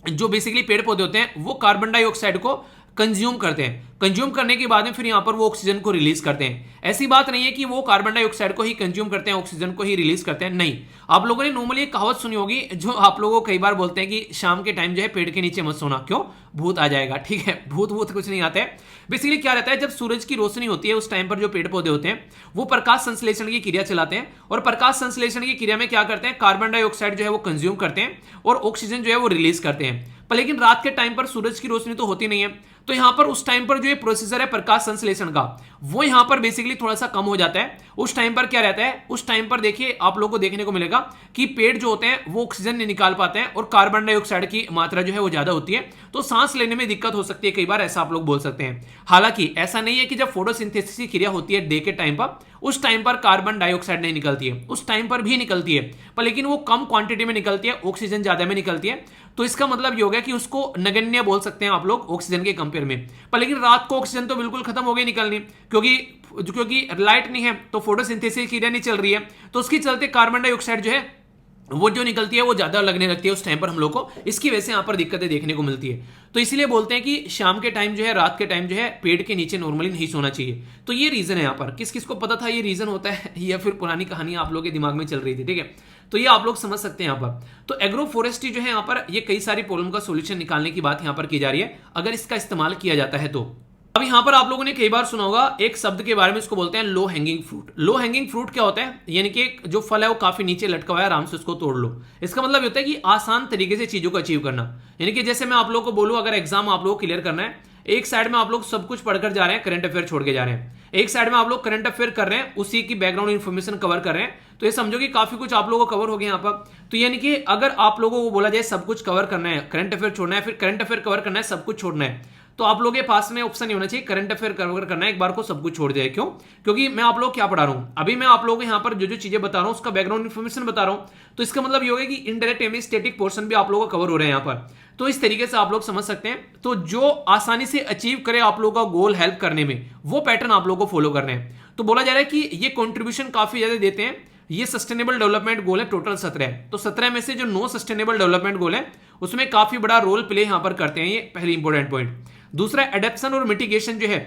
जो बेसिकली पेड़ पौधे होते हैं वो कार्बन डाइऑक्साइड को कंज्यूम करते हैं। कंज्यूम करने के बाद में फिर यहां पर वो ऑक्सीजन को रिलीज करते हैं। ऐसी बात नहीं है कि वो कार्बन डाइऑक्साइड को ही कंज्यूम करते हैं, ऑक्सीजन को ही रिलीज करते हैं, नहीं। आप लोगों ने नॉर्मली एक कहावत सुनी होगी जो आप लोगों को कई बार बोलते हैं कि शाम के टाइम जो है पेड़ के नीचे मत सोना, क्यों, भूत आ जाएगा, ठीक है। भूत कुछ नहीं आता है। बेसिकली क्या रहता है, जब सूरज की रोशनी होती है उस टाइम पर जो पेड़ पौधे होते हैं वो प्रकाश संश्लेषण की क्रिया चलाते हैं, और प्रकाश संश्लेषण की क्रिया में क्या करते हैं, कार्बन डाइऑक्साइड जो है वो कंज्यूम करते हैं और ऑक्सीजन जो है वो रिलीज करते हैं। पर लेकिन रात के टाइम पर सूरज की रोशनी तो होती नहीं है, तो यहां पर उस टाइम पर जो ये प्रोसेसर है प्रकाश संश्लेषण का वो यहां पर बेसिकली थोड़ा सा कम हो जाता है। उस टाइम पर क्या रहता है, उस टाइम पर देखिए आप लोगों को देखने को मिलेगा कि पेड़ जो होते हैं वो ऑक्सीजन नहीं निकाल पाते हैं और कार्बन डाइऑक्साइड की मात्रा जो है वो ज्यादा होती है, तो सांस लेने में दिक्कत हो सकती है कई बार, ऐसा आप लोग बोल सकते हैं। हालांकि ऐसा नहीं है कि जब फोटोसिंथेसिस की क्रिया होती है डे के टाइम पर उस टाइम पर कार्बन डाइऑक्साइड नहीं निकलती है, उस टाइम पर भी निकलती है, पर लेकिन वो कम क्वांटिटी में निकलती है, ऑक्सीजन ज्यादा में निकलती है। तो इसका मतलब ये हो गया कि उसको नगण्य बोल सकते हैं आप लोग ऑक्सीजन के कंपेयर में। पर लेकिन रात को ऑक्सीजन तो बिल्कुल खत्म हो गई निकलनी, क्योंकि लाइट नहीं है तो फोटोसिंथेसिस क्रिया नहीं चल रही है, तो उसके चलते कार्बन डाइऑक्साइड जो है वो जो निकलती है वो ज्यादा लगने लगती है उस टाइम पर हम लोग को, इसकी वजह से यहाँ पर दिक्कतें देखने को मिलती है। तो इसलिए बोलते हैं कि शाम के टाइम जो है, रात के टाइम जो है, पेड़ के नीचे नॉर्मली नहीं सोना चाहिए। तो ये रीजन है यहाँ पर। किस किस को पता था ये रीजन होता है, या फिर पुरानी कहानी आप लोगों के दिमाग में चल रही थी, ठीक है, तो ये आप लोग समझ सकते हैं यहाँ पर। तो एग्रो फॉरेस्ट्री जो है यहाँ पर, ये कई सारी प्रॉब्लम का सोल्यूशन निकालने की बात यहाँ पर की जा रही है, अगर इसका इस्तेमाल किया जाता है तो। अब यहां पर आप लोगों ने कई बार सुना होगा एक शब्द के बारे में, इसको बोलते हैं low hanging fruit. Low hanging fruit क्या होता है, यानी कि जो फल है वो काफी नीचे लटका हुआ है, आराम से उसको तोड़ लो। इसका मतलब ये होता है कि आसान तरीके से चीजों को अचीव करना। यानी कि जैसे मैं आप लोगों को बोलूं, अगर एग्जाम आप लोगों को क्लियर करना है, एक साइड में आप लोग सब कुछ पढ़कर जा रहे हैं, करंट अफेयर छोड़ के जा रहे हैं, एक साइड में आप लोग करंट अफेयर कर रहे हैं, उसी की बैकग्राउंड इन्फॉर्मेशन कवर कर रहे हैं, तो ये समझो कि काफी कुछ आप लोगों को कवर हो गया यहाँ पर। तो यानी कि अगर आप लोगों को बोला जाए सब कुछ कवर करना है, करंट अफेयर छोड़ना है, फिर करंट अफेयर कवर करना है, सब कुछ छोड़ना है, तो आप लोगों के पास में ऑप्शन नहीं होना चाहिए करंट अफेयर कवर करना है, एक बार को सब कुछ छोड़ दिया। क्यों? क्योंकि मैं आप लोग क्या पढ़ा रहा हूं, अभी मैं आप लोगों को यहाँ पर जो जो चीजें बता रहा हूं उसका बैकग्राउंड इन्फॉर्मेशन बता रहा हूं, तो इसका मतलब ये होगा कि इनडायरेक्ट यानी स्टैटिक पोर्शन भी आप लोगों को कवर हो रहे हैं यहाँ पर। तो इस तरीके से आप लोग समझ सकते हैं। तो जो आसानी से अचीव करे आप लोगों का गोल हेल्प करने में, वो पैटर्न आप लोगों को फॉलो करने हैं। तो बोला जा रहा है कि ये कॉन्ट्रीब्यूशन काफी ज्यादा देते हैं। ये सस्टेनेबल डेवलपमेंट गोल है, टोटल 17 है, तो 17 में से जो 9 सस्टेनेबल डेवलपमेंट गोल है उसमें काफी बड़ा रोल प्ले यहां पर करते हैं, ये पहली इंपॉर्टेंट पॉइंट। दूसरा एडेप्शन और मिटिगेशन जो है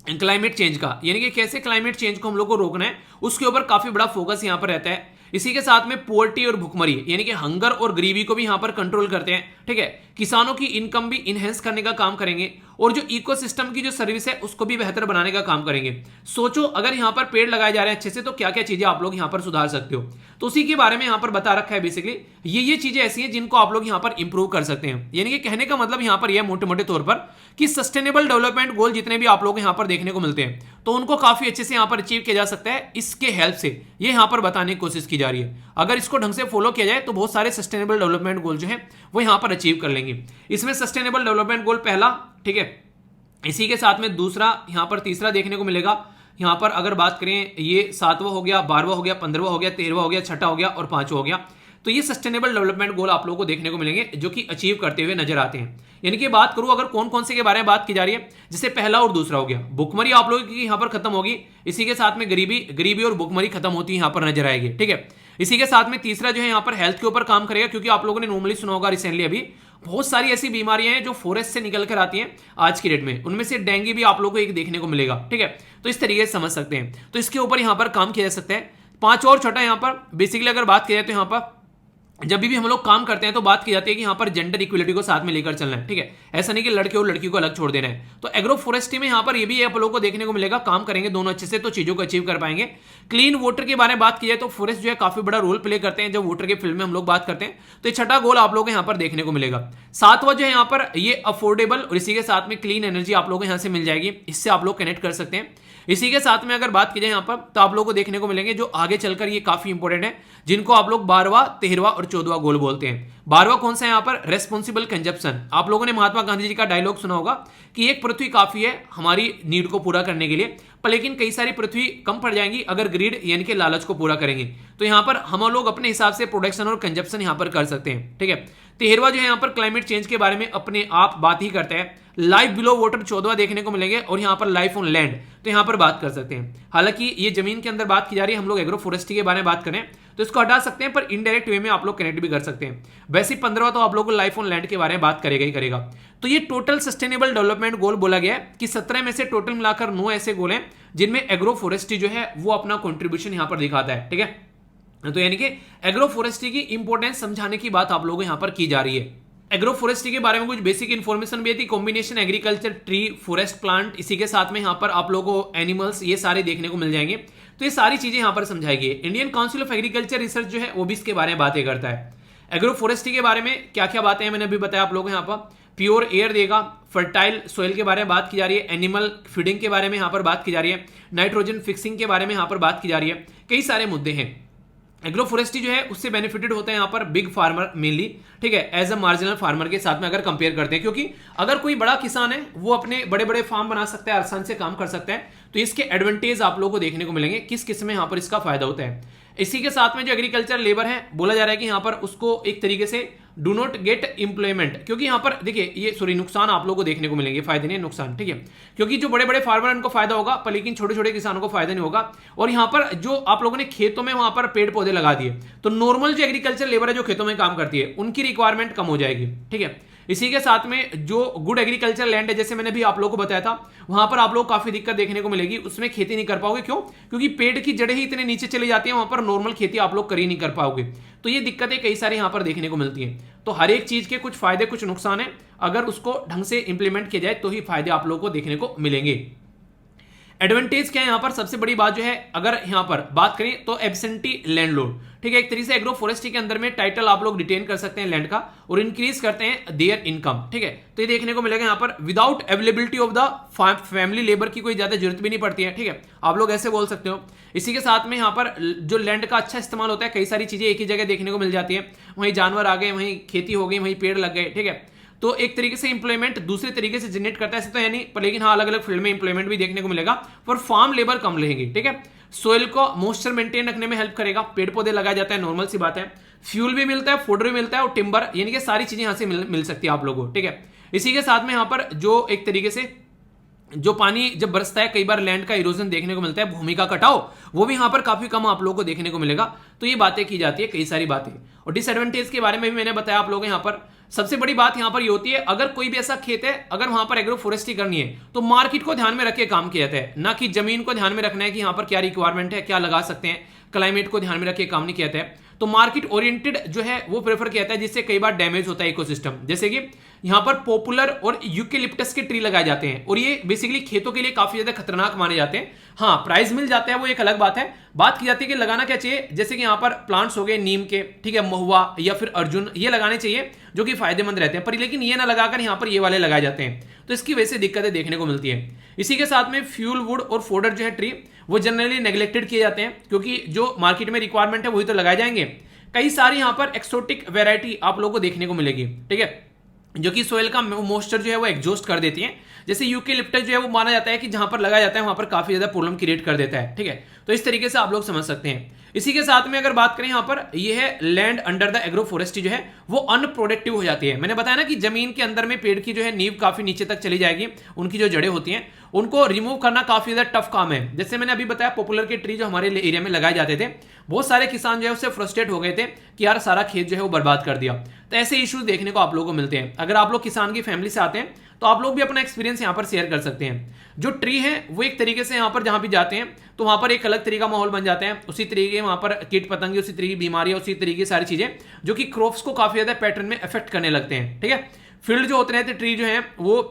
क्लाइमेट चेंज का, यानी कि कैसे क्लाइमेट चेंज को हम लोग को रोकना है, उसके ऊपर काफी बड़ा फोकस यहां पर रहता है। इसी के साथ में पोवर्टी और भुखमरी, यानी कि हंगर और गरीबी को भी यहां पर कंट्रोल करते हैं, ठीक है। किसानों की इनकम भी इनहेंस करने का काम करेंगे, और जो इकोसिस्टम की जो सर्विस है उसको भी बेहतर बनाने का काम करेंगे। सोचो अगर यहां पर पेड़ लगाए जा रहे हैं अच्छे से, तो क्या क्या चीजें आप लोग यहां पर सुधार सकते हो, तो उसी के बारे में यहां पर बता रखा है। बेसिकली ये चीजें ऐसी हैं जिनको आप लोग यहां पर इंप्रूव कर सकते हैं। यानी कि कहने का मतलब यहां पर यह मोटे मोटे तौर पर कि सस्टेनेबल डेवलपमेंट गोल जितने भी आप लोग यहां पर देखने को मिलते हैं, तो उनको काफी अच्छे से यहां पर अचीव किया जा सकता है इसके हेल्प से। ये यहां पर बताने की कोशिश की जा रही है। अगर इसको ढंग से फॉलो किया जाए तो बहुत सारे सस्टेनेबल डेवलपमेंट गोल जो है वो यहां पर अचीव कर लेंगे। इसमें सस्टेनेबल डेवलपमेंट गोल पहला, ठीक है, इसी के साथ में दूसरा, यहां पर तीसरा देखने को मिलेगा। यहां पर अगर बात करें, ये 7वां हो गया, 12वां हो गया, 15वां हो गया, 13वां हो गया, 6ठा हो गया और 5वां हो गया। तो ये सस्टेनेबल डेवलपमेंट गोल आप लोगों को देखने को मिलेंगे जो कि अचीव करते हुए नजर आते हैं। यानी कि बात करूं अगर कौन कौन से के बारे में बात की जा रही है, जैसे पहला और दूसरा हो गया, भुखमरी आप लोगों की यहां पर खत्म होगी। इसी के साथ में गरीबी और भुखमरी खत्म होती है यहां पर नजर आएगी, ठीक है। इसी के साथ में तीसरा जो है यहां पर हेल्थ के ऊपर काम करेगा, क्योंकि आप लोगों ने नॉर्मली सुना होगा रिसेंटली अभी बहुत सारी ऐसी बीमारियां हैं जो फॉरेस्ट से निकल कर आती हैं आज की डेट में, उनमें से डेंगू भी आप लोगों को एक देखने को मिलेगा, ठीक है। तो इस तरीके से समझ सकते हैं, तो इसके ऊपर यहां पर काम किया जा सकता है। 5 और छठा यहां पर बेसिकली अगर बात की जाए तो यहां पर जब भी हम लोग काम करते हैं तो बात की जाती है कि यहां पर जेंडर इक्वलिटी को साथ में लेकर चलना है, ठीक है। ऐसा नहीं कि लड़के और लड़की को अलग छोड़ देना है। तो एग्रो फॉरेस्ट्री में यहां पर ये भी आप लोगों को देखने को मिलेगा, काम करेंगे दोनों अच्छे से तो चीजों को अचीव कर पाएंगे। क्लीन वाटर के बारे में बात की जाए तो फॉरेस्ट जो है काफी बड़ा रोल प्ले करते हैं जब वाटर के फील्ड में हम लोग बात करते हैं। तो ये छठा गोल आप लोगों को यहां पर देखने को मिलेगा। 7वां जो है यहां पर ये अफोर्डेबल और इसी के साथ में क्लीन एनर्जी आप लोगों को यहां से मिल जाएगी, इससे आप लोग कनेक्ट कर सकते हैं। इसी के साथ में अगर बात की जाए यहां पर तो आप लोगों को देखने को मिलेंगे जो आगे चलकर ये काफी इंपॉर्टेंट है, जिनको आप लोग 12वां, 13वां और 14वां गोल बोलते हैं। 12वां कौन सा है यहां पर, रेस्पॉन्सिबल कंजप्शन। आप लोगों ने महात्मा गांधी जी का डायलॉग सुना होगा कि एक पृथ्वी काफी है हमारी नीड को पूरा करने के लिए, पर लेकिन कई सारी पृथ्वी कम पड़ जाएंगी अगर ग्रीड यानी कि लालच को पूरा करेंगे। तो यहां पर हम लोग अपने हिसाब से प्रोडक्शन और कंजप्शन यहां पर कर सकते हैं, ठीक है। 13वां जो है यहां पर क्लाइमेट चेंज के बारे में अपने आप बात ही करता है। लाइफ बिलो वाटर 14वां देखने को मिलेंगे, और यहां पर लाइफ ऑन लैंड तो यहां पर बात कर सकते हैं। हालांकि ये जमीन के अंदर बात की जा रही है, हम लोग एग्रो फॉरेस्ट्री के बारे में बात करें तो इसको हटा सकते हैं, पर इनडायरेक्ट वे में आप लोग कनेक्ट भी कर सकते हैं। वैसे 15वां तो आप लोगों को लाइफ ऑन लैंड के बारे में बात करेगा ही करेगा। तो ये टोटल सस्टेनेबल डेवलपमेंट गोल बोला गया है कि 17 में से टोटल मिलाकर 9 ऐसे गोल हैं जिनमें एग्रो फॉरेस्ट्री जो है वो अपना कॉन्ट्रीब्यूशन यहां पर दिखाता है, ठीक है। तो यानी कि एग्रो फॉरेस्ट्री की इंपॉर्टेंस समझाने की बात आप लोगों को यहां पर की जा रही है। एग्रो फॉरेस्ट्री के बारे में कुछ बेसिक इन्फॉर्मेशन भी थी, combination agriculture, tree, forest plant, इसी के साथ में यहां पर आप लोगों को एनिमल्स ये सारे देखने को मिल जाएंगे। तो ये सारी चीजें यहां पर समझाई गई। Indian council of agriculture research जो है वो भी इसके बारे में बातें करता है। एग्रो फॉरेस्ट्री के बारे में क्या क्या बातें हैं मैंने अभी बताया आप लोगों को। यहां पर प्योर एयर देगा, फर्टाइल सोइल के बारे में बात की जा रही है, एनिमल फीडिंग के बारे में यहां पर बात की जा रही है, नाइट्रोजन फिक्सिंग के बारे में यहां पर बात की जा रही है। कई सारे मुद्दे हैं। एग्रो फॉरेस्ट्री जो है उससे बेनिफिटेड होते हैं यहाँ पर बिग फार्मर मेनली, ठीक है, एज अ मार्जिनल फार्मर के साथ में अगर कंपेयर करते हैं, क्योंकि अगर कोई बड़ा किसान है वो अपने बड़े बड़े फार्म बना सकता है, आसान से काम कर सकता है, तो इसके एडवांटेज आप लोगों को देखने को मिलेंगे, किस किस में यहाँ पर इसका फायदा होता है। इसी के साथ में जो एग्रीकल्चर लेबर है बोला जा रहा है कि यहाँ पर उसको एक तरीके से डू नॉट गेट इंप्लॉयमेंट, क्योंकि यहाँ पर देखिए ये सॉरी नुकसान आप लोगों को देखने को मिलेंगे, फायदे नहीं नुकसान, ठीक है, क्योंकि जो बड़े बड़े फार्मर उनको फायदा होगा पर लेकिन छोटे छोटे किसानों को फायदा नहीं होगा। और यहाँ पर जो आप लोगों ने खेतों में वहां पर पेड़ पौधे लगा दिए तो नॉर्मल जो एग्रीकल्चर लेबर है जो खेतों में काम करती है उनकी रिक्वायरमेंट कम हो जाएगी, ठीक है। इसी के साथ में जो गुड एग्रीकल्चर लैंड है, जैसे मैंने भी आप लोगों को बताया था, वहां पर आप लोग को काफी दिक्कत देखने को मिलेगी, उसमें खेती नहीं कर पाओगे, क्यों? क्योंकि पेड़ की जड़ें ही इतने नीचे चली जाती हैं, वहां पर नॉर्मल खेती आप लोग कर ही नहीं कर पाओगे। तो ये दिक्कतें कई सारी यहां पर देखने को मिलती हैं। तो हर एक चीज के कुछ फायदे कुछ नुकसान है, अगर उसको ढंग से इंप्लीमेंट किया जाए तो ही फायदे आप लोगों को देखने को मिलेंगे। एडवांटेज क्या है यहाँ पर? सबसे बड़ी बात जो है अगर यहाँ पर बात करें तो एब्सेंटी लैंडलॉर्ड, ठीक है, एक तरीके से एग्रो फॉरेस्ट्री के अंदर में टाइटल आप लोग रिटेन कर सकते हैं लैंड का और इंक्रीज करते हैं देयर इनकम, ठीक है। तो ये देखने को मिलेगा यहाँ पर without availability of the family labour की कोई ज्यादा जरूरत भी नहीं पड़ती है, ठीक है, आप लोग ऐसे बोल सकते हो। इसी के साथ में यहाँ पर जो लैंड का अच्छा इस्तेमाल होता है, कई सारी चीजें एक ही जगह देखने को मिल जाती है, वहीं जानवर आ गए, वहीं खेती हो गई, वहीं पेड़ लग गए, ठीक है। तो एक तरीके से इंप्लॉयमेंट दूसरे तरीके से जनरेट करता है, ऐसे तो है नहीं, पर लेकिन हाँ अलग अलग फील्ड में इंप्लॉयमेंट भी देखने को मिलेगा, पर फार्म लेबर कम रहेगी, ठीक है। सोइल को मॉइस्चर मेंटेन रखने में हेल्प करेगा, पेड़ पौधे लगाए जाते हैं, नॉर्मल सी बात है, फ्यूल भी मिलता है, फूड भी मिलता है और टिम्बर, यानी कि सारी चीजें यहां से मिल सकती है आप लोगों को, ठीक है। इसी के साथ में यहां पर जो एक तरीके से जो पानी जब बरसता है, कई बार लैंड का इरोजन देखने को मिलता है, भूमि का कटाव, वो भी यहां पर काफी कम आप लोगों को देखने को मिलेगा। तो ये बातें की जाती है, कई सारी बातें। और डिसएडवांटेज के बारे में भी मैंने बताया आप लोगों को। यहां पर सबसे बड़ी बात यहां पर ये होती है, अगर कोई भी ऐसा खेत है, अगर वहां पर एग्रो फॉरेस्ट्री करनी है तो मार्केट को ध्यान में रख के काम किया जाता है, ना कि जमीन को ध्यान में रखना है कि यहां पर क्या रिक्वायरमेंट है, क्या लगा सकते हैं, क्लाइमेट को ध्यान में रख के काम नहीं किया जाता है। तो मार्केट ओरिएंटेड जो है वो प्रेफर किया जाता है, जिससे कई बार डैमेज होता है इकोसिस्टम। जैसे कि यहां पर पॉपुलर और यूकेलिप्टस के ट्री लगाए जाते हैं और ये बेसिकली खेतों के लिए काफी ज्यादा खतरनाक माने जाते हैं। हाँ, प्राइस मिल जाता है वो एक अलग बात है। बात की जाती है कि लगाना क्या चाहिए, जैसे कि यहां पर प्लांट्स हो गए नीम के, ठीक है, महुआ या फिर अर्जुन, ये लगाने चाहिए जो कि फायदेमंद रहते हैं, पर लेकिन ये ना लगाकर यहां पर ये वाले लगाए जाते हैं, तो इसकी वजह से दिक्कतें देखने को मिलती है। इसी के साथ में फ्यूल वुड और फोडर जो है ट्री, वो जनरली नेग्लेक्टेड किए जाते हैं, क्योंकि जो मार्केट में रिक्वायरमेंट है वही तो लगाए जाएंगे। कई सारी यहां पर एक्सोटिक वेराइटी आप लोगों को देखने को मिलेगी, ठीक है, जो कि सोइल का मॉइस्चर जो है वो एग्जॉस्ट कर देती है। जैसे यूकेलिप्टस जो है वो माना जाता है कि जहां पर लगाया जाता है वहां पर काफी ज्यादा प्रॉब्लम क्रिएट कर देता है, ठीक है। तो इस तरीके से आप लोग समझ सकते हैं। इसी के साथ में अगर बात करें यहां पर, यह है land under the agro forestry जो है वो अनप्रोडक्टिव हो जाती है। मैंने बताया ना कि जमीन के अंदर में पेड़ की जो है नींव काफी नीचे तक चली जाएगी, उनकी जो जड़ें होती हैं उनको रिमूव करना काफी ज्यादा टफ काम है। जैसे मैंने अभी बताया पॉपुलर के ट्री जो हमारे एरिया में लगाए जाते थे, बहुत सारे किसान जो है उससे फ्रस्ट्रेट हो गए थे कि यार सारा खेत जो है वो बर्बाद कर दिया। तो ऐसे इश्यूज देखने को आप लोगों को मिलते हैं। अगर आप लोग किसान की फैमिली से आते हैं तो आप लोग भी अपना एक्सपीरियंस यहाँ पर शेयर कर सकते हैं। जो ट्री है वो एक तरीके से यहाँ पर जहां भी जाते हैं तो वहां पर एक अलग तरीका माहौल बन जाता है, उसी तरीके वहां पर कीट पतंगे, उसी तरीके की बीमारियां, उसी तरीके की सारी चीजें जो कि क्रॉप्स को काफी ज्यादा पैटर्न में इफेक्ट करने लगते हैं, ठीक है। फील्ड जो होते रहते ट्री जो है वो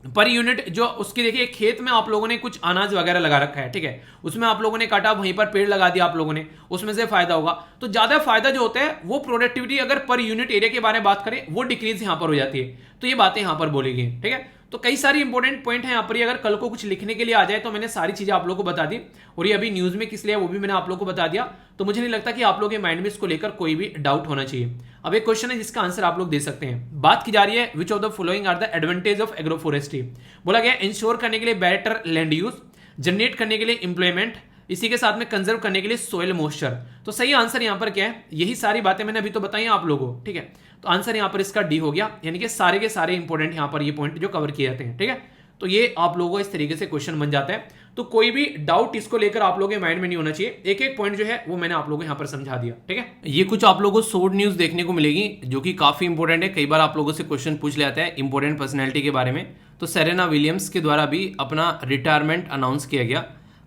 पर यूनिट जो उसकी देखिए, खेत में आप लोगों ने कुछ अनाज वगैरह लगा रखा है, ठीक है, उसमें आप लोगों ने काटा, वहीं पर पेड़ लगा दिया आप लोगों ने, उसमें से फायदा होगा। तो ज्यादा फायदा जो होता है वो प्रोडक्टिविटी अगर पर यूनिट एरिया के बारे में बात करें वो डिक्रीज यहां पर हो जाती है। तो ये बातें यहां पर बोली गई, ठीक है। तो कई सारी इंपॉर्टेंट पॉइंट है यहाँ पर। अगर कल को कुछ लिखने के लिए आ जाए तो मैंने सारी चीजें आप लोगों को बता दी, और ये अभी न्यूज में किस लिए वो भी मैंने आप लोगों को बता दिया। तो मुझे नहीं लगता कि आप लोगों के माइंड में इसको लेकर कोई भी डाउट होना चाहिए। अब एक क्वेश्चन है जिसका आंसर आप लोग दे सकते हैं। बात की जा रही है which of the following are the advantage of agroforestry. बोला गया इंश्योर करने के लिए बेटर लैंड यूज, जनरेट करने के लिए इंप्लॉयमेंट, इसी के साथ में कंजर्व करने के लिए सोइल मॉइस्चर। तो सही आंसर यहां पर क्या है? यही सारी बातें मैंने अभी तो बताई आप लोगों को, ठीक है। तो आंसर यहां पर इसका डी हो गया, यानी कि सारे के सारे इंपॉर्टेंट यहां पर ये पॉइंट जो कवर किए जाते हैं, ठीक है। तो ये आप लोगों को इस तरीके से क्वेश्चन बन जाता है। तो कोई भी डाउट इसको लेकर आप लोगों के माइंड में नहीं होना चाहिए। एक एक पॉइंट जो है वो मैंने आप लोगों को यहाँ पर समझा दिया, ठीक है। ये कुछ आप लोगों को शॉर्ट न्यूज देखने को मिलेगी जो कि काफी इंपॉर्टेंट है। कई बार आप लोगों से क्वेश्चन पूछ लेता है इंपॉर्टेंट पर्सनैलिटी के बारे में। तो सेरेना विलियम्स के द्वारा भी अपना रिटायरमेंट अनाउंस किया गया।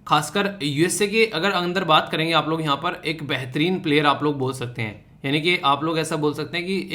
खासकर यूएसए के अगर अंदर बात करेंगे आप लोग, यहाँ पर एक बेहतरीन प्लेयर आप लोग बोल सकते हैं, यानी कि आप लोग ऐसा बोल सकते हैं कि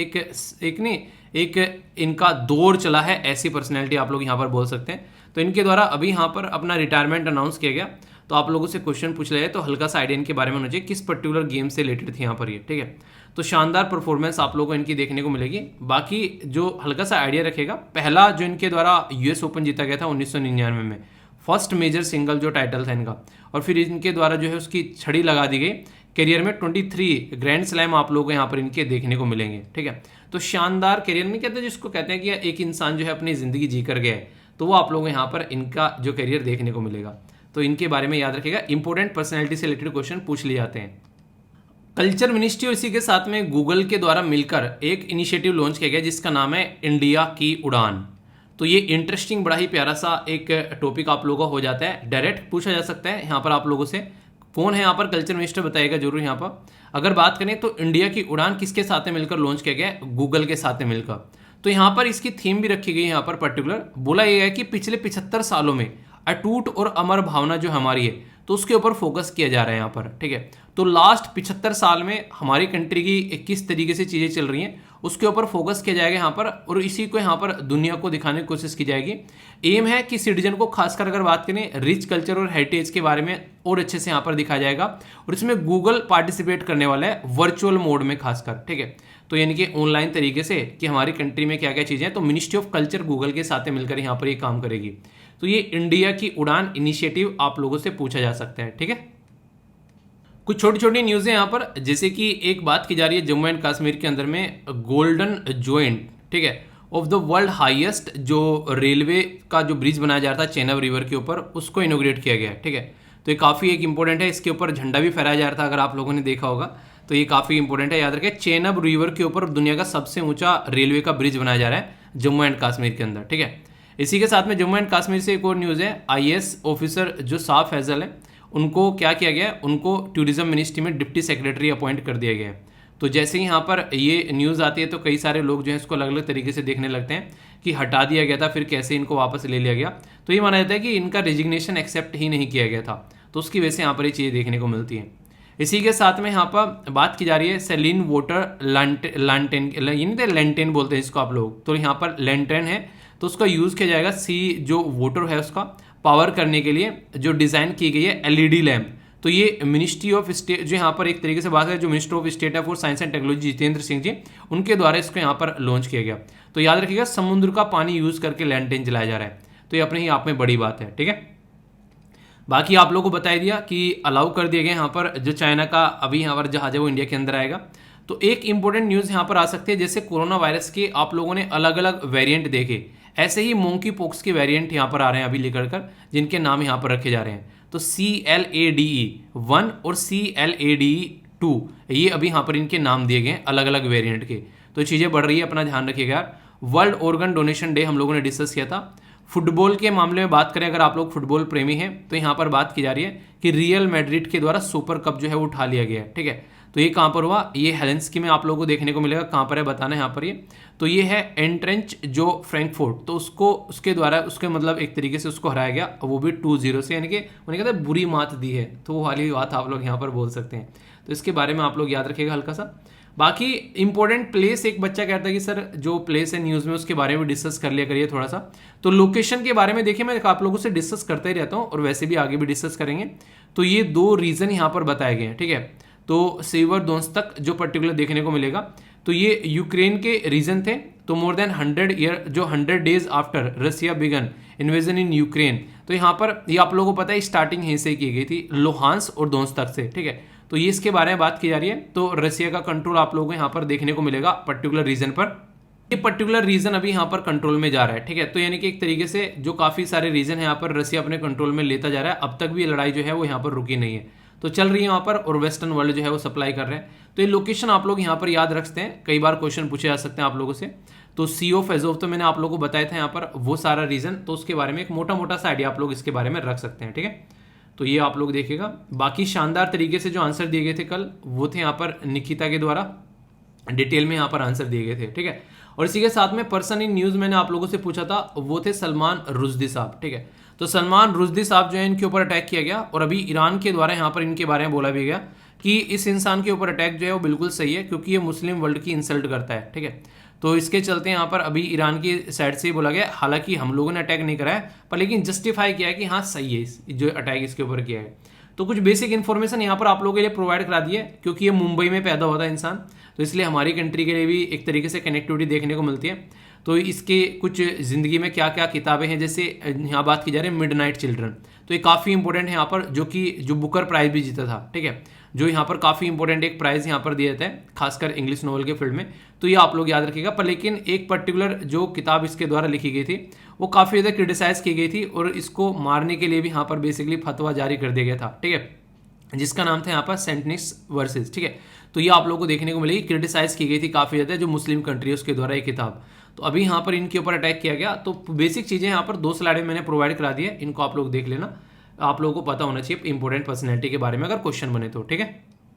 एक इनका दौर चला है, ऐसी पर्सनैलिटी आप लोग यहाँ पर बोल सकते हैं। तो इनके द्वारा अभी यहाँ पर अपना रिटायरमेंट अनाउंस किया गया। तो आप लोगों से क्वेश्चन पूछ रहे हैं तो हल्का सा आइडिया इनके बारे में होना चाहिए, किस पर्टिकुलर गेम से रिलेटेड थी यहाँ पर ये, ठीक है। तो शानदार परफॉर्मेंस आप लोगों को इनकी देखने को मिलेगी। बाकी जो हल्का सा आइडिया रखेगा, पहला जो इनके द्वारा यूएस ओपन जीता गया था 1999 में, फर्स्ट मेजर सिंगल जो टाइटल था इनका, और फिर इनके द्वारा जो है उसकी छड़ी लगा दी गई करियर में 23 ग्रैंड स्लैम आप लोगों को यहाँ पर इनके देखने को मिलेंगे। ठीक है, तो शानदार करियर में कहते हैं जिसको कहते हैं कि एक इंसान जो है अपनी ज़िंदगी जी कर गया है, तो वो आप लोगों को यहाँ पर इनका जो करियर देखने को मिलेगा। तो इनके बारे में याद रखिएगा, इंपॉर्टेंट पर्सनैलिटी से रिलेटेड क्वेश्चन पूछ लिए जाते हैं। कल्चर मिनिस्ट्री और इसी के साथ में गूगल के द्वारा मिलकर एक इनिशिएटिव लॉन्च किया गया जिसका नाम है इंडिया की उड़ान। तो ये इंटरेस्टिंग बड़ा ही प्यारा सा एक टॉपिक आप लोगों का हो जाता है, डायरेक्ट पूछा जा सकता है यहाँ पर आप लोगों से। कौन है यहाँ पर कल्चर मिनिस्टर बताइएगा जरूर यहाँ पर। अगर बात करें तो इंडिया की उड़ान किसके साथ में मिलकर लॉन्च किया गया है, गूगल के साथ में मिलकर। तो यहाँ पर इसकी थीम भी रखी गई है, यहाँ पर पर्टिकुलर बोला यह है कि पिछले 75 सालों में अटूट और अमर भावना जो हमारी है तो उसके ऊपर फोकस किया जा रहा है यहाँ पर। ठीक है, तो लास्ट 75 साल में हमारी कंट्री की किस तरीके से चीज़ें चल रही हैं उसके ऊपर फोकस किया जाएगा यहाँ पर, और इसी को यहाँ पर दुनिया को दिखाने की कोशिश की जाएगी। एम है कि सिटीजन को खासकर अगर बात करें रिच कल्चर और हेरिटेज के बारे में और अच्छे से यहाँ पर दिखाया जाएगा, और इसमें गूगल पार्टिसिपेट करने वाला है वर्चुअल मोड में खासकर। ठीक है, तो यानी कि ऑनलाइन तरीके से कि हमारी कंट्री में क्या क्या चीज़ें हैं, तो मिनिस्ट्री ऑफ कल्चर गूगल के साथ मिलकर यहाँ पर ये काम करेगी। तो ये इंडिया की उड़ान इनिशिएटिव आप लोगों से पूछा जा सकता है। ठीक है, कुछ छोटी छोटी न्यूज़ है यहाँ पर, जैसे कि एक बात की जा रही है जम्मू एंड कश्मीर के अंदर में गोल्डन जॉइंट, ठीक है, ऑफ द वर्ल्ड हाईएस्ट जो रेलवे का जो ब्रिज बनाया जा रहा था चेनाब रिवर के ऊपर, उसको इनोग्रेट किया गया। ठीक है, तो ये काफ़ी एक इंपॉर्टेंट है, इसके ऊपर झंडा भी फहराया जा रहा था अगर आप लोगों ने देखा होगा, तो ये काफ़ी इंपॉर्टेंट है, याद रखें। चेनाब रिवर के ऊपर दुनिया का सबसे ऊंचा रेलवे का ब्रिज बनाया जा रहा है जम्मू एंड कश्मीर के अंदर। ठीक है, इसी के साथ में जम्मू एंड कश्मीर से एक और न्यूज़ है, IAS ऑफिसर जो साफ फैजल है उनको क्या किया गया, उनको टूरिज्म मिनिस्ट्री में डिप्टी सेक्रेटरी अपॉइंट कर दिया गया है। तो जैसे ही यहाँ पर ये न्यूज़ आती है तो कई सारे लोग जो है इसको अलग अलग तरीके से देखने लगते हैं कि हटा दिया गया था फिर कैसे इनको वापस ले लिया गया। तो ये माना जाता है कि इनका रेजिग्नेशन एक्सेप्ट ही नहीं किया गया था, तो उसकी वजह से यहाँ पर ये चीज़ें देखने को मिलती हैं। इसी के साथ में यहाँ पर बात की जा रही है सेलिन वाटर लैंटेन, लैंटेन बोलते हैं इसको आप लोग, तो यहाँ पर लैंटेन है तो उसका यूज़ किया जाएगा जो वाटर है उसका पावर करने के लिए जो डिज़ाइन की गई है LED लैम्प। तो ये मिनिस्ट्री ऑफ स्टेट जो यहाँ पर एक तरीके से बात है, जो मिनिस्टर ऑफ स्टेट है for science and technology Jitendra Singh ji, उनके द्वारा इसको यहाँ पर लॉन्च किया गया। तो याद रखिएगा समुद्र का पानी यूज़ करके लैंटेन जलाया जा रहा है, तो ये अपने ही आप में बड़ी बात है। ठीक है, बाकी आप लोगों को बता दिया कि अलाउ कर दिए गए यहाँ पर जो चाइना का अभी यहाँ पर जहाज है वो इंडिया के अंदर आएगा। तो एक इंपॉर्टेंट न्यूज़ यहाँ पर आ सकती है, जैसे कोरोना वायरस के आप लोगों ने अलग अलग वेरिएंट देखे, ऐसे ही मोंकी पॉक्स के वेरिएंट यहाँ पर आ रहे हैं अभी लेकर कर, जिनके नाम यहाँ पर रखे जा रहे हैं। तो CLADE1 और CLADE2 ये अभी यहाँ पर इनके नाम दिए गए हैं अलग अलग वेरिएंट के। तो चीज़ें बढ़ रही है, अपना ध्यान रखिएगा यार। वर्ल्ड ऑर्गन डोनेशन डे हम लोगों ने डिस्कस किया था। फुटबॉल के मामले में बात करें, अगर आप लोग फुटबॉल प्रेमी हैं तो यहाँ पर बात की जा रही है कि रियल मैड्रिड के द्वारा सुपर कप जो है वो उठा लिया गया है। ठीक है, तो ये कहाँ पर हुआ, ये हेलेंस्की में आप लोगों को देखने को मिलेगा। कहाँ पर है बताना है यहाँ पर ये, तो ये है एंट्रेंच जो फ्रैंकफर्ट, तो उसके द्वारा उसके मतलब एक तरीके से उसको हराया गया, वो भी 2-0 से, यानी कि उन्हें कहते हैं बुरी मात दी है, तो वो वाली बात आप लोग यहाँ पर बोल सकते हैं। तो इसके बारे में आप लोग याद रखिएगा हल्का सा। बाकी इंपॉर्टेंट प्लेस, एक बच्चा कहता है कि सर जो प्लेस है न्यूज़ में उसके बारे में डिस्कस कर लिया करिए थोड़ा सा। तो लोकेशन के बारे में देखिए मैं आप लोगों से डिस्कस करता ही रहता हूँ और वैसे भी आगे भी डिस्कस करेंगे। तो ये 2 रीज़न यहाँ पर बताए गए हैं। ठीक है, तो सेवरदोनेत्स्क जो पर्टिकुलर देखने को मिलेगा, तो ये यूक्रेन के रीजन थे। तो more than 100 days after Russia began invasion in Ukraine, तो यहाँ पर ये आप लोगों को पता है स्टार्टिंग यहीं से की गई थी, लुहांस्क और दोनेत्स्क से। ठीक है, तो ये इसके बारे में बात की जा रही है। तो रसिया का कंट्रोल आप लोगों को यहाँ पर देखने को मिलेगा पर्टिकुलर रीजन पर। ये पर्टिकुलर रीजन अभी यहाँ पर कंट्रोल में जा रहा है। ठीक है, तो यानी कि एक तरीके से जो काफ़ी सारे रीजन है यहाँ पर रसिया अपने कंट्रोल में लेता जा रहा है। अब तक भी ये लड़ाई जो है वो यहाँ पर रुकी नहीं है, तो चल रही है वहाँ पर, और वेस्टर्न वर्ल्ड जो है वो सप्लाई कर रहे हैं। तो ये लोकेशन आप लोग यहाँ पर याद रखते हैं, कई बार क्वेश्चन पूछे जा सकते हैं आप लोगों से। तो सी ऑफ एजोव तो मैंने आप लोगों को बताया था यहाँ पर वो सारा रीजन, तो उसके बारे में एक मोटा मोटा सा आइडिया आप लोग इसके बारे में रख सकते हैं। ठीक है, तो ये आप लोग देखिएगा। बाकी शानदार तरीके से जो आंसर दिए गए थे कल, वो थे यहाँ पर निकिता के द्वारा डिटेल में यहाँ पर आंसर दिए गए थे। ठीक है, और इसी के साथ में पर्सन इन न्यूज़ मैंने आप लोगों से पूछा था, वो थे सलमान रुश्दी साहब। ठीक है, तो सलमान रुश्दी साहब जो है इनके ऊपर अटैक किया गया, और अभी ईरान के द्वारा यहाँ पर इनके बारे में बोला भी गया कि इस इंसान के ऊपर अटैक जो है वो बिल्कुल सही है, क्योंकि ये मुस्लिम वर्ल्ड की इंसल्ट करता है। ठीक है, तो इसके चलते यहाँ पर अभी ईरान की साइड से ही बोला गया, हालांकि हम लोगों ने अटैक नहीं करा है, पर लेकिन जस्टिफाई किया है कि हाँ सही है जो अटैक इसके ऊपर किया है। तो कुछ बेसिक इन्फॉर्मेशन यहाँ पर आप लोगों के लिए प्रोवाइड करा दी है, क्योंकि ये मुंबई में पैदा हुआ था इंसान, तो इसलिए हमारी कंट्री के लिए भी एक तरीके से कनेक्टिविटी देखने को मिलती है। तो इसके कुछ ज़िंदगी में क्या क्या किताबें हैं, जैसे यहाँ बात की जा रही है मिडनाइट चिल्ड्रन, तो ये काफ़ी इंपॉर्टेंट है यहाँ पर, जो बुकर प्राइज भी जीता था। ठीक है, जो यहाँ पर काफ़ी इंपॉर्टेंट एक प्राइज यहाँ पर दिया जाता है, खासकर इंग्लिश नॉवल के फील्ड में, तो ये आप लोग याद रखिएगा। पर लेकिन एक पर्टिकुलर जो किताब इसके द्वारा लिखी गई थी वो काफ़ी ज़्यादा क्रिटिसाइज की गई थी और इसको मारने के लिए भी यहाँ पर बेसिकली फतवा जारी कर दिया गया था, ठीक है, जिसका नाम था यहाँ पर सेंटनिस वर्सेस, ठीक है। तो ये आप लोगों को देखने को मिलेगी, क्रिटिसाइज की गई थी काफ़ी ज़्यादा जो मुस्लिम कंट्री है उसके द्वारा ये किताब। तो अभी यहाँ पर इनके ऊपर अटैक किया गया। तो बेसिक चीज़ें यहाँ पर 2 स्लाइड में मैंने प्रोवाइड करा दी है, इनको आप लोग देख लेना, आप लोगों को पता होना चाहिए इंपॉर्टेंट पर्सनैलिटी के बारे में अगर क्वेश्चन बने तो, ठीक है।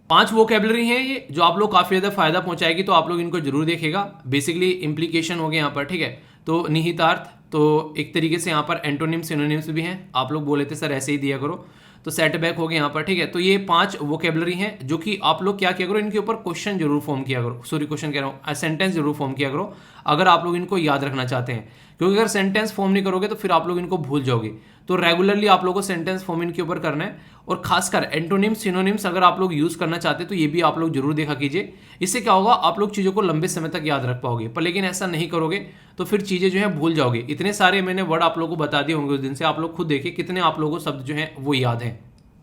5 वोकैबुलरी हैं ये जो आप लोग काफ़ी ज़्यादा फायदा पहुंचाएगी, तो आप लोग इनको जरूर देखेगा। बेसिकली इंप्लीकेशन हो गया यहाँ पर, ठीक है, तो निहितार्थ, तो एक तरीके से यहाँ पर एंटोनिम्स सिनोनिम्स भी हैं, आप लोग बोले थे सर ऐसे ही दिया करो, तो सेटबैक हो गया यहाँ पर, ठीक है। तो ये 5 वोकेबलरी हैं जो कि आप लोग क्या किया करो, इनके ऊपर क्वेश्चन जरूर फॉर्म किया करो, सॉरी क्वेश्चन कह रहा हूँ, सेंटेंस जरूर फॉर्म किया करो अगर आप लोग इनको याद रखना चाहते हैं, क्योंकि अगर सेंटेंस फॉर्म नहीं करोगे तो फिर आप लोग इनको भूल जाओगे। तो रेगुलरली आप लोगों को सेंटेंस फॉर्म इनके ऊपर करना है, और खासकर एंटोनिम्स सिनोनिम्स अगर आप लोग यूज करना चाहते हैं तो ये भी आप लोग जरूर देखा कीजिए। इससे क्या होगा, आप लोग चीज़ों को लंबे समय तक याद रख पाओगे। पर लेकिन ऐसा नहीं करोगे तो फिर चीज़ें जो है भूल जाओगे। इतने सारे मैंने वर्ड आप लोगों को बता दिए होंगे उस दिन से, आप लोग खुद देखिए कितने आप लोगों को शब्द जो है वो याद हैं।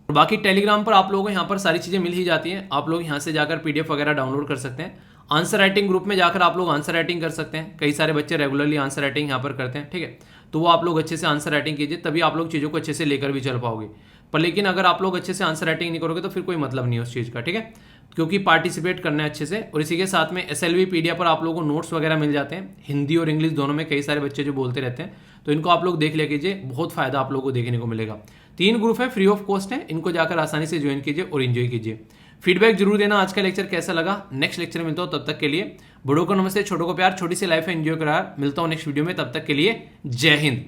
और बाकी टेलीग्राम पर आप लोगों को यहाँ पर सारी चीज़ें मिल ही जाती हैं, आप लोग यहाँ से जाकर PDF वगैरह डाउनलोड कर सकते हैं। आंसर राइटिंग ग्रुप में जाकर आप लोग आंसर राइटिंग कर सकते हैं, कई सारे बच्चे रेगुलरली आंसर राइटिंग यहाँ पर करते हैं, ठीक है। तो वो आप लोग अच्छे से आंसर राइटिंग कीजिए, तभी आप लोग चीज़ों को अच्छे से लेकर भी चल पाओगे। पर लेकिन अगर आप लोग अच्छे से आंसर राइटिंग नहीं करोगे तो फिर कोई मतलब नहीं है उस चीज़ का, ठीक है, क्योंकि पार्टिसिपेट करना है अच्छे से। और इसी के साथ में SLV PDF पर आप लोगों को नोट्स वगैरह मिल जाते हैं, हिंदी और इंग्लिश दोनों में, कई सारे बच्चे जो बोलते रहते हैं, तो इनको आप लोग देख ले कीजिए, बहुत फायदा आप लोगों को देखने को मिलेगा। 3 ग्रुप है, फ्री ऑफ कॉस्ट है, इनको जाकर आसानी से ज्वाइन कीजिए और एंजॉय कीजिए। फीडबैक जरूर देना आज का लेक्चर कैसा लगा। नेक्स्ट लेक्चर में मिलता हूँ, तब तक के लिए बड़ों को नमस्ते, छोटों को प्यार, छोटी सी लाइफ है एंजॉय करा। मिलता हूँ नेक्स्ट वीडियो में, तब तक के लिए जय हिंद।